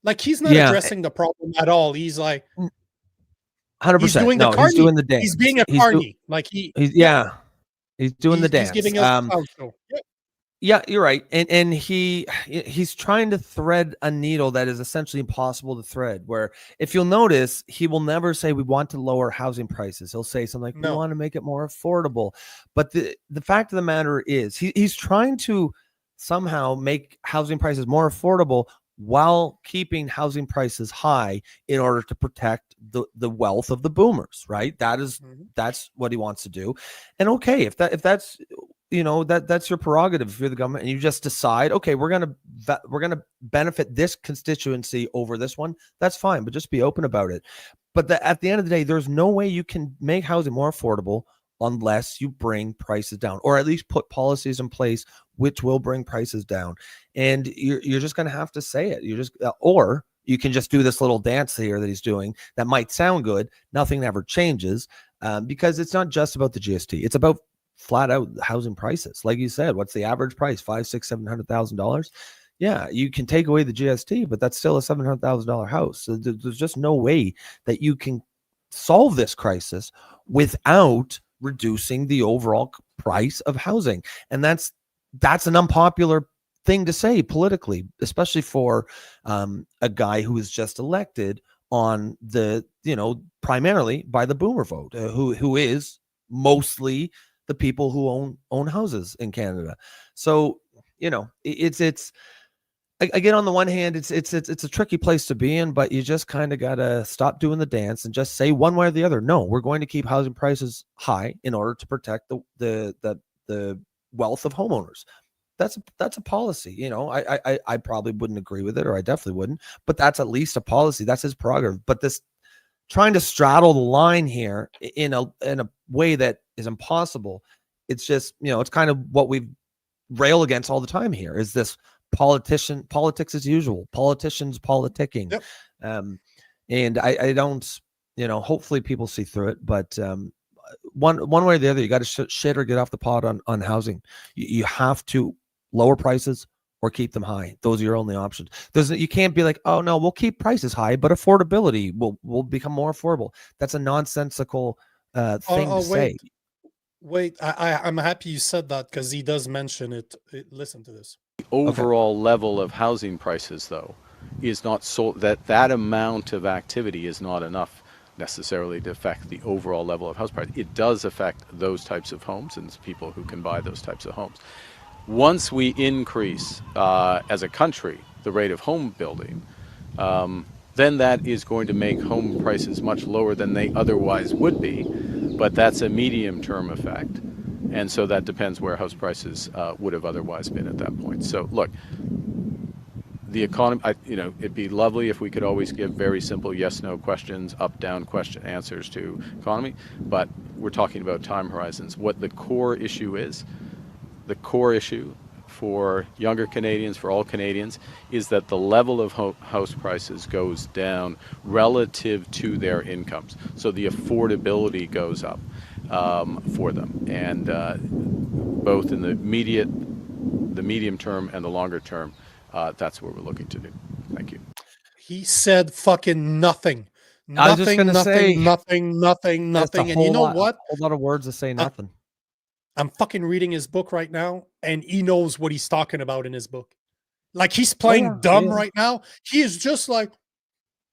Like, he's not addressing the problem at all. He's like 100%. He's doing the He's doing the dance. He's being a Carney. He's doing the dance. He's giving us a show. Yeah, you're right. And he's trying to thread a needle that is essentially impossible to thread, where, if you'll notice, he will never say we want to lower housing prices. He'll say something like, we want to make it more affordable. But the fact of the matter is, he's trying to somehow make housing prices more affordable while keeping housing prices high in order to protect the wealth of the boomers, right? That's what he wants to do. And okay, if that's that's your prerogative if you're the government, and you just decide, okay, we're gonna benefit this constituency over this one, that's fine, but just be open about it. But at the end of the day, there's no way you can make housing more affordable unless you bring prices down, or at least put policies in place which will bring prices down. And you're just going to have to say it. You just or you can just do this little dance here that he's doing that might sound good. Nothing ever changes, because it's not just about the GST. It's about flat out housing prices. Like you said, what's the average price? $500,000-$700,000. Yeah, you can take away the GST, but that's still a $700,000 house. So there's just no way that you can solve this crisis without reducing the overall price of housing. And that's an unpopular thing to say politically, especially for a guy who was just elected on the, primarily by the boomer vote, who is mostly the people who own houses in Canada. So, it's again, on the one hand, it's a tricky place to be in, but you just kind of got to stop doing the dance and just say one way or the other, no, we're going to keep housing prices high in order to protect the wealth of homeowners. That's a policy. I probably wouldn't agree with it, or I definitely wouldn't, but that's at least a policy. That's his prerogative. But this trying to straddle the line here in a way that is impossible, it's just, it's kind of what we rail against all the time here, is this politics as usual, politicians politicking. And I don't, hopefully people see through it, but one way or the other, you got to shit or get off the pot on housing. You have to lower prices or keep them high. Those are your only options. You can't be like, oh no, we'll keep prices high, but affordability will become more affordable. That's a nonsensical thing to say. Wait, I'm happy you said that, because he does mention it. Listen to this. The overall level of housing prices, though, is not so that amount of activity is not enough necessarily to affect the overall level of house price. It does affect those types of homes and people who can buy those types of homes. Once we increase as a country the rate of home building, then that is going to make home prices much lower than they otherwise would be, but that's a medium-term effect. And so that depends where house prices would have otherwise been at that point. So look, the economy, it'd be lovely if we could always give very simple yes/no questions, up/down question answers to economy, but we're talking about time horizons. What the core issue is, the core issue for younger Canadians, for all Canadians, is that the level of house prices goes down relative to their incomes. So the affordability goes up for them, and both in the medium term and the longer term, that's what we're looking to do. Thank you. He said fucking nothing. I was just gonna say nothing. And you know what? A whole lot of words to say nothing. I'm fucking reading his book right now, and he knows what he's talking about in his book. Like, he's playing dumb right now. He is just like,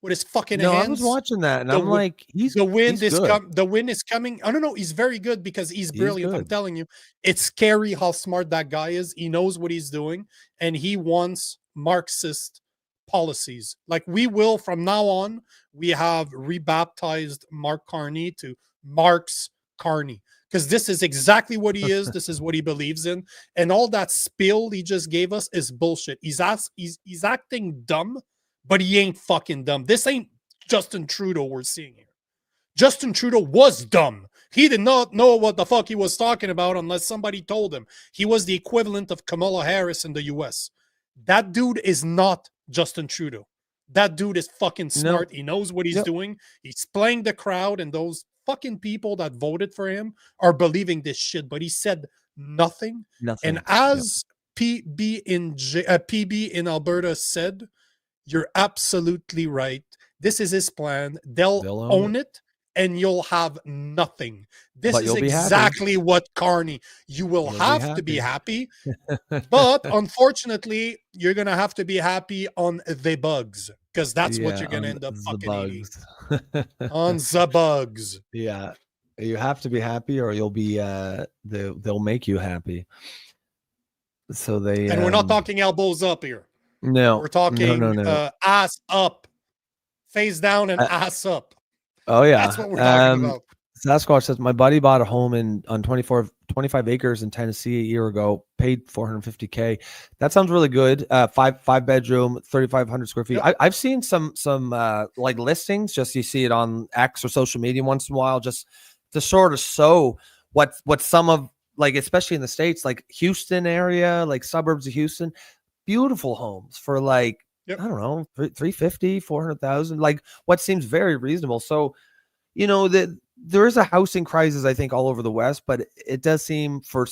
with his fucking hands. I was watching that, and I'm like, the wind is coming. I don't know. He's very good, because he's brilliant. I'm telling you, it's scary how smart that guy is. He knows what he's doing, and he wants Marxist policies. Like, we will, from now on, we have rebaptized Mark Carney to Mark's Carney, because this is exactly what he is. This is what he believes in. And all that spill he just gave us is bullshit. He's acting dumb, but he ain't fucking dumb. This ain't Justin Trudeau we're seeing here. Justin Trudeau was dumb. He did not know what the fuck he was talking about unless somebody told him. He was the equivalent of Kamala Harris in the US. That dude is not Justin Trudeau. That dude is fucking smart. He knows what he's doing. He's playing the crowd, and those fucking people that voted for him are believing this shit. But he said nothing. And as PB in Alberta said, you're absolutely right. This is his plan. They'll own it. And you'll have nothing. This is exactly what Carney. You will have to be happy, but unfortunately, you're gonna have to be happy on the bugs, because that's what you're gonna end up fucking eating. On the bugs. Yeah, you have to be happy, or you'll be. They'll make you happy. So they. And we're not talking elbows up here. No, we're talking ass up, face down, and ass up. Oh yeah, that's what we're talking about. Sasquatch says my buddy bought a home on 25 acres in Tennessee a year ago, paid $450K. That sounds really good. Five bedroom, 3,500 square feet. Yep. I've seen some like listings. Just you see it on X or social media once in a while, just to sort of show what some of, like, especially in the States, like Houston area, like suburbs of Houston, beautiful homes for like. I don't know, 350, 400,000, like what seems very reasonable. So, you know, there is a housing crisis, I think, all over the West, but it does seem for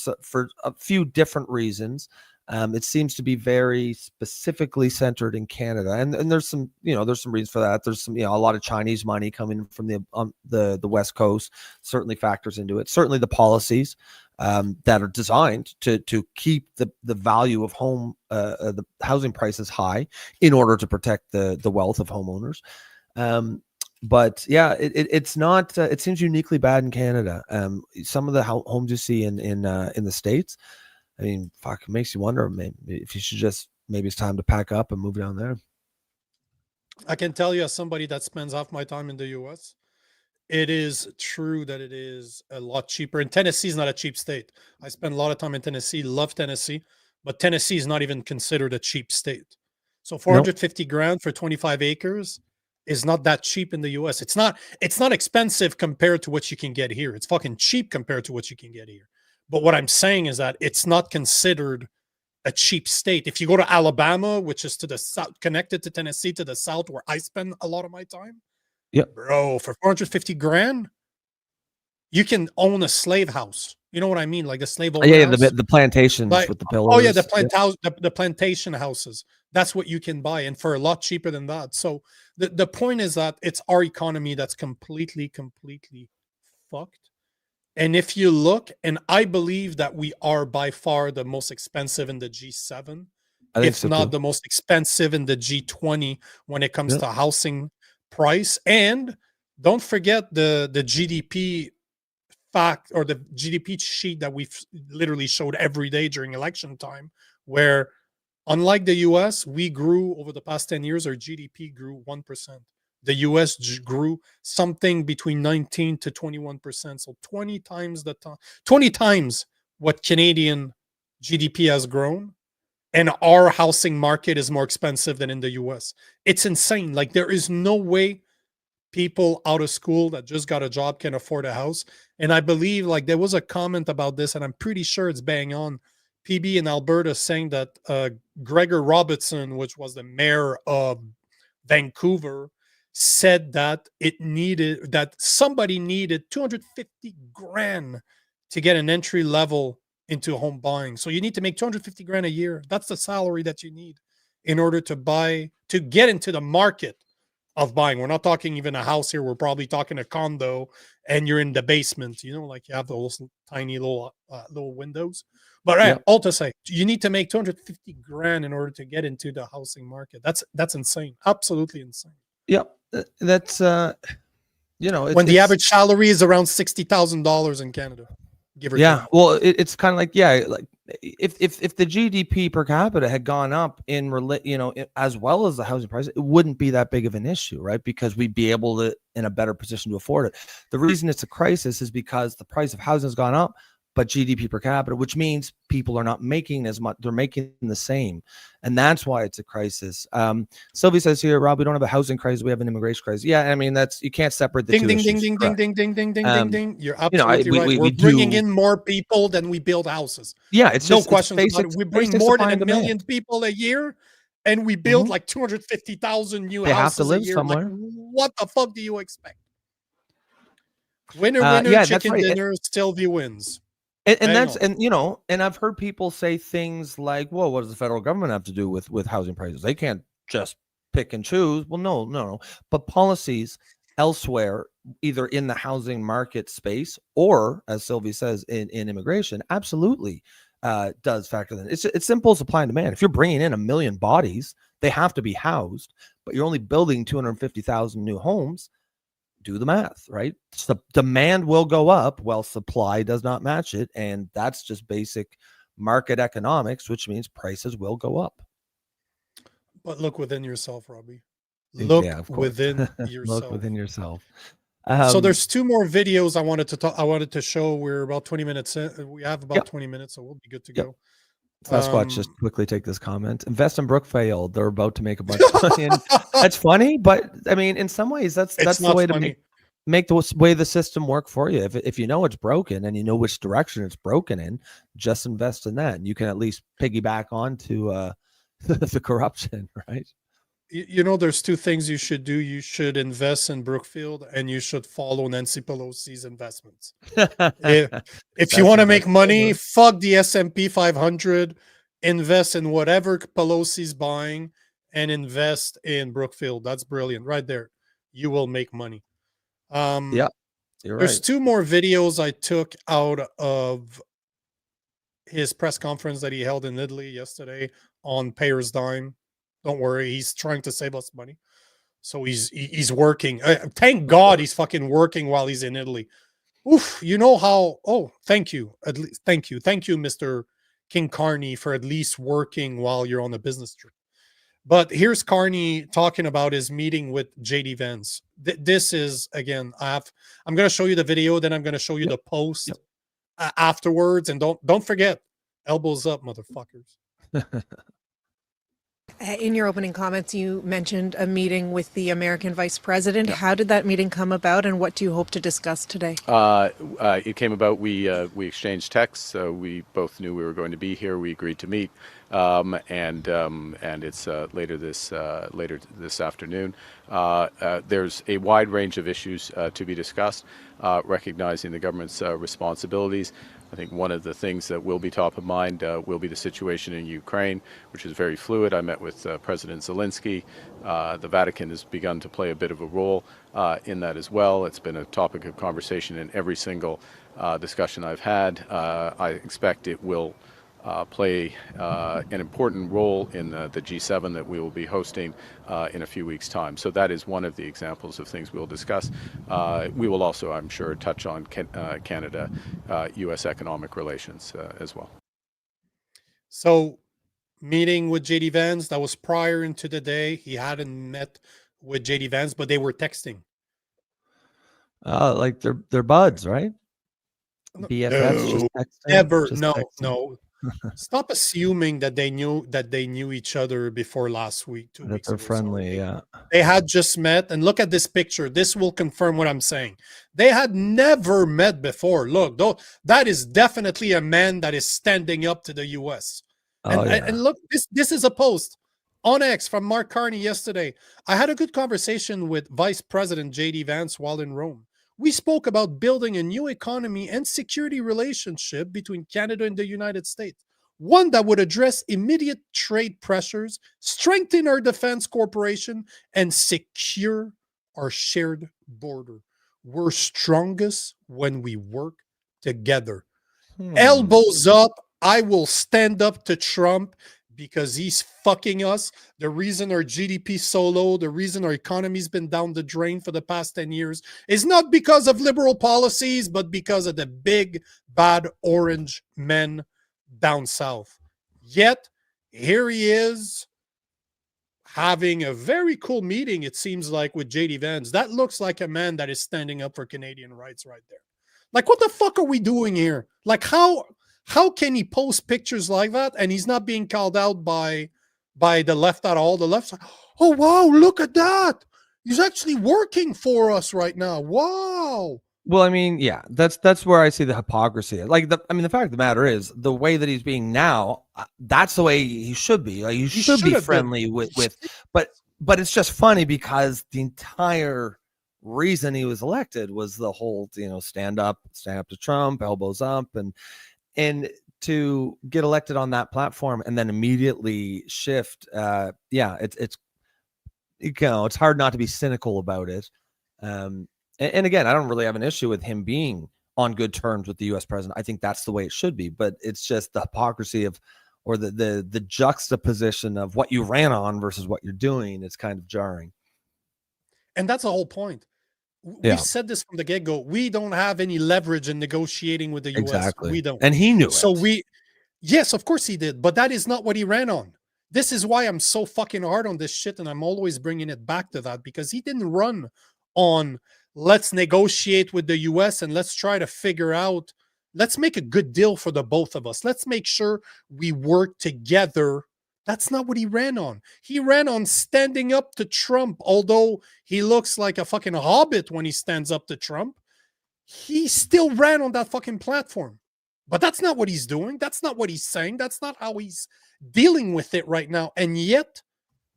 a few different reasons. It seems to be very specifically centered in Canada, and there's some reasons for that. There's some, a lot of Chinese money coming from the West Coast certainly factors into it. Certainly the policies that are designed to keep the value of the housing prices high in order to protect the wealth of homeowners. But yeah, it's not. It seems uniquely bad in Canada. Some of the homes you see in the States, I mean, fuck, it makes you wonder maybe if you should maybe it's time to pack up and move down there. I can tell you, as somebody that spends half my time in the US, it is true that it is a lot cheaper. And Tennessee is not a cheap state. I spend a lot of time in Tennessee, love Tennessee, but Tennessee is not even considered a cheap state. So 450 grand for 25 acres is not that cheap in the US. It's not expensive compared to what you can get here. It's fucking cheap compared to what you can get here. But what I'm saying is that it's not considered a cheap state. If you go to Alabama, which is to the south, connected to Tennessee to the south, where I spend a lot of my time, bro, for 450 grand, you can own a slave house. You know what I mean? Like the slave owner house. The plantations with the pillars. Oh yeah, the plantation houses. That's what you can buy, and for a lot cheaper than that. So the point is that it's our economy that's completely fucked. And if you look, and I believe that we are by far the most expensive in the G7, if not the most expensive in the G20 when it comes to housing price. And don't forget the GDP fact, or the GDP sheet that we've literally showed every day during election time, where unlike the US, we grew over the past 10 years, our GDP grew 1%. The US grew something between 19 to 21%. So 20 times what Canadian GDP has grown. And our housing market is more expensive than in the US. It's insane. Like, there is no way people out of school that just got a job can afford a house. And I believe, like, there was a comment about this, and I'm pretty sure it's bang on. PB in Alberta saying that Gregor Robertson, which was the mayor of Vancouver, said that somebody needed 250 grand to get an entry level into home buying. So you need to make 250 grand a year. That's the salary that you need in order to get into the market of buying. We're not talking even a house here. We're probably talking a condo, and you're in the basement, like you have those tiny little windows. But all to say, you need to make 250 grand in order to get into the housing market. That's insane. Absolutely insane. Yep. That's when the average salary is around $60,000 in Canada, give or take. Well, it's kind of like if the GDP per capita had gone up as well as the housing price, it wouldn't be that big of an issue, right? Because we'd be able to in a better position to afford it. The reason it's a crisis is because the price of housing has gone up, but GDP per capita, which means people are not making as much, they're making the same. And that's why it's a crisis. Sylvie says here, Rob, we don't have a housing crisis, we have an immigration crisis. Yeah, I mean, you can't separate the two issues. Ding. You're absolutely right. We're bringing in more people than we build houses. Yeah, it's no just question about it. We bring more than a million demand. people a year, and we build like 250,000 new They houses have to live a year. somewhere. Like, what the fuck do you expect? Winner, yeah, chicken right. dinner, Sylvie wins. And that's, and and I've heard people say things like, well, what does the federal government have to do with housing prices? They can't just pick and choose. Well, no. But policies elsewhere, either in the housing market space or, as Sylvie says, in immigration, absolutely does factor in. It's simple supply and demand. If you're bringing in 1 million bodies, they have to be housed, but you're only building 250,000 new homes. Do the math, right? So demand will go up while supply does not match it. And that's just basic market economics, which means prices will go up. But look within yourself, Robbie. Look within yourself. Look within yourself. So there's 2 more videos I wanted to show. We're about 20 minutes in. We have about 20 minutes, so we'll be good to go. Sasquatch, just quickly take this comment. Invest in Brookfield. They're about to make a bunch of money. And that's funny, but I mean, in some ways, that's the way to make the way the system work for you. If you know it's broken and you know which direction it's broken in, just invest in that, and you can at least piggyback onto the corruption, right? There's 2 things you should do. You should invest in Brookfield, and you should follow Nancy Pelosi's investments. If you want to make money, fuck the S&P 500, invest in whatever Pelosi's buying, and invest in Brookfield. That's brilliant, right there. You will make money. You're there's right. 2 more videos I took out of his press conference that he held in Italy yesterday on payer's dime. Don't worry, he's trying to save us money. So he's working. Thank God he's fucking working while he's in Italy. Oof, you know how, thank you. Thank you, Mr. King Carney, for at least working while you're on a business trip. But here's Carney talking about his meeting with JD Vance. This is, again, I'm going to show you the video, then I'm going to show you the post afterwards. And don't forget, elbows up, motherfuckers. In your opening comments, you mentioned a meeting with the American Vice President. How did that meeting come about, and what do you hope to discuss today? It came about, we exchanged texts. We both knew we were going to be here. We agreed to meet, and it's later this afternoon. There's a wide range of issues to be discussed, recognizing the government's responsibilities. I think one of the things that will be top of mind will be the situation in Ukraine, which is very fluid. I met with President Zelenskyy. The Vatican has begun to play a bit of a role in that as well. It's been a topic of conversation in every single discussion I've had. I expect it will play an important role in the G7 that we will be hosting in a few weeks' time. So that is one of the examples of things we'll discuss. We will also, I'm sure, touch on Canada-U.S. economic relations as well. So, meeting with JD Vance, that was prior into the day. He hadn't met with JD Vance, but they were texting. Like they're buds, right? BFFs, just texting. Never, just no, texting. no. Stop assuming that they knew each other before last week, 2 weeks They're ago. friendly, So they had just met, and look at this picture. This will confirm what I'm saying. They had never met before. Look, though, that is definitely a man that is standing up to the U.S. And look, this is a post on X from Mark Carney yesterday. I had a good conversation with Vice President JD Vance while in Rome. We spoke about building a new economy and security relationship between Canada and the United States, one that would address immediate trade pressures, strengthen our defense cooperation, and secure our shared border. We're strongest when we work together. Elbows up. I will stand up to Trump because he's fucking us. The reason our GDP is so low, the reason our economy's been down the drain for the past 10 years is not because of liberal policies, but because of the big, bad orange men down south. Yet, here he is having a very cool meeting, it seems like, with JD Vance. That looks like a man that is standing up for Canadian rights right there. Like, what the fuck are we doing here? Like, how can he post pictures like that and he's not being called out by the left at all? The left's like, oh, wow, look at that. He's actually working for us right now. Wow. Well, I mean, yeah, that's where I see the hypocrisy. Like, the fact of the matter is, the way that he's being now, that's the way he should be. Like, he should be friendly with, but it's just funny because the entire reason he was elected was the whole, stand up to Trump, elbows up, and to get elected on that platform and then immediately shift. It's hard not to be cynical about it. And again, I don't really have an issue with him being on good terms with the U.S. president. I think that's the way it should be. But it's just the hypocrisy of, or the juxtaposition of what you ran on versus what you're doing. It's kind of jarring. And that's the whole point. We said this from the get-go. We don't have any leverage in negotiating with the U.S. Exactly. We don't. And he knew it. Yes, of course he did. But that is not what he ran on. This is why I'm so fucking hard on this shit. And I'm always bringing it back to that, because he didn't run on, let's negotiate with the US and let's try to figure out, let's make a good deal for the both of us. Let's make sure we work together. That's not what he ran on. He ran on standing up to Trump, although he looks like a fucking hobbit when he stands up to Trump. He still ran on that fucking platform. But that's not what he's doing. That's not what he's saying. That's not how he's dealing with it right now. And yet,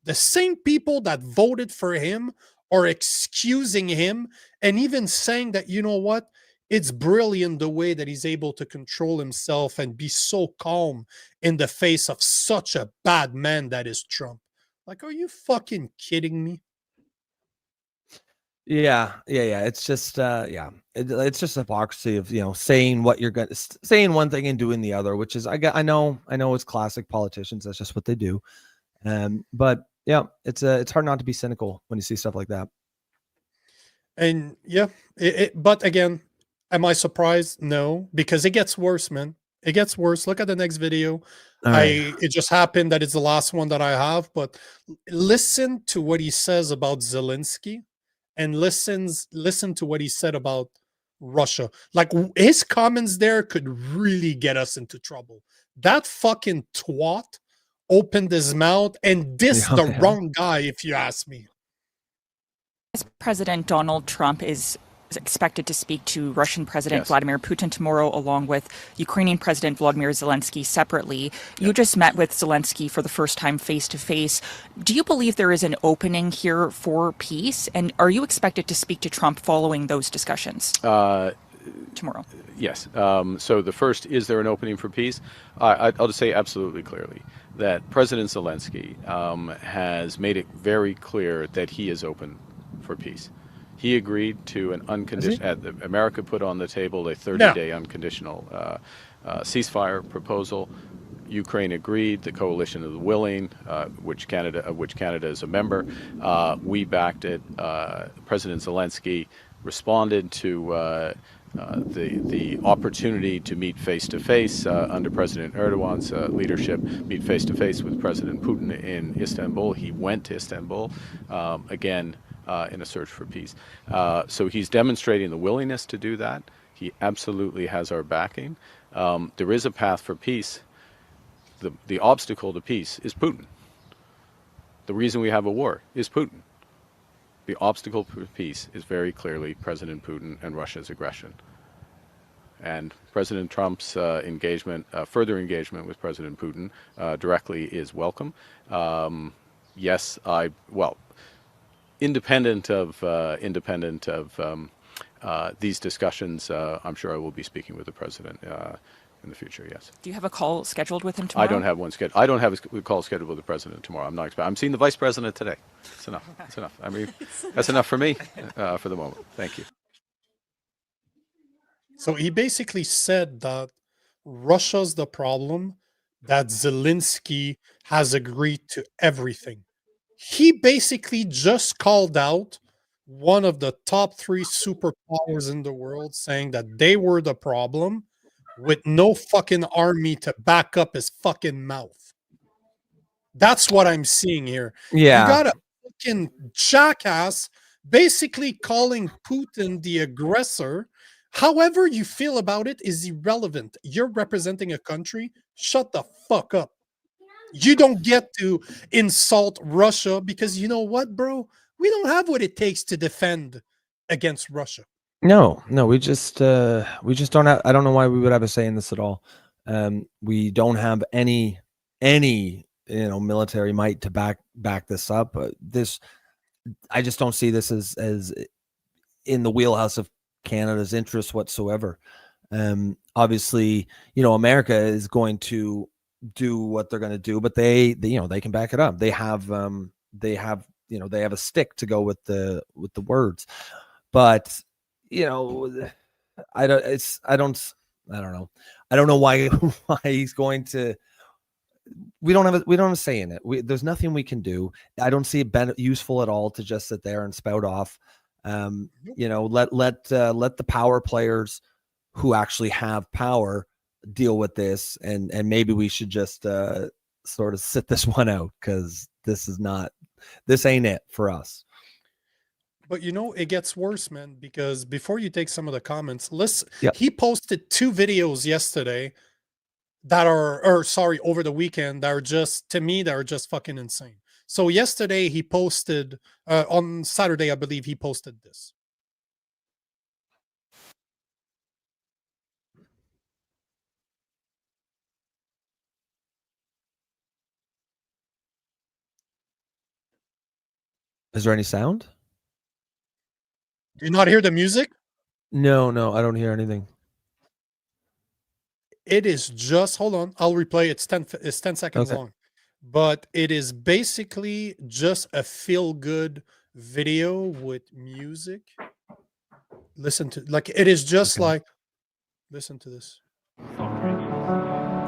the same people that voted for him are excusing him and even saying that, you know what, it's brilliant the way that he's able to control himself and be so calm in the face of such a bad man that is Trump. Like, are you fucking kidding me? Yeah. It's just, it's just hypocrisy of, saying what you're saying one thing and doing the other, which is, I know it's classic politicians. That's just what they do. But yeah, it's hard not to be cynical when you see stuff like that. And yeah, but again, am I surprised? No, because it gets worse, man. It gets worse. Look at the next video. It just happened that it's the last one that I have, but listen to what he says about Zelenskyy and listen to what he said about Russia. Like, his comments there could really get us into trouble. That fucking twat opened his mouth and dissed the wrong guy, if you ask me. President Donald Trump is expected to speak to Russian President Vladimir Putin tomorrow, along with Ukrainian President Volodymyr Zelenskyy separately. You just met with Zelenskyy for the first time face-to-face. Do you believe there is an opening here for peace? And are you expected to speak to Trump following those discussions tomorrow? Yes. So the first, is there an opening for peace? I'll just say absolutely clearly that President Zelenskyy has made it very clear that he is open for peace. He agreed to an unconditional, America put on the table a 30-day unconditional ceasefire proposal. Ukraine agreed, the Coalition of the Willing, which Canada is a member. We backed it. President Zelenskyy responded to the opportunity to meet face-to-face under President Erdogan's leadership, meet face-to-face with President Putin in Istanbul. He went to Istanbul, again, in a search for peace. So he's demonstrating the willingness to do that. He absolutely has our backing. There is a path for peace. The obstacle to peace is Putin. The reason we have a war is Putin. The obstacle for peace is very clearly President Putin and Russia's aggression. And President Trump's further engagement with President Putin directly is welcome. Independent of these discussions, I'm sure I will be speaking with the president in the future. Yes. Do you have a call scheduled with him tomorrow? I don't have one scheduled. I don't have a call scheduled with the president tomorrow. I'm seeing the vice president today. It's enough. It's enough. I mean, that's enough for me for the moment. Thank you. So he basically said that Russia's the problem, that Zelenskyy has agreed to everything. He basically just called out one of the top 3 superpowers in the world, saying that they were the problem, with no fucking army to back up his fucking mouth. That's what I'm seeing here. Yeah. You got a fucking jackass basically calling Putin the aggressor. However you feel about it is irrelevant. You're representing a country. Shut the fuck up. You don't get to insult Russia because you know what, bro? We don't have what it takes to defend against Russia. No, we just don't have. I don't know why we would have a say in this at all. We don't have any military might to back this up. I just don't see this as in the wheelhouse of Canada's interests whatsoever. Obviously, America is going to do what they're going to do, but they can back it up. They have a stick to go with the words, but I don't know why he's going to. We don't have a say in it. There's nothing we can do. I don't see it useful at all to just sit there and spout off. Let the power players who actually have power deal with this, and maybe we should just sort of sit this one out, because this ain't it for us. But it gets worse, man, because before you take some of the comments, listen, Yep. He posted 2 videos yesterday over the weekend that are just, to me, that are just fucking insane. So yesterday he posted, on Saturday, I believe he posted this. Is there any sound? Do you not hear the music? No, I don't hear anything. It is just, hold on, I'll replay. It's 10 seconds Okay. long. But it is basically just a feel-good video with music. Listen to, it is just Okay. like, listen to this. Okay,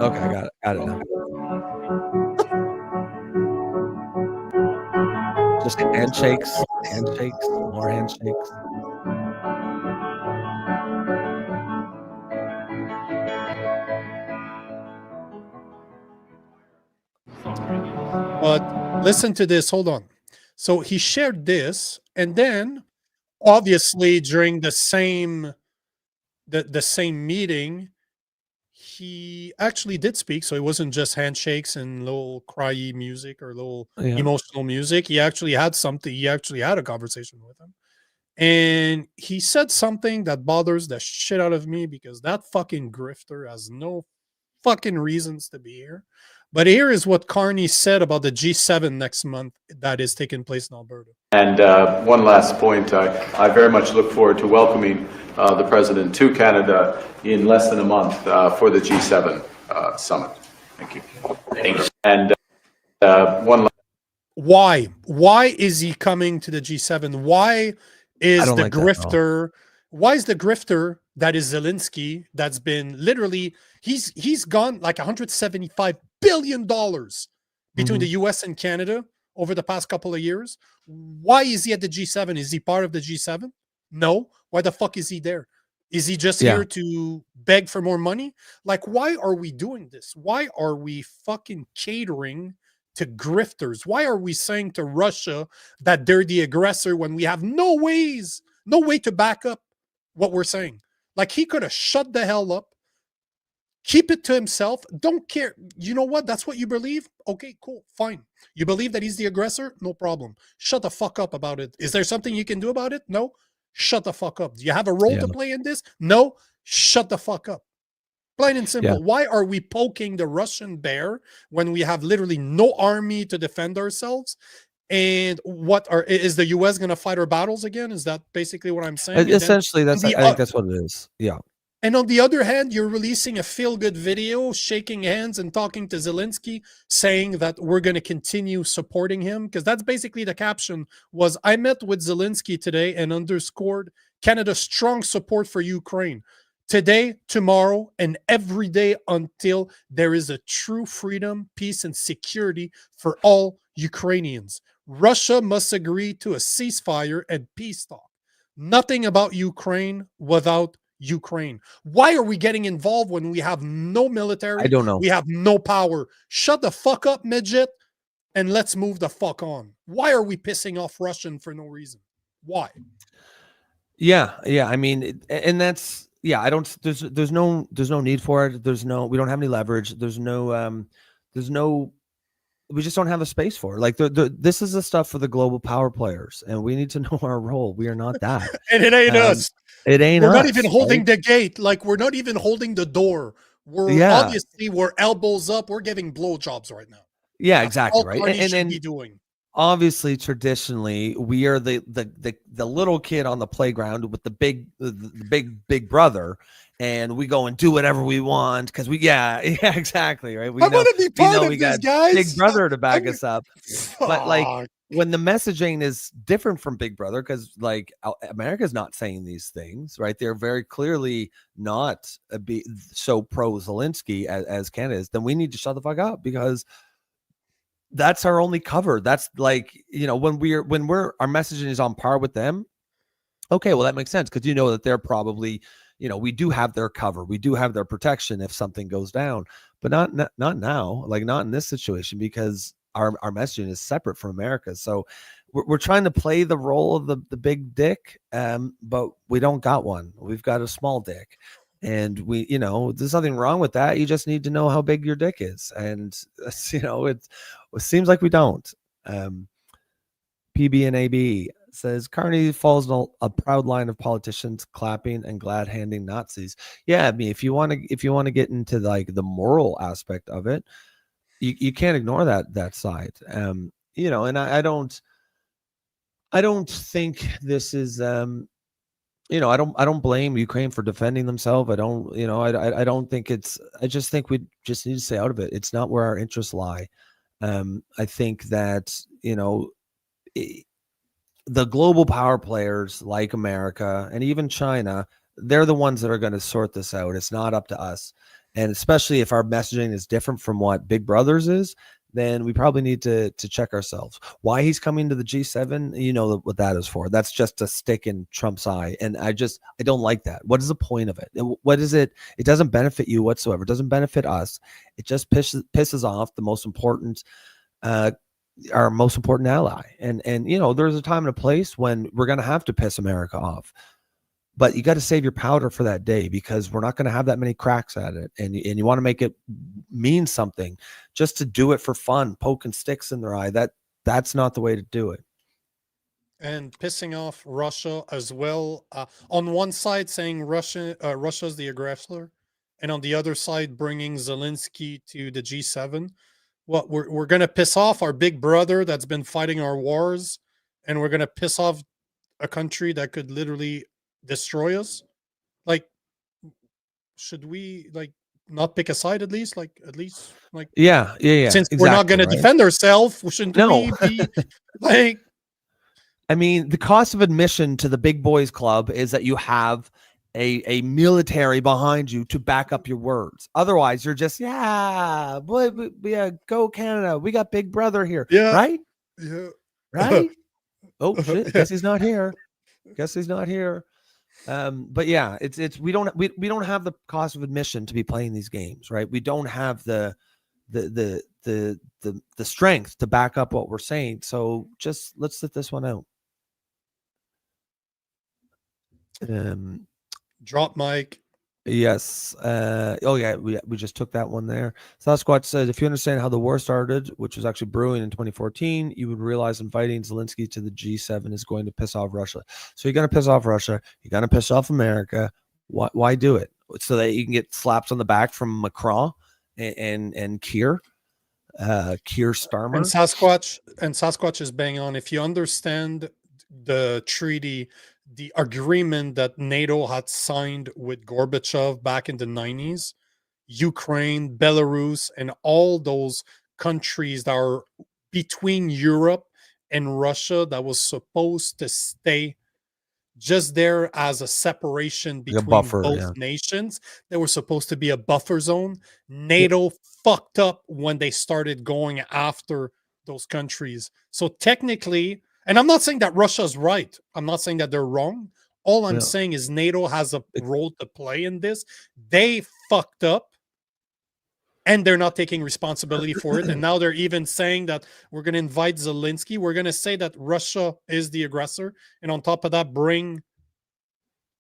got it now. Just handshakes, more handshakes. But listen to this. Hold on. So he shared this, and then obviously during the same meeting, he actually did speak. So it wasn't just handshakes and little cryy music or little emotional music. He actually had something. He actually had a conversation with him. And he said something that bothers the shit out of me, because that fucking grifter has no fucking reasons to be here. But here is what Carney said about the G7 next month that is taking place in Alberta. And one last point, I very much look forward to welcoming the President to Canada in less than a month for the G7 summit. Thank you. Thanks. And one last. Why is he coming to the G7? Why is the grifter? Why is the grifter that is Zelenskyy, that's been literally, he's gone like $175 billion between the US and Canada over the past couple of years? Why is he at the G7? Is he part of the G7? No. Why the fuck is he there? Is he just here to beg for more money? Like, why are we doing this? Why are we fucking catering to grifters? Why are we saying to Russia that they're the aggressor when we have no way to back up what we're saying? Like, he could have shut the hell up, keep it to himself, don't care. You know what? That's what you believe? Okay, cool, fine. You believe that he's the aggressor? No problem. Shut the fuck up about it. Is there something you can do about it? No. Shut the fuck up. Do you have a role to play in this? No. Shut the fuck up. Plain and simple. Why are we poking the Russian bear when we have literally no army to defend ourselves? And is the US going to fight our battles again? Is that basically what I'm saying? Essentially, I think that's what it is. Yeah. And on the other hand, you're releasing a feel-good video, shaking hands and talking to Zelenskyy, saying that we're going to continue supporting him. Because that's basically the caption was, I met with Zelenskyy today and underscored Canada's strong support for Ukraine. Today, tomorrow, and every day until there is a true freedom, peace, and security for all Ukrainians. Russia must agree to a ceasefire and peace talk. Nothing about Ukraine without Ukraine? Why are we getting involved when we have no military? I don't know. We have no power. Shut the fuck up, midget, and let's move the fuck on. Why are we pissing off Russian for no reason? Why? Yeah. I mean, and that's I don't. There's no need for it. We don't have any leverage. There's no. We just don't have the space for it. Like this is the stuff for the global power players, and we need to know our role. We are not that, and it ain't us. It ain't We're us. not even holding right? the gate. Like we're not even holding the door. Obviously we're elbows up. We're giving blowjobs right now. Yeah, That's exactly. all Right. Carney And should be doing. Obviously, traditionally, we are the little kid on the playground with the big brother, and we go and do whatever we want because exactly, right. I want to be part of this, guys. Big brother to back us up, but like when the messaging is different from Big Brother, because like America's not saying these things, right? They're very clearly not so pro Zelenskyy as Canada is. Then we need to shut the fuck up because that's our only cover. That's like, when our messaging is on par with them. Okay, well, that makes sense because that they're probably, we do have their cover. We do have their protection if something goes down, but not now, like not in this situation because our messaging is separate from America. So we're trying to play the role of the big dick, but we don't got one. We've got a small dick. And there's nothing wrong with that. You just need to know how big your dick is. And, it seems like we don't. PB and AB says Carney falls in a proud line of politicians clapping and glad handing Nazis. Yeah, I mean, if you want to get into like the moral aspect of it, you can't ignore that side. And I don't think this is I don't blame Ukraine for defending themselves. I don't, I don't think I just think we just need to stay out of it. It's not where our interests lie. I think that, the global power players like America and even China, they're the ones that are going to sort this out. It's not up to us. And especially if our messaging is different from what Big Brother's is, then we probably need to check ourselves. Why he's coming to the G7, you know what that is for. That's just a stick in Trump's eye. And I don't like that. What is the point of it? What is it? It doesn't benefit you whatsoever. It doesn't benefit us. It just pisses off the most important, our most important ally. And there's a time and a place when we're going to have to piss America off. But you got to save your powder for that day because we're not going to have that many cracks at it. And you want to make it mean something just to do it for fun, poking sticks in their eye. That's not the way to do it. And pissing off Russia as well. On one side saying Russia's the aggressor, and on the other side bringing Zelenskyy to the G7. What we're going to piss off our big brother that's been fighting our wars, and we're going to piss off a country that could literally destroy us. Like, should we like not pick a side at least? Yeah. Since exactly, we're not going to defend ourselves, shouldn't we be like? I mean, the cost of admission to the big boys club is that you have a military behind you to back up your words. Otherwise, you're just go Canada. We got Big Brother here, right? Yeah, right. Oh shit! Guess he's not here. But yeah, it's we don't have the cost of admission to be playing these games, right? We don't have the strength to back up what we're saying. So just let's sit this one out. Drop mic. Yes. We just took that one there. Sasquatch says, if you understand how the war started, which was actually brewing in 2014, you would realize inviting Zelenskyy to the G7 is going to piss off Russia. So you're going to piss off Russia. You're going to piss off America. Why do it? So that you can get slaps on the back from Macron and Keir Starmer. And Sasquatch is bang on. If you understand the treaty, the agreement that NATO had signed with Gorbachev back in the 90s, Ukraine, Belarus, and all those countries that are between Europe and Russia that was supposed to stay just there as a separation between both nations. They were supposed to be a buffer zone. NATO fucked up when they started going after those countries. So technically, and I'm not saying that Russia's right. I'm not saying that they're wrong. All I'm saying is NATO has a role to play in this. They fucked up, and they're not taking responsibility for it. And now they're even saying that we're going to invite Zelenskyy. We're going to say that Russia is the aggressor. And on top of that, bring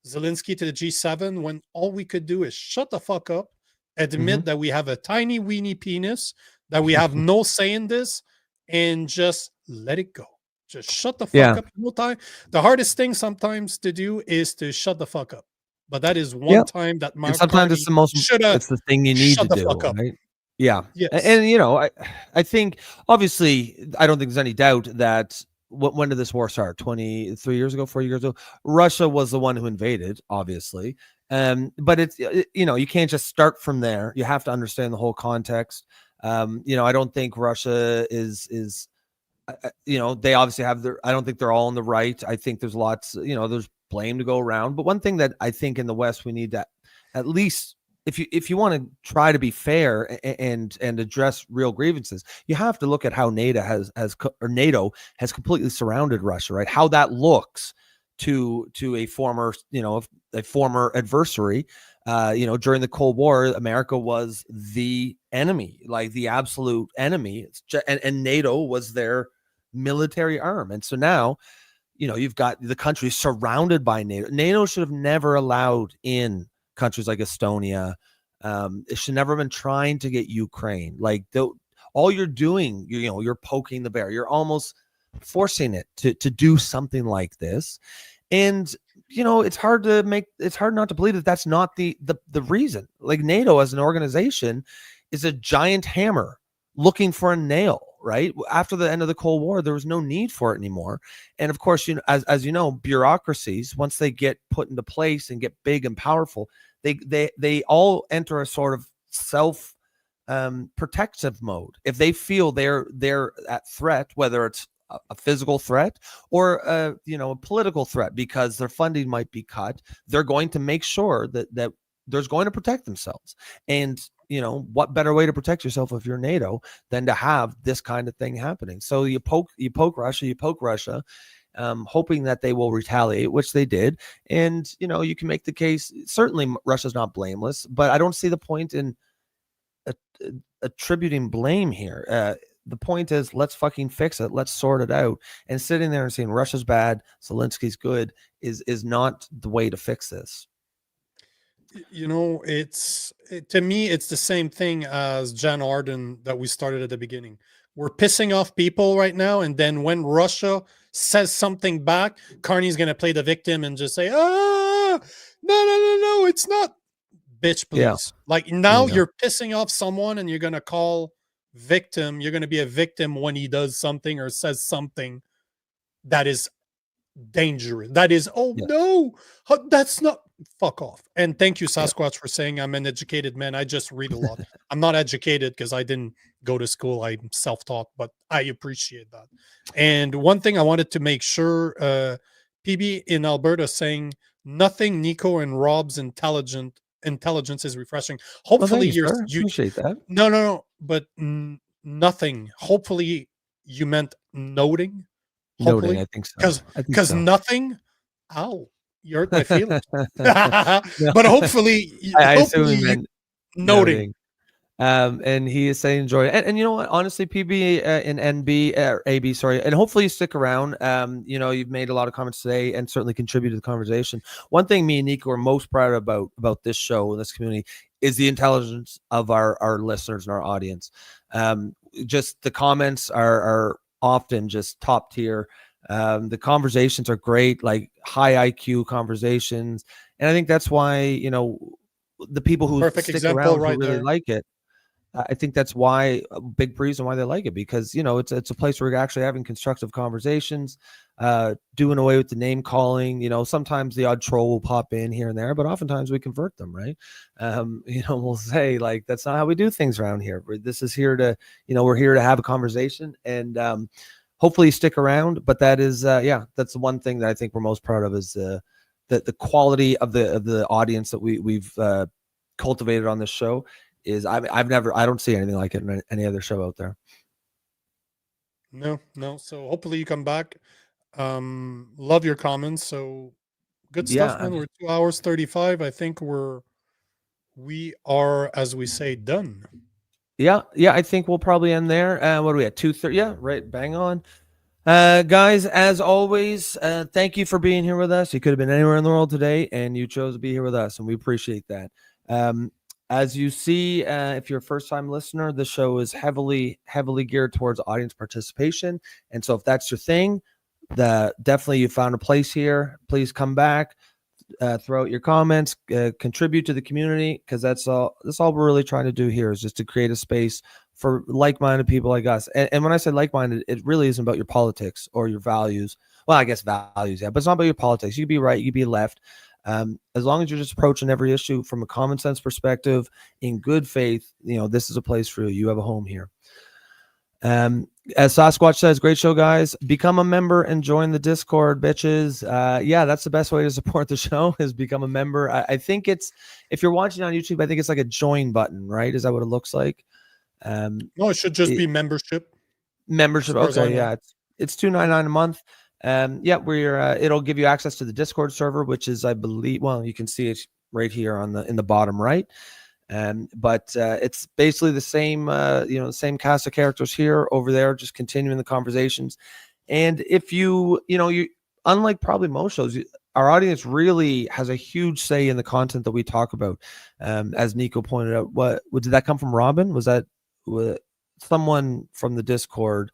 Zelenskyy to the G7, when all we could do is shut the fuck up, admit that we have a tiny weeny penis, that we have no say in this, and just let it go. Just shut the fuck up. No time. The hardest thing sometimes to do is to shut the fuck up. But that is one time that Mark sometimes Carney it's the most, it's the thing you need to do, right? Yeah. Yes. And you know, I think obviously I don't think there's any doubt that when did this war start? 23 years ago, 4 years ago? Russia was the one who invaded, obviously. But it's, you know, you can't just start from there. You have to understand the whole context. You know, I don't think Russia is you know, they obviously have their, I don't think they're all in the right. I think there's lots, you know, there's blame to go around. But one thing that I think in the West, we need to at least, if you want to try to be fair and address real grievances, you have to look at how NATO has completely surrounded Russia, right? How that looks to a former, you know, a former adversary. You know, during the Cold War, America was the enemy, like the absolute enemy. And NATO was their military arm. And so now, you know, you've got the country surrounded by NATO. NATO should have never allowed in countries like Estonia. It should never have been trying to get Ukraine. Like, all you're doing, you know, you're poking the bear. You're almost forcing it to do something like this. And you know, it's hard not to believe that that's not the reason. Like, NATO as an organization is a giant hammer looking for a nail, right? After the end of the Cold War, there was no need for it anymore. And of course, you know, as you know, bureaucracies, once they get put into place and get big and powerful, they all enter a sort of self protective mode. If they feel they're at threat, whether it's a physical threat or you know, a political threat because their funding might be cut, they're going to make sure that there's going to protect themselves. And you know, what better way to protect yourself if you're NATO than to have this kind of thing happening? So you poke Russia, hoping that they will retaliate, which they did. And you know, you can make the case, certainly Russia's not blameless, but I don't see the point in attributing blame here. The point is, let's fucking fix it. Let's sort it out. And sitting there and saying Russia's bad, Zelensky's good is not the way to fix this. You know, to me, it's the same thing as Jan Arden that we started at the beginning. We're pissing off people right now, and then when Russia says something back, Carney's going to play the victim and just say, no, it's not. Bitch, please. Yeah. Like, now you're pissing off someone and you're going to call victim. You're going to be a victim when he does something or says something that is dangerous. That is, no, that's not, fuck off. And thank you, Sasquatch, for saying I'm an educated man. I just read a lot. I'm not educated because I didn't go to school. I'm self-taught, but I appreciate that. And one thing I wanted to make sure, PB in Alberta saying nothing Nico and Rob's intelligence is refreshing. Hopefully you appreciate that. No, but nothing. Hopefully you meant noting. Noting, I think so. Because nothing. Ow, you hurt my feelings. But hopefully, I assume he meant noting. And he is saying enjoy it. And you know what? Honestly, PB and NB or AB, sorry, and hopefully you stick around. You know, you've made a lot of comments today and certainly contributed to the conversation. One thing me and Nico are most proud about this show and this community is the intelligence of our listeners and our audience. Just the comments are often just top tier. The conversations are great, like high IQ conversations. And I think that's why, you know, the people who stick around who really like it, I think that's why a big reason why they like it, because, you know, it's a place where we're actually having constructive conversations, doing away with the name calling. You know, sometimes the odd troll will pop in here and there, but oftentimes we convert them, right? You know, we'll say like, that's not how we do things around here. This is here to, you know, we're here to have a conversation, and hopefully you stick around. But that is, that's the one thing that I think we're most proud of is the quality of the audience that we've cultivated on this show. I don't see anything like it in any other show out there. No. So hopefully you come back. Love your comments. So Good Yeah, stuff, man. We're 2 hours 35. I think we are, as we say, done. Yeah, I think we'll probably end there. What are we at? 2:30? Yeah, right, bang on. Guys, as always, thank you for being here with us. You could have been anywhere in the world today, and you chose to be here with us, and we appreciate that. As you see, if you're a first-time listener, the show is heavily geared towards audience participation, and so if that's your thing, definitely you found a place here. Please come back. Throw out your comments, contribute to the community, because that's all we're really trying to do here, is just to create a space for like-minded people like us. And when I say like-minded, it really isn't about your politics or your values. Well, I guess values, yeah, but it's not about your politics. You can be right, you can be left. As long as you're just approaching every issue from a common sense perspective in good faith, this is a place for you. You have a home here. As Sasquatch says, great show, guys. Become a member and join the Discord, bitches. Yeah, that's the best way to support the show, is become a member. I think it's, if you're watching on YouTube, I think it's like a join button, right? Is that what it looks like? No, it should just be membership. Membership. Okay, yeah, it's $2.99 a month. Yeah, it'll give you access to the Discord server, which is, I believe, well, you can see it right here in the bottom right. But it's basically the same, the same cast of characters here, over there, just continuing the conversations. And if you unlike probably most shows, our audience really has a huge say in the content that we talk about. As Nico pointed out, what did that come from? Robin? Was that someone from the Discord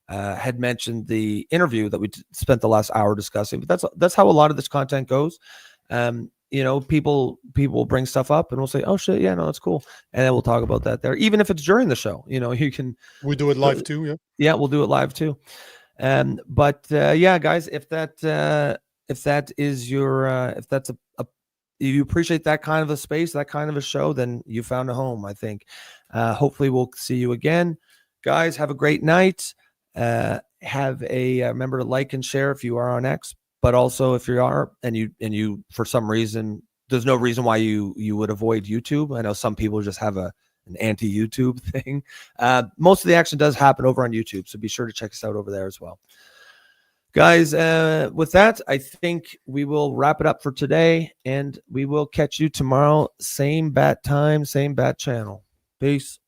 had mentioned the interview that we spent the last hour discussing? But that's how a lot of this content goes. People will bring stuff up and we'll say, oh shit, yeah, no, that's cool. And then we'll talk about that there. Even if it's during the show, you can. We do it live too, yeah. Yeah, we'll do it live too. But yeah, guys, if that is your, if that's you appreciate that kind of a space, that kind of a show, then you found a home, I think. Hopefully we'll see you again. Guys, have a great night. Remember to like and share if you are on X. But also, if you are, and you for some reason, there's no reason why you would avoid YouTube. I know some people just have an anti-YouTube thing. Most of the action does happen over on YouTube, so be sure to check us out over there as well. Guys, with that, I think we will wrap it up for today, and we will catch you tomorrow. Same bat time, same bat channel. Peace.